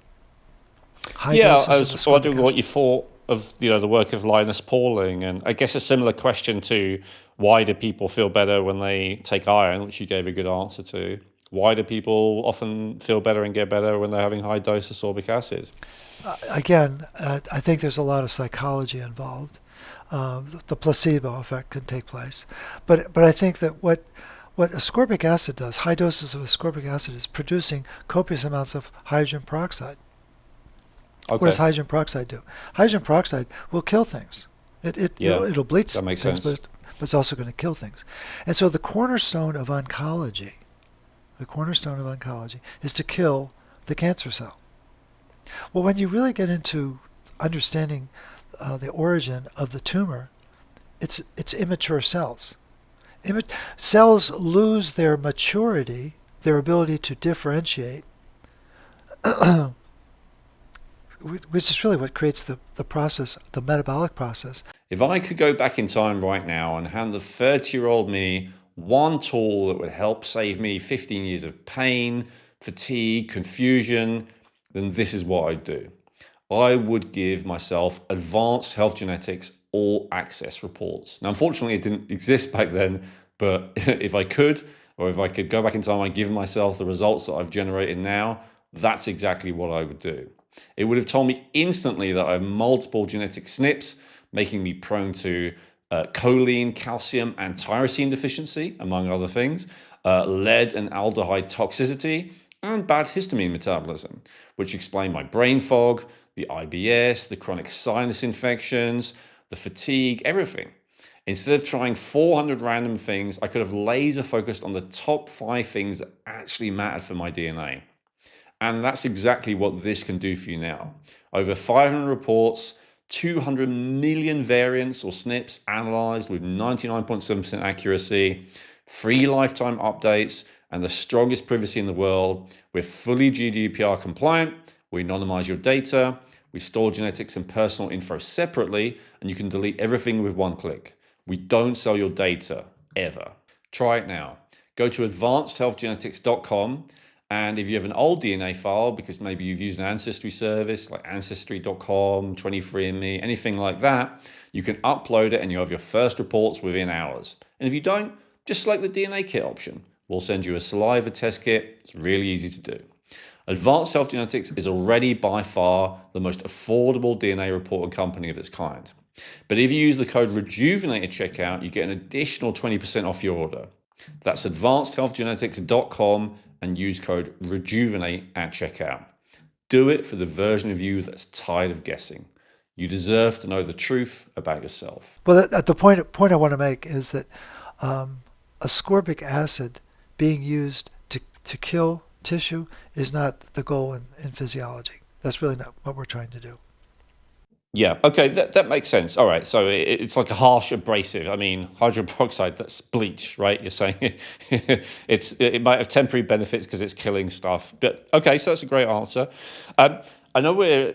Yeah, I was wondering what you thought of the work of Linus Pauling, and I guess a similar question to why do people feel better when they take iron, which you gave a good answer to. Why do people often feel better and get better when they're having high dose ascorbic acid? Again, I think there's a lot of psychology involved. The placebo effect can take place, but I think that what ascorbic acid does, high doses of ascorbic acid, is producing copious amounts of hydrogen peroxide. Okay. What does hydrogen peroxide do? Hydrogen peroxide will kill things. It'll bleach that makes things, sense. but it's also going to kill things. And so the cornerstone of oncology is to kill the cancer cell. Well, when you really get into understanding the origin of the tumor, it's immature cells. Cells lose their maturity, their ability to differentiate, which is really what creates the process, the metabolic process. If I could go back in time right now and hand the 30-year-old me one tool that would help save me 15 years of pain, fatigue, confusion, then this is what I'd do. I would give myself Advanced Health Genetics All Access reports. Now, unfortunately, it didn't exist back then, but if I could, or if I could go back in time and give myself the results that I've generated now, that's exactly what I would do. It would have told me instantly that I have multiple genetic SNPs, making me prone to choline, calcium, and tyrosine deficiency, among other things, lead and aldehyde toxicity, and bad histamine metabolism, which explain my brain fog, the IBS, the chronic sinus infections, the fatigue, everything. Instead of trying 400 random things, I could have laser focused on the top 5 things that actually mattered for my DNA. And that's exactly what this can do for you now. Over 500 reports, 200 million variants or SNPs analyzed with 99.7% accuracy, free lifetime updates, and the strongest privacy in the world. We're fully GDPR compliant. We anonymize your data. We store genetics and personal info separately, and you can delete everything with one click. We don't sell your data, ever. Try it now. Go to advancedhealthgenetics.com. And if you have an old DNA file, because maybe you've used an ancestry service like Ancestry.com, 23andMe, anything like that, you can upload it and you have your first reports within hours. And if you don't, just select the DNA kit option. We'll send you a saliva test kit. It's really easy to do. Advanced Health Genetics is already by far the most affordable DNA reporting company of its kind. But if you use the code REJUVENATE at checkout, you get an additional 20% off your order. That's advancedhealthgenetics.com and use code REJUVENATE at checkout. Do it for the version of you that's tired of guessing. You deserve to know the truth about yourself. Well, the point I want to make is that ascorbic acid being used to kill tissue is not the goal in physiology. That's really not what we're trying to do. Yeah, okay, that makes sense. All right, so it's like a harsh abrasive. I mean, hydrogen peroxide, that's bleach, right? You're saying it might have temporary benefits because it's killing stuff. But okay, so that's a great answer. I know we're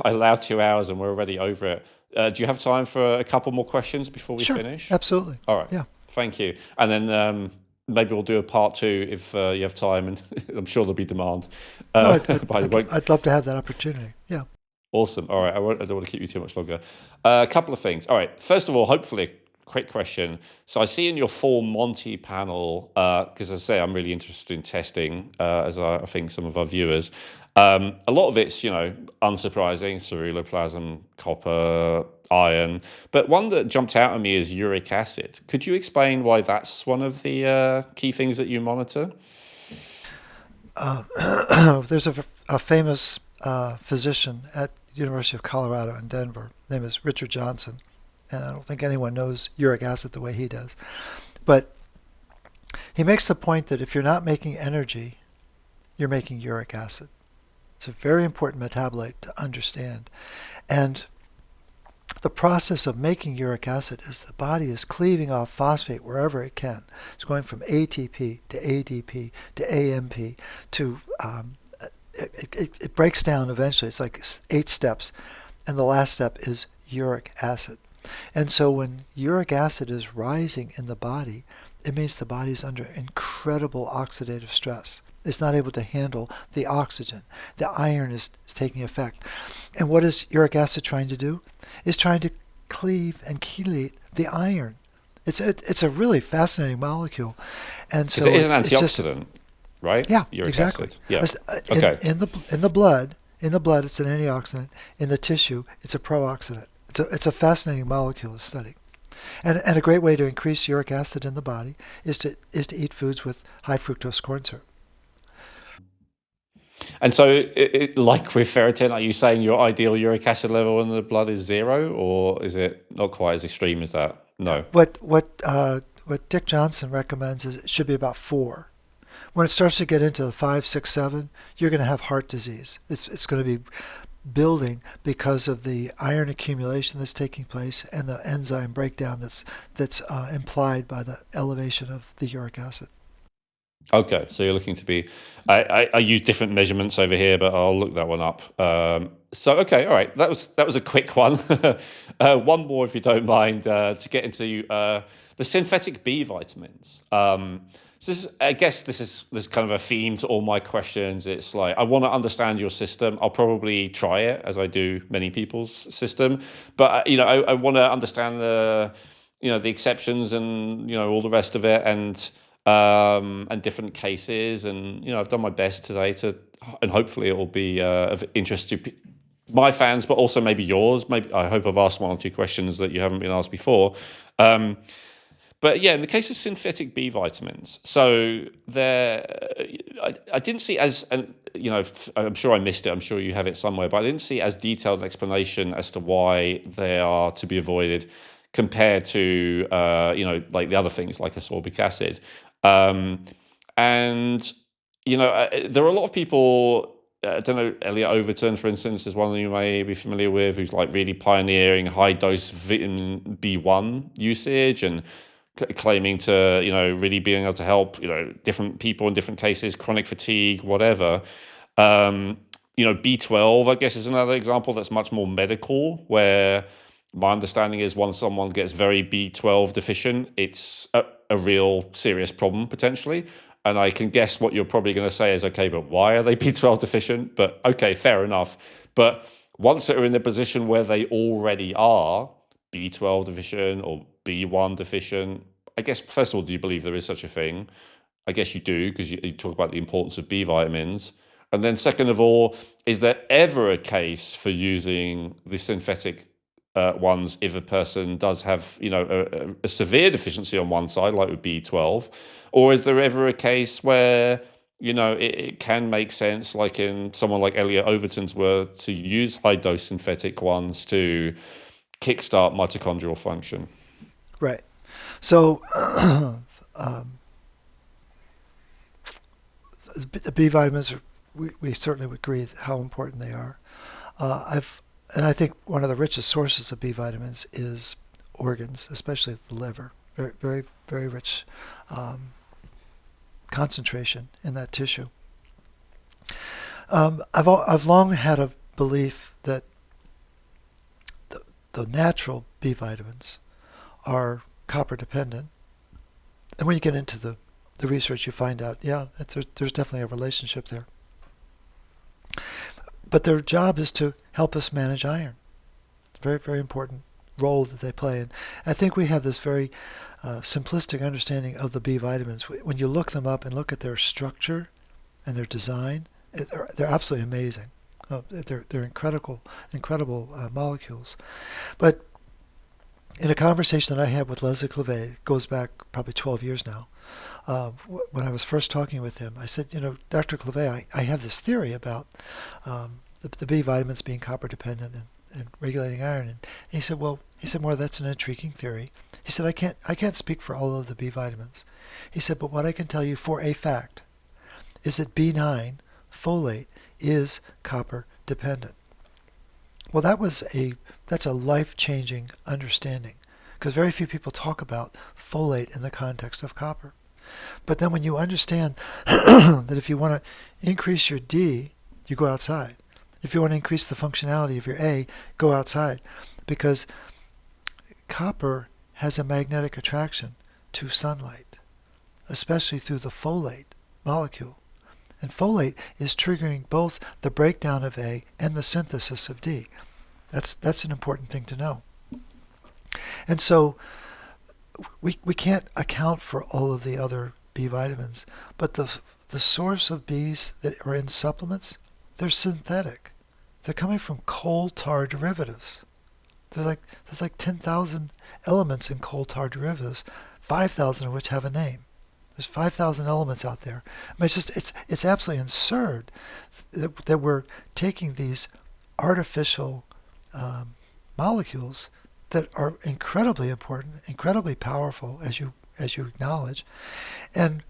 allowed 2 hours and we're already over it. Do you have time for a couple more questions before we finish? Absolutely. All right. Yeah. Thank you. And then maybe we'll do a part 2 if you have time, and I'm sure there'll be demand. I'd love to have that opportunity. Yeah. Awesome. All right. I don't want to keep you too much longer. A couple of things. All right. First of all, hopefully a quick question. So I see in your full Monty panel, because as I say, I'm really interested in testing, as I think some of our viewers. A lot of it's, unsurprising, ceruloplasmin, copper, iron. But one that jumped out at me is uric acid. Could you explain why that's one of the key things that you monitor? There's a famous physician at University of Colorado in Denver. His name is Richard Johnson, and I don't think anyone knows uric acid the way he does. But he makes the point that if you're not making energy, you're making uric acid. It's a very important metabolite to understand. And the process of making uric acid is the body is cleaving off phosphate wherever it can. It's going from ATP to ADP to AMP to it breaks down eventually. It's like 8 steps, and the last step is uric acid. And so when uric acid is rising in the body, it means the body is under incredible oxidative stress. It's not able to handle the oxygen. The iron is taking effect. And what is uric acid trying to do? It's trying to cleave and chelate the iron. It's a really fascinating molecule. And so It is an it's just, antioxidant, right? yeah, Uric exactly. acid. Yeah. In, Okay. in the blood, it's an antioxidant. In the tissue, it's a pro-oxidant. It's a fascinating molecule to study. And a great way to increase uric acid in the body is to eat foods with high fructose corn syrup. And so, like with ferritin, are you saying your ideal uric acid level in the blood is 0, or is it not quite as extreme as that? No. What Dick Johnson recommends is it should be about 4. When it starts to get into the 5, 6, 7, you're going to have heart disease. It's going to be building because of the iron accumulation that's taking place and the enzyme breakdown that's implied by the elevation of the uric acid. Okay, so you're looking to be. I use different measurements over here, but I'll look that one up. Okay, all right. That was a quick one. One more, if you don't mind, to get into the synthetic B vitamins. I guess this is kind of a theme to all my questions. It's like I want to understand your system. I'll probably try it, as I do many people's system, but I want to understand the exceptions and all the rest of it, and different cases, and I've done my best today and hopefully it will be of interest to my fans, but also maybe yours. Maybe I hope I've asked 1 or 2 questions that you haven't been asked before. But yeah, in the case of synthetic B vitamins, so I didn't see I'm sure I missed it. I'm sure you have it somewhere, but I didn't see as detailed an explanation as to why they are to be avoided compared to like the other things like ascorbic acid. There are a lot of people. I don't know, Elliot Overton, for instance, is one you may be familiar with, who's like really pioneering high dose vitamin B1 usage and claiming to, really being able to help, different people in different cases, chronic fatigue, whatever. B12, I guess, is another example that's much more medical, where my understanding is once someone gets very B12 deficient, it's a real serious problem potentially. And I can guess what you're probably going to say is, okay, but why are they B12 deficient? But okay, fair enough. But once they're in a position where they already are B12 deficient or B1 deficient, I guess, first of all, do you believe there is such a thing? I guess you do, because you talk about the importance of B vitamins. And then second of all, is there ever a case for using the synthetic ones if a person does have, a severe deficiency on one side, like with B12? Or is there ever a case where, it can make sense, like in someone like Elliot Overton's work, to use high-dose synthetic ones to kickstart mitochondrial function? Right. So the B vitamins, we certainly would agree how important they are. And I think one of the richest sources of B vitamins is organs, especially the liver. Very, very, very rich concentration in that tissue. I've long had a belief that the natural B vitamins are copper dependent, and when you get into the research, you find out, there's definitely a relationship there. But their job is to help us manage iron. It's a very, very important role that they play. And I think we have this very simplistic understanding of the B vitamins. When you look them up and look at their structure and their design, they're absolutely amazing. They're incredible molecules. But in a conversation that I had with Leslie Clavet, it goes back probably 12 years now, when I was first talking with him, I said, Dr. Clavet, I have this theory about the B vitamins being copper dependent and regulating iron. And he said, Moore, that's an intriguing theory. He said, I can't speak for all of the B vitamins. He said, but what I can tell you for a fact is that B9, folate, is copper dependent. Well, that's a life-changing understanding, because very few people talk about folate in the context of copper. But then when you understand that if you want to increase your D, you go outside. If you want to increase the functionality of your A, go outside. Because copper has a magnetic attraction to sunlight, especially through the folate molecule. And folate is triggering both the breakdown of A and the synthesis of D. That's an important thing to know. And so we can't account for all of the other B vitamins, but the source of Bs that are in supplements, they're synthetic. They're coming from coal tar derivatives. There's like 10,000 elements in coal tar derivatives, 5,000 of which have a name. There's 5,000 elements out there. I mean, it's absolutely absurd that we're taking these artificial molecules that are incredibly important, incredibly powerful, as you acknowledge, and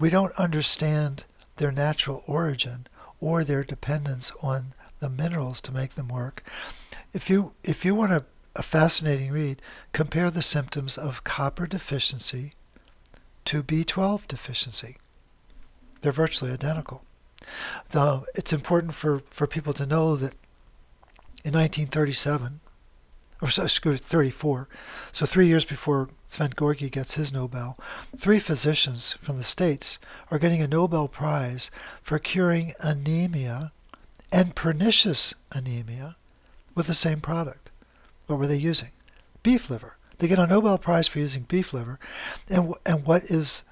we don't understand their natural origin or their dependence on the minerals to make them work. If you want a fascinating read, compare the symptoms of copper deficiency to B12 deficiency. They're virtually identical. It's important for people to know that in 1937, or 34, so 3 years before Sven Gorky gets his Nobel, 3 physicians from the States are getting a Nobel Prize for curing anemia and pernicious anemia with the same product. What were they using? Beef liver. They get a Nobel Prize for using beef liver. And what is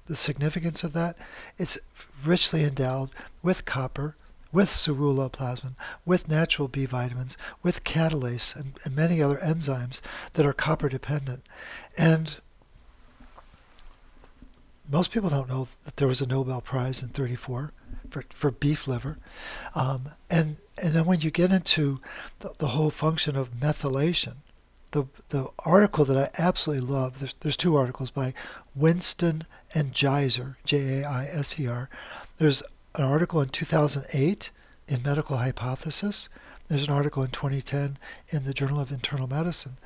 the significance of that? It's richly endowed with copper, with ceruloplasmin, with natural B vitamins, with catalase, and many other enzymes that are copper dependent. And most people don't know that there was a Nobel Prize in 34 for beef liver. And then when you get into the whole function of methylation, the article that I absolutely love, there's 2 articles by Winston and Jaiser, Jaiser. There's an article in 2008 in Medical Hypothesis. There's an article in 2010 in the Journal of Internal Medicine.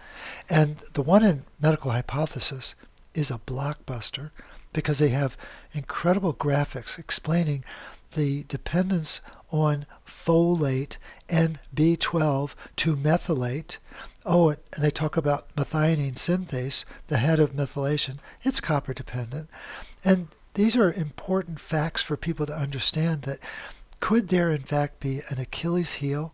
And the one in Medical Hypothesis is a blockbuster because they have incredible graphics explaining the dependence on folate and B12 to methylate. Oh, and they talk about methionine synthase, the head of methylation. It's copper dependent. And these are important facts for people to understand that could there in fact be an Achilles heel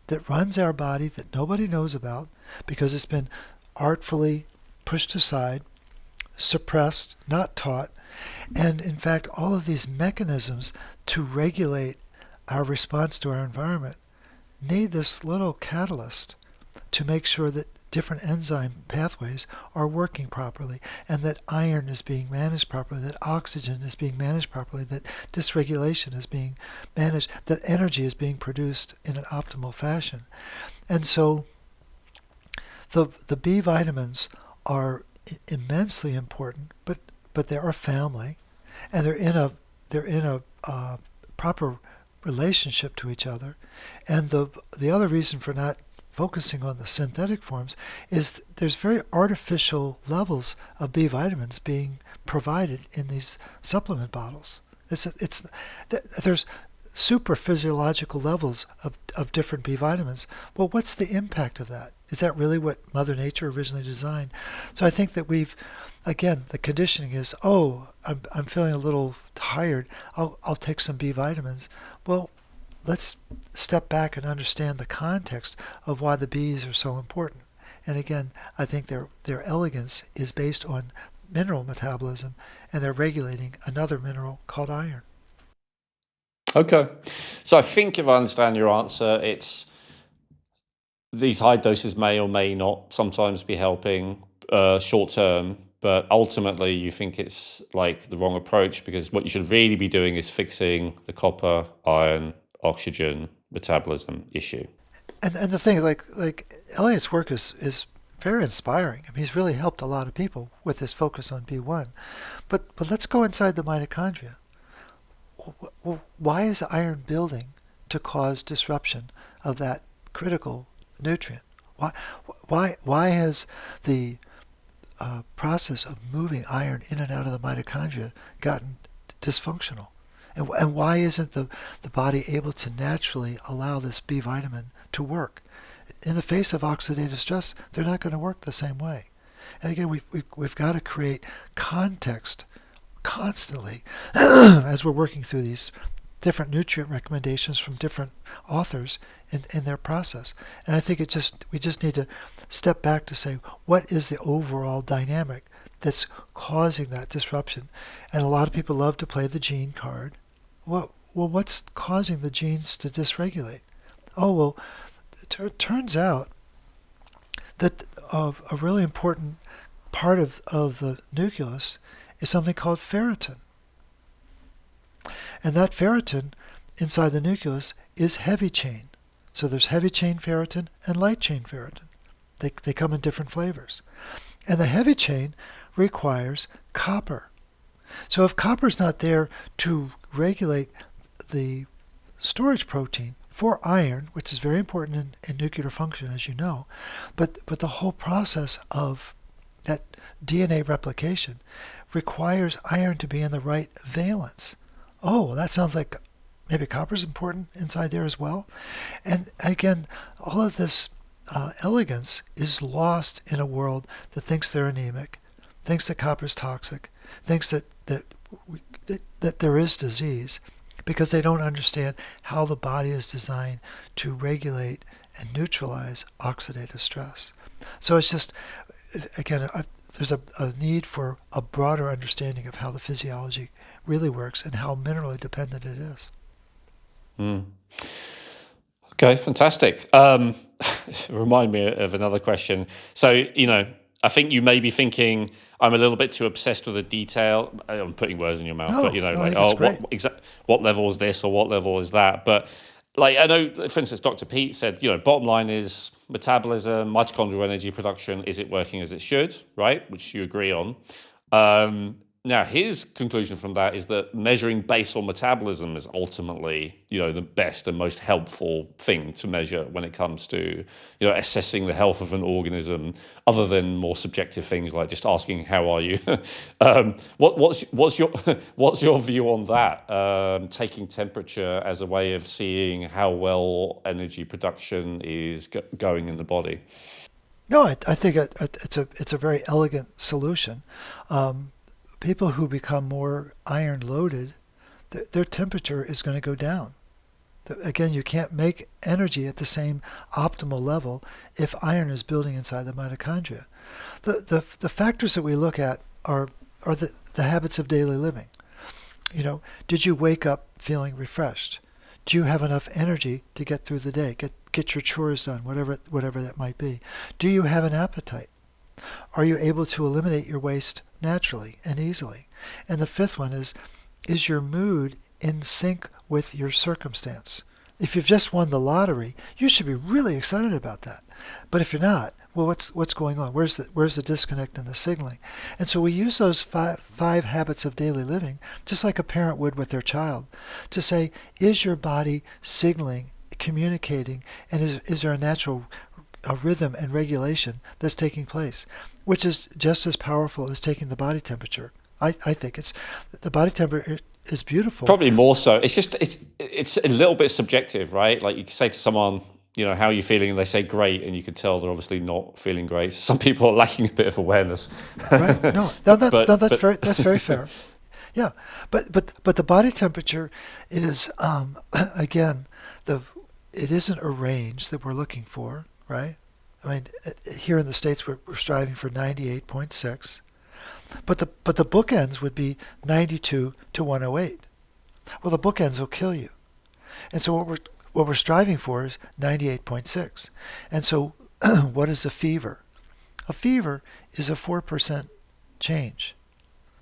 that runs our body that nobody knows about because it's been artfully pushed aside, suppressed, not taught, and in fact all of these mechanisms to regulate our response to our environment need this little catalyst to make sure that different enzyme pathways are working properly and that iron is being managed properly, that oxygen is being managed properly, that dysregulation is being managed, that energy is being produced in an optimal fashion. And so the B vitamins are immensely important, but they're a family, and they're in a proper relationship to each other. And the other reason for not focusing on the synthetic forms is there's very artificial levels of B vitamins being provided in these supplement bottles. There's super physiological levels of different B vitamins. Well, what's the impact of that? Is that really what Mother Nature originally designed? So I think that again, the conditioning is, I'm feeling a little tired. I'll take some B vitamins. Well, let's step back and understand the context of why the Bs are so important. And again, I think their elegance is based on mineral metabolism, and they're regulating another mineral called iron. Okay. So I think if I understand your answer, it's these high doses may or may not sometimes be helping short term, but ultimately you think it's like the wrong approach because what you should really be doing is fixing the copper, iron, oxygen metabolism issue. And the thing, like Elliot's work is very inspiring. I mean, he's really helped a lot of people with his focus on B1. But let's go inside the mitochondria. Why is iron building to cause disruption of that critical nutrient? Why has the process of moving iron in and out of the mitochondria gotten dysfunctional? And why isn't the body able to naturally allow this B vitamin to work? In the face of oxidative stress, they're not going to work the same way. And again, we've got to create context constantly as we're working through these different nutrient recommendations from different authors in their process. And I think we just need to step back to say, what is the overall dynamic that's causing that disruption? And a lot of people love to play the gene card. Well, what's causing the genes to dysregulate? Oh, well, it turns out that a really important part of the nucleus is something called ferritin. And that ferritin inside the nucleus is heavy chain. So there's heavy chain ferritin and light chain ferritin. They come in different flavors. And the heavy chain requires copper. So if copper's not there to regulate the storage protein for iron, which is very important in nuclear function, as you know, but the whole process of that DNA replication requires iron to be in the right valence. Oh, well, that sounds like maybe copper's important inside there as well. And again, all of this elegance is lost in a world that thinks they're anemic, thinks that copper's toxic, thinks that there is disease, because they don't understand how the body is designed to regulate and neutralize oxidative stress. So it's just, again, there's a need for a broader understanding of how the physiology really works and how minerally dependent it is. Okay, fantastic. Remind me of another question. So, I think you may be thinking I'm a little bit too obsessed with the detail. I'm putting words in your mouth, but what level is this or what level is that? But I know, for instance, Dr. Peat said, bottom line is metabolism, mitochondrial energy production. Is it working as it should? Right, which you agree on. Now, his conclusion from that is that measuring basal metabolism is ultimately, the best and most helpful thing to measure when it comes to, assessing the health of an organism, other than more subjective things like just asking, "How are you?" What's your view on that? Taking temperature as a way of seeing how well energy production is going in the body. No, I think it's a very elegant solution. People who become more iron loaded, their temperature is going to go down. Again, you can't make energy at the same optimal level if iron is building inside the mitochondria. The factors that we look at are the habits of daily living. Did you wake up feeling refreshed? Do you have enough energy to get through the day? Get your chores done, whatever that might be. Do you have an appetite? Are you able to eliminate your waste naturally and easily? And the fifth one is your mood in sync with your circumstance? If you've just won the lottery, you should be really excited about that. But if you're not, well, what's going on? Where's the disconnect in the signaling? And so we use those five habits of daily living, just like a parent would with their child, to say, is your body signaling, communicating, and is there a natural rhythm and regulation that's taking place, which is just as powerful as taking the body temperature. I think the body temperature is beautiful. Probably more so. It's just it's a little bit subjective, right? Like you can say to someone, how are you feeling, and they say great, and you can tell they're obviously not feeling great. Some people are lacking a bit of awareness. Right? No, that's very fair. Yeah, but the body temperature is again it isn't a range that we're looking for. Right? I mean, here in the States, we're striving for 98.6, but the bookends would be 92 to 108. Well, the bookends will kill you, and so what we're striving for is 98.6. And so, what is a fever? A fever is a 4% change.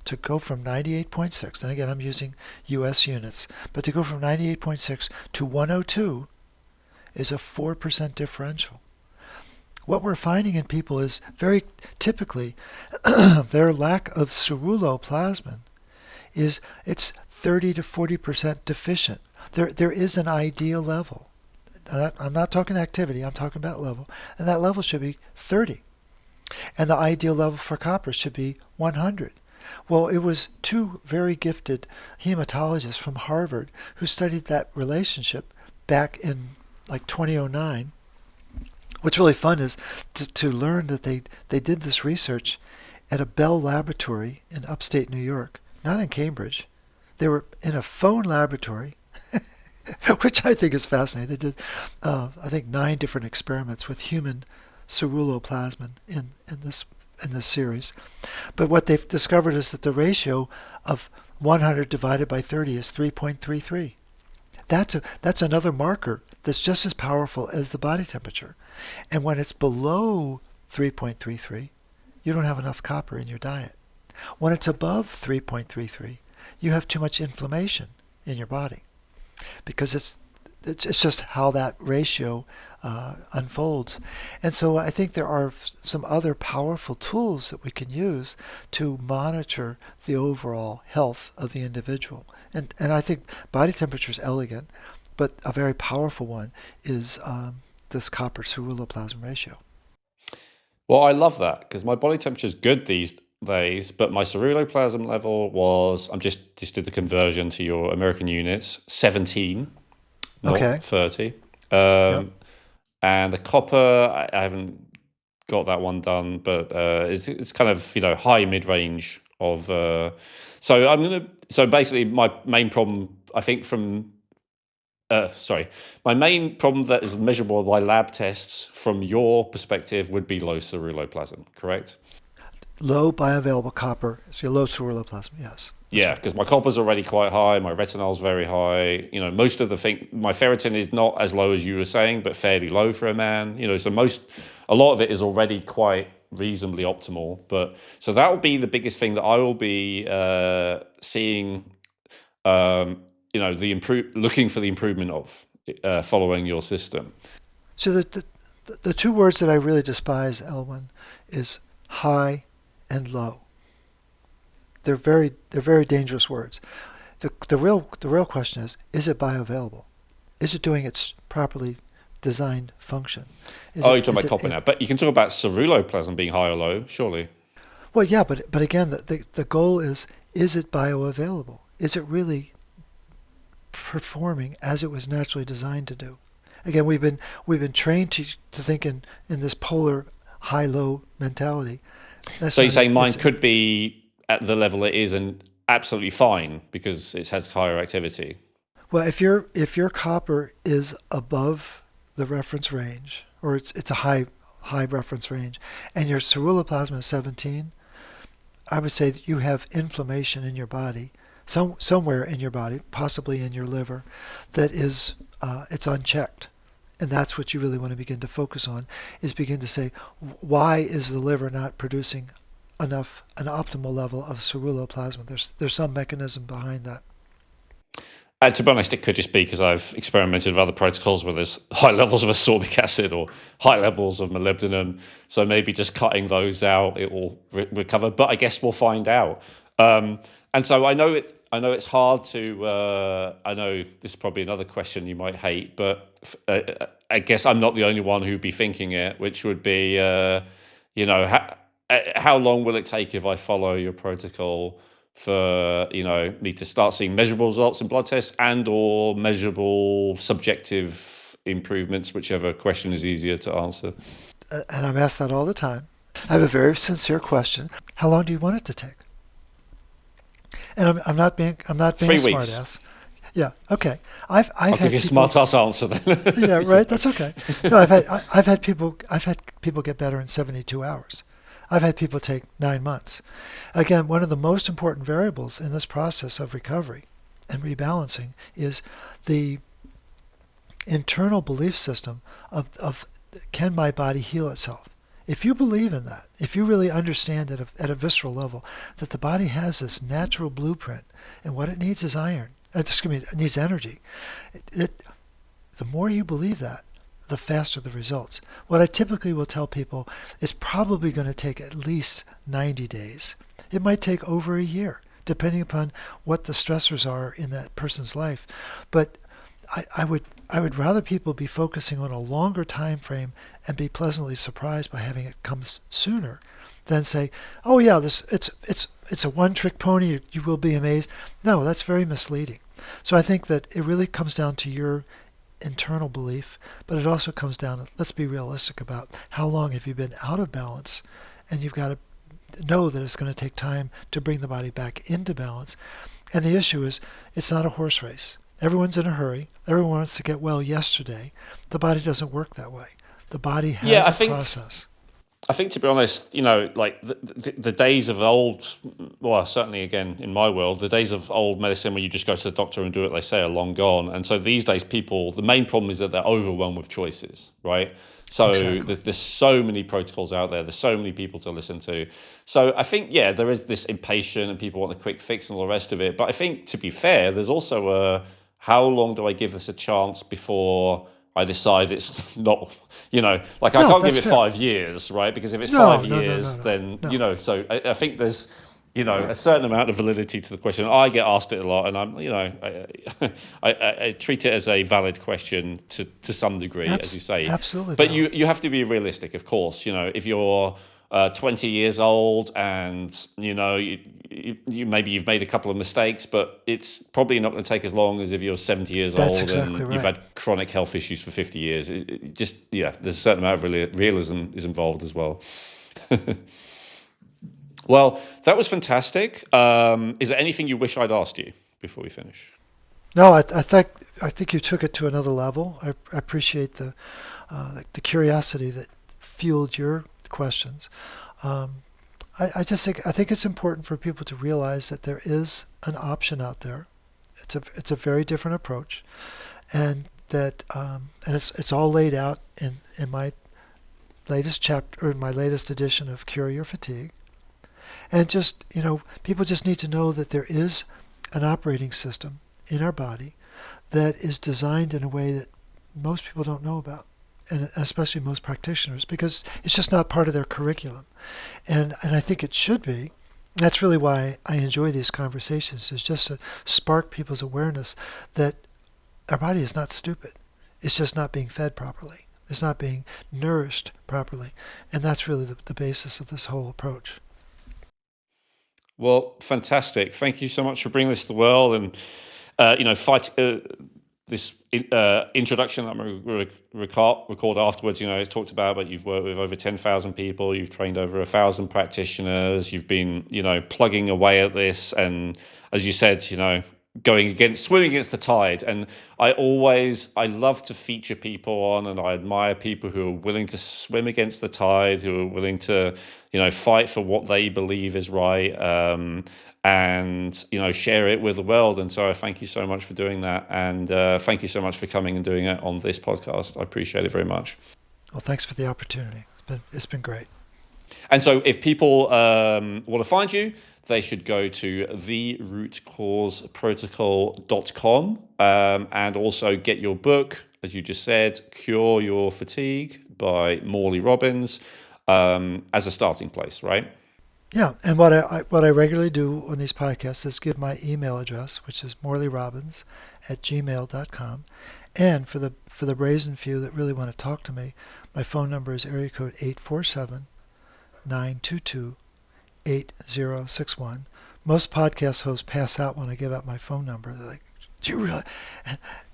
To go from 98.6, and again, I'm using U.S. units, but to go from 98.6 to 102 is a 4% differential. What we're finding in people is very typically their lack of ceruloplasmin it's 30 to 40% deficient. There is an ideal level. I'm not talking activity, I'm talking about level. And that level should be 30. And the ideal level for copper should be 100. Well, it was two very gifted hematologists from Harvard who studied that relationship back in 2009. What's really fun is to learn that they did this research at a Bell laboratory in upstate New York, not in Cambridge. They were in a phone laboratory which I think is fascinating. They did, I think, 9 different experiments with human ceruloplasmin in this series. But what they've discovered is that the ratio of 100 divided by 30 is 3.33. That's another marker that's just as powerful as the body temperature. And when it's below 3.33, you don't have enough copper in your diet. When it's above 3.33, you have too much inflammation in your body, because it's just how that ratio unfolds. And so I think there are some other powerful tools that we can use to monitor the overall health of the individual. And I think body temperature is elegant, but a very powerful one is this copper ceruloplasmin ratio. Well, I love that because my body temperature is good these days, but my ceruloplasmin level was, I'm just did the conversion to your American units, 17, not Okay. 30. Yep. And the copper, I haven't got that one done, but it's kind of, high mid range of. So basically, my main problem, I think, my main problem that is measurable by lab tests from your perspective would be low ceruloplasmin, correct? Low bioavailable copper, so low ceruloplasmin, yes. Yeah, because my copper's already quite high, my retinol's very high. Most of my ferritin is not as low as you were saying, but fairly low for a man. So a lot of it is already quite reasonably optimal. But so that will be the biggest thing that I will be seeing. Looking for the improvement of following your system. So the 2 words that I really despise, Elwin, is high and low. They're very dangerous words. The real question is it bioavailable? Is it doing its properly designed function? You're talking about copper now, but you can talk about ceruloplasmin being high or low, surely. Well, yeah, but again, the goal is it bioavailable? Is it really performing as it was naturally designed to do? Again, we've been trained to think in this polar high-low mentality. So you're saying mine could be at the level it is and absolutely fine because it has higher activity? Well, if your copper is above the reference range, or it's a high reference range, and your ceruloplasmin is 17, I would say that you have inflammation in your body, somewhere in your body, possibly in your liver, that is it's unchecked. And that's what you really want to begin to focus on, is begin to say, why is the liver not producing an optimal level of ceruloplasmin? There's some mechanism behind that. And to be honest, it could just be because I've experimented with other protocols where there's high levels of ascorbic acid or high levels of molybdenum. So maybe just cutting those out, it will recover. But I guess we'll find out. And so I know it's hard to. I know this is probably another question you might hate, but I guess I'm not the only one who'd be thinking it, which would be, how long will it take if I follow your protocol for me to start seeing measurable results in blood tests and or measurable subjective improvements, whichever question is easier to answer. And I'm asked that all the time. I have a very sincere question. How long do you want it to take? And I'm not being 3 a weeks. smartass. Yeah. Okay. I'll give you a smart ass answer then. Yeah. Right. That's okay. No, I've had people get better in 72 hours. I've had people take 9 months. Again, one of the most important variables in this process of recovery and rebalancing is the internal belief system of can my body heal itself? If you believe in that, if you really understand at a visceral level that the body has this natural blueprint and what it needs is iron, it needs energy, the more you believe that, the faster the results. What I typically will tell people is probably going to take at least 90 days. It might take over a year, depending upon what the stressors are in that person's life. But I would rather people be focusing on a longer time frame and be pleasantly surprised by having it come sooner than say, oh yeah, it's a one-trick pony, you will be amazed. No, that's very misleading. So I think that it really comes down to your internal belief, but it also comes down to, let's be realistic about how long have you been out of balance, and you've got to know that it's going to take time to bring the body back into balance. And the issue is, it's not a horse race. Everyone's in a hurry. Everyone wants to get well yesterday. The body doesn't work that way. The body Yeah, has a process. I think, to be honest, like the days of old, well, certainly again in my world, the days of old medicine where you just go to the doctor and do what they say are long gone. And so these days, the main problem is that they're overwhelmed with choices, right? So Exactly. there's so many protocols out there. There's so many people to listen to. So I think, yeah, there is this impatient and people want a quick fix and all the rest of it. But I think, to be fair, there's also how long do I give this a chance before I decide it's not, like I No, can't give that's it fair. 5 years, right? Because if it's No, five no, no, no, years, no, then, no. so I think there's, a certain amount of validity to the question. I get asked it a lot, and I treat it as a valid question to some degree, as you say. Absolutely But valid. you have to be realistic, of course. If you're 20 years old and you maybe you've made a couple of mistakes, but it's probably not going to take as long as if you're 70 years That's old exactly and you've right. had chronic health issues for 50 years. It just, there's a certain amount of realism is involved as well. Well, that was fantastic. Is there anything you wish I'd asked you before we finish? No, I think you took it to another level. I appreciate the curiosity that fueled your questions. I think it's important for people to realize that there is an option out there. It's a very different approach, and that and it's all laid out in my latest chapter, or in my latest edition of Cure Your Fatigue. And just, people just need to know that there is an operating system in our body that is designed in a way that most people don't know about, and especially most practitioners, because it's just not part of their curriculum. And I think it should be. That's really why I enjoy these conversations, is just to spark people's awareness that our body is not stupid. It's just not being fed properly. It's not being nourished properly. And that's really the basis of this whole approach. Well, fantastic. Thank you so much for bringing this to the world and, fight this introduction that I'm going to record afterwards. It's talked about, but you've worked with over 10,000 people. You've trained over 1,000 practitioners. You've been, plugging away at this. And as you said, swimming against the tide. And I love to feature people on, and I admire people who are willing to swim against the tide, who are willing to, fight for what they believe is right, and, share it with the world. And so I thank you so much for doing that. And thank you so much for coming and doing it on this podcast. I appreciate it very much. Well, thanks for the opportunity. It's been great. And so if people want to find you, they should go to therootcauseprotocol.com and also get your book, as you just said, Cure Your Fatigue by Morley Robbins, as a starting place, right? Yeah, and what I regularly do on these podcasts is give my email address, which is morleyrobbins@gmail.com. And for the brazen few that really want to talk to me, my phone number is area code 847-922-8061. Most podcast hosts pass out when I give out my phone number. They're like, "Do you really?"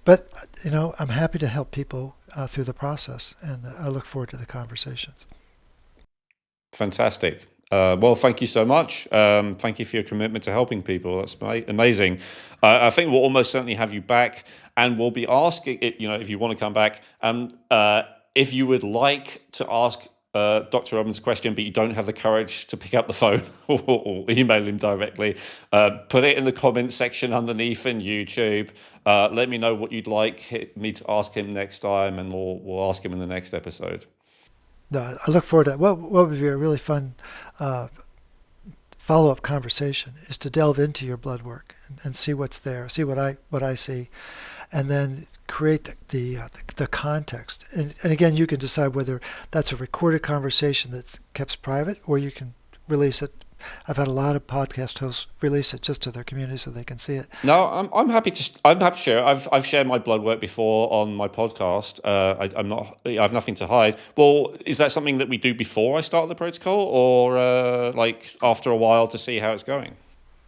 But I'm happy to help people through the process, and I look forward to the conversations. Fantastic. Well, thank you so much. Thank you for your commitment to helping people. That's amazing. I think we'll almost certainly have you back, and we'll be asking, if you want to come back, if you would like to ask Dr. Robbins a question, but you don't have the courage to pick up the phone or email him directly, put it in the comment section underneath in YouTube. Let me know what you'd like me to ask him next time, and we'll ask him in the next episode. No, I look forward to that. What would be a really fun follow-up conversation is to delve into your blood work and see what's there, see what I see, and then create the context. And again, you can decide whether that's a recorded conversation that's kept private, or you can release it. I've had a lot of podcast hosts release it just to their community so they can see it. No, I'm happy to share. I've shared my blood work before on my podcast. I have nothing to hide. Well, is that something that we do before I start the protocol, or like after a while to see how it's going?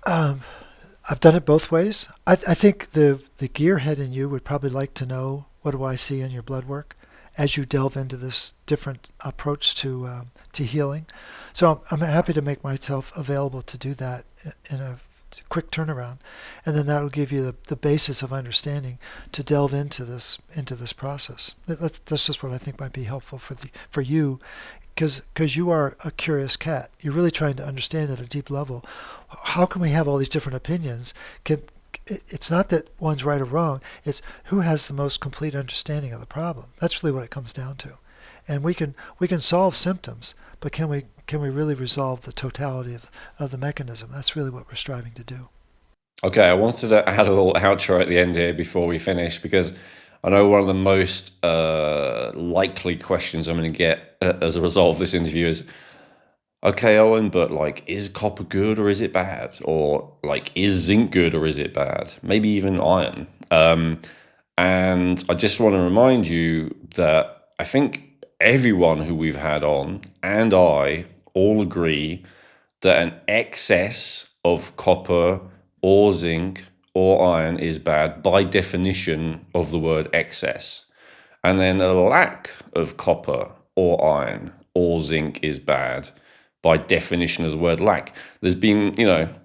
I've done it both ways. I think the gearhead in you would probably like to know, what do I see in your blood work, as you delve into this different approach to healing. So I'm happy to make myself available to do that in a quick turnaround, and then that'll give you the basis of understanding to delve into this process. That's just what I think might be helpful for you, because you are a curious cat. You're really trying to understand at a deep level. How can we have all these different opinions? It's not that one's right or wrong. It's who has the most complete understanding of the problem. That's really what it comes down to. And we can solve symptoms, but can we really resolve the totality of the mechanism? That's really what we're striving to do. Okay, I wanted to add a little outro at the end here before we finish, because I know one of the most likely questions I'm going to get as a result of this interview is, okay, Owen, but like, is copper good or is it bad? Or like, is zinc good or is it bad? Maybe even iron. And I just want to remind you that I think everyone who we've had on and I all agree that an excess of copper or zinc or iron is bad by definition of the word excess. And then a lack of copper or iron or zinc is bad by definition of the word lack. There's been,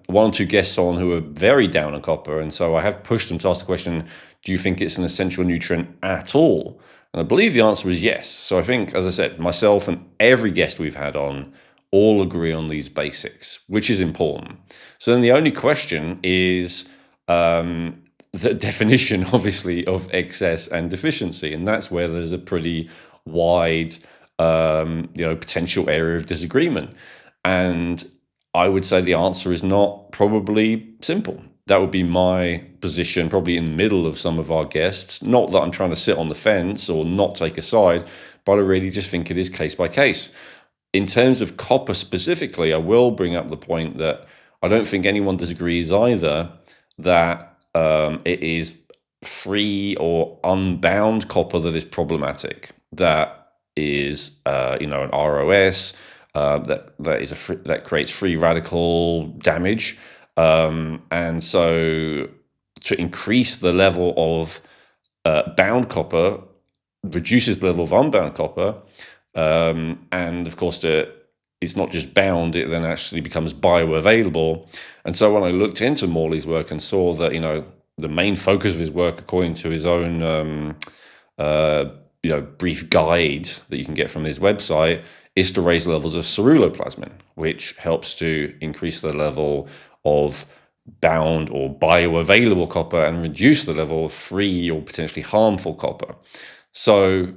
one or two guests on who are very down on copper, and so I have pushed them to ask the question, do you think it's an essential nutrient at all? And I believe the answer is yes. So I think, as I said, myself and every guest we've had on all agree on these basics, which is important. So then the only question is the definition, obviously, of excess and deficiency. And that's where there's a pretty wide, potential area of disagreement. And I would say the answer is not probably simple. That would be my position, probably in the middle of some of our guests. Not that I'm trying to sit on the fence or not take a side, but I really just think it is case by case. In terms of copper specifically, I will bring up the point that I don't think anyone disagrees either that it is free or unbound copper that is problematic. That is, an ROS that creates free radical damage. And so to increase the level of bound copper reduces the level of unbound copper. And of course, it's not just bound, it then actually becomes bioavailable. And so when I looked into Morley's work and saw that, the main focus of his work, according to his own, brief guide that you can get from his website, is to raise levels of ceruloplasmin, which helps to increase the level of bound or bioavailable copper and reduce the level of free or potentially harmful copper. So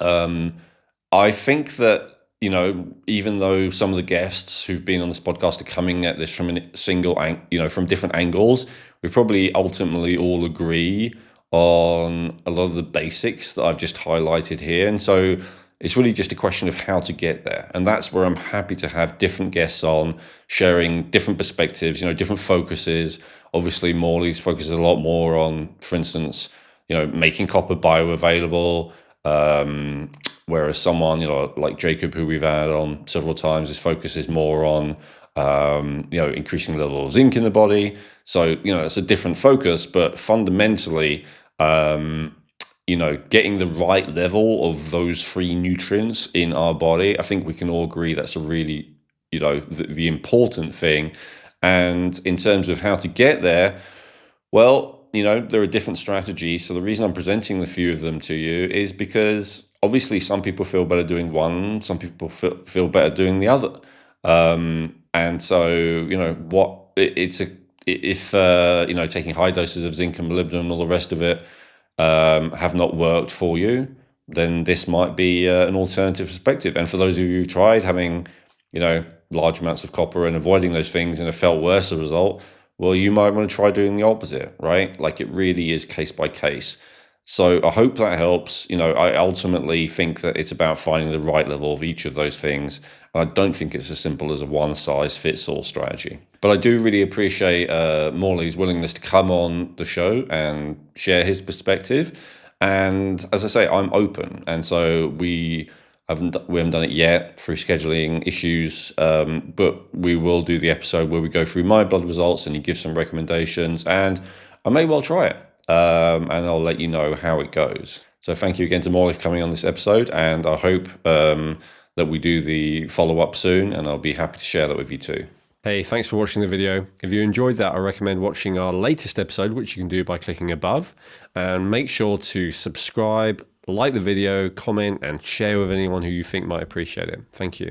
I think that, even though some of the guests who've been on this podcast are coming at this from from different angles, we probably ultimately all agree on a lot of the basics that I've just highlighted here. And so it's really just a question of how to get there. And that's where I'm happy to have different guests on, sharing different perspectives, different focuses. Obviously, Morley's focuses a lot more on, for instance, making copper bioavailable, whereas someone, like Jacob, who we've had on several times, his focus is more on, increasing the level of zinc in the body. So, it's a different focus, but fundamentally, getting the right level of those free nutrients in our body, I think we can all agree that's a really, the important thing. And in terms of how to get there, well, there are different strategies. So the reason I'm presenting a few of them to you is because obviously some people feel better doing one, some people feel better doing the other. And so, if taking high doses of zinc and molybdenum and all the rest of it have not worked for you, then this might be an alternative perspective. And for those of you who've tried having, large amounts of copper and avoiding those things and have felt worse as a result, well, you might want to try doing the opposite, right? Like, it really is case by case. So I hope that helps. I ultimately think that it's about finding the right level of each of those things. And I don't think it's as simple as a one-size-fits-all strategy. But I do really appreciate Morley's willingness to come on the show and share his perspective. And as I say, I'm open. And so we haven't done it yet through scheduling issues, but we will do the episode where we go through my blood results and he gives some recommendations, and I may well try it, and I'll let you know how it goes. So thank you again to Morley for coming on this episode, and I hope that we do the follow-up soon, and I'll be happy to share that with you too. Hey, thanks for watching the video. If you enjoyed that, I recommend watching our latest episode, which you can do by clicking above. And make sure to subscribe, like the video, comment, and share with anyone who you think might appreciate it. Thank you.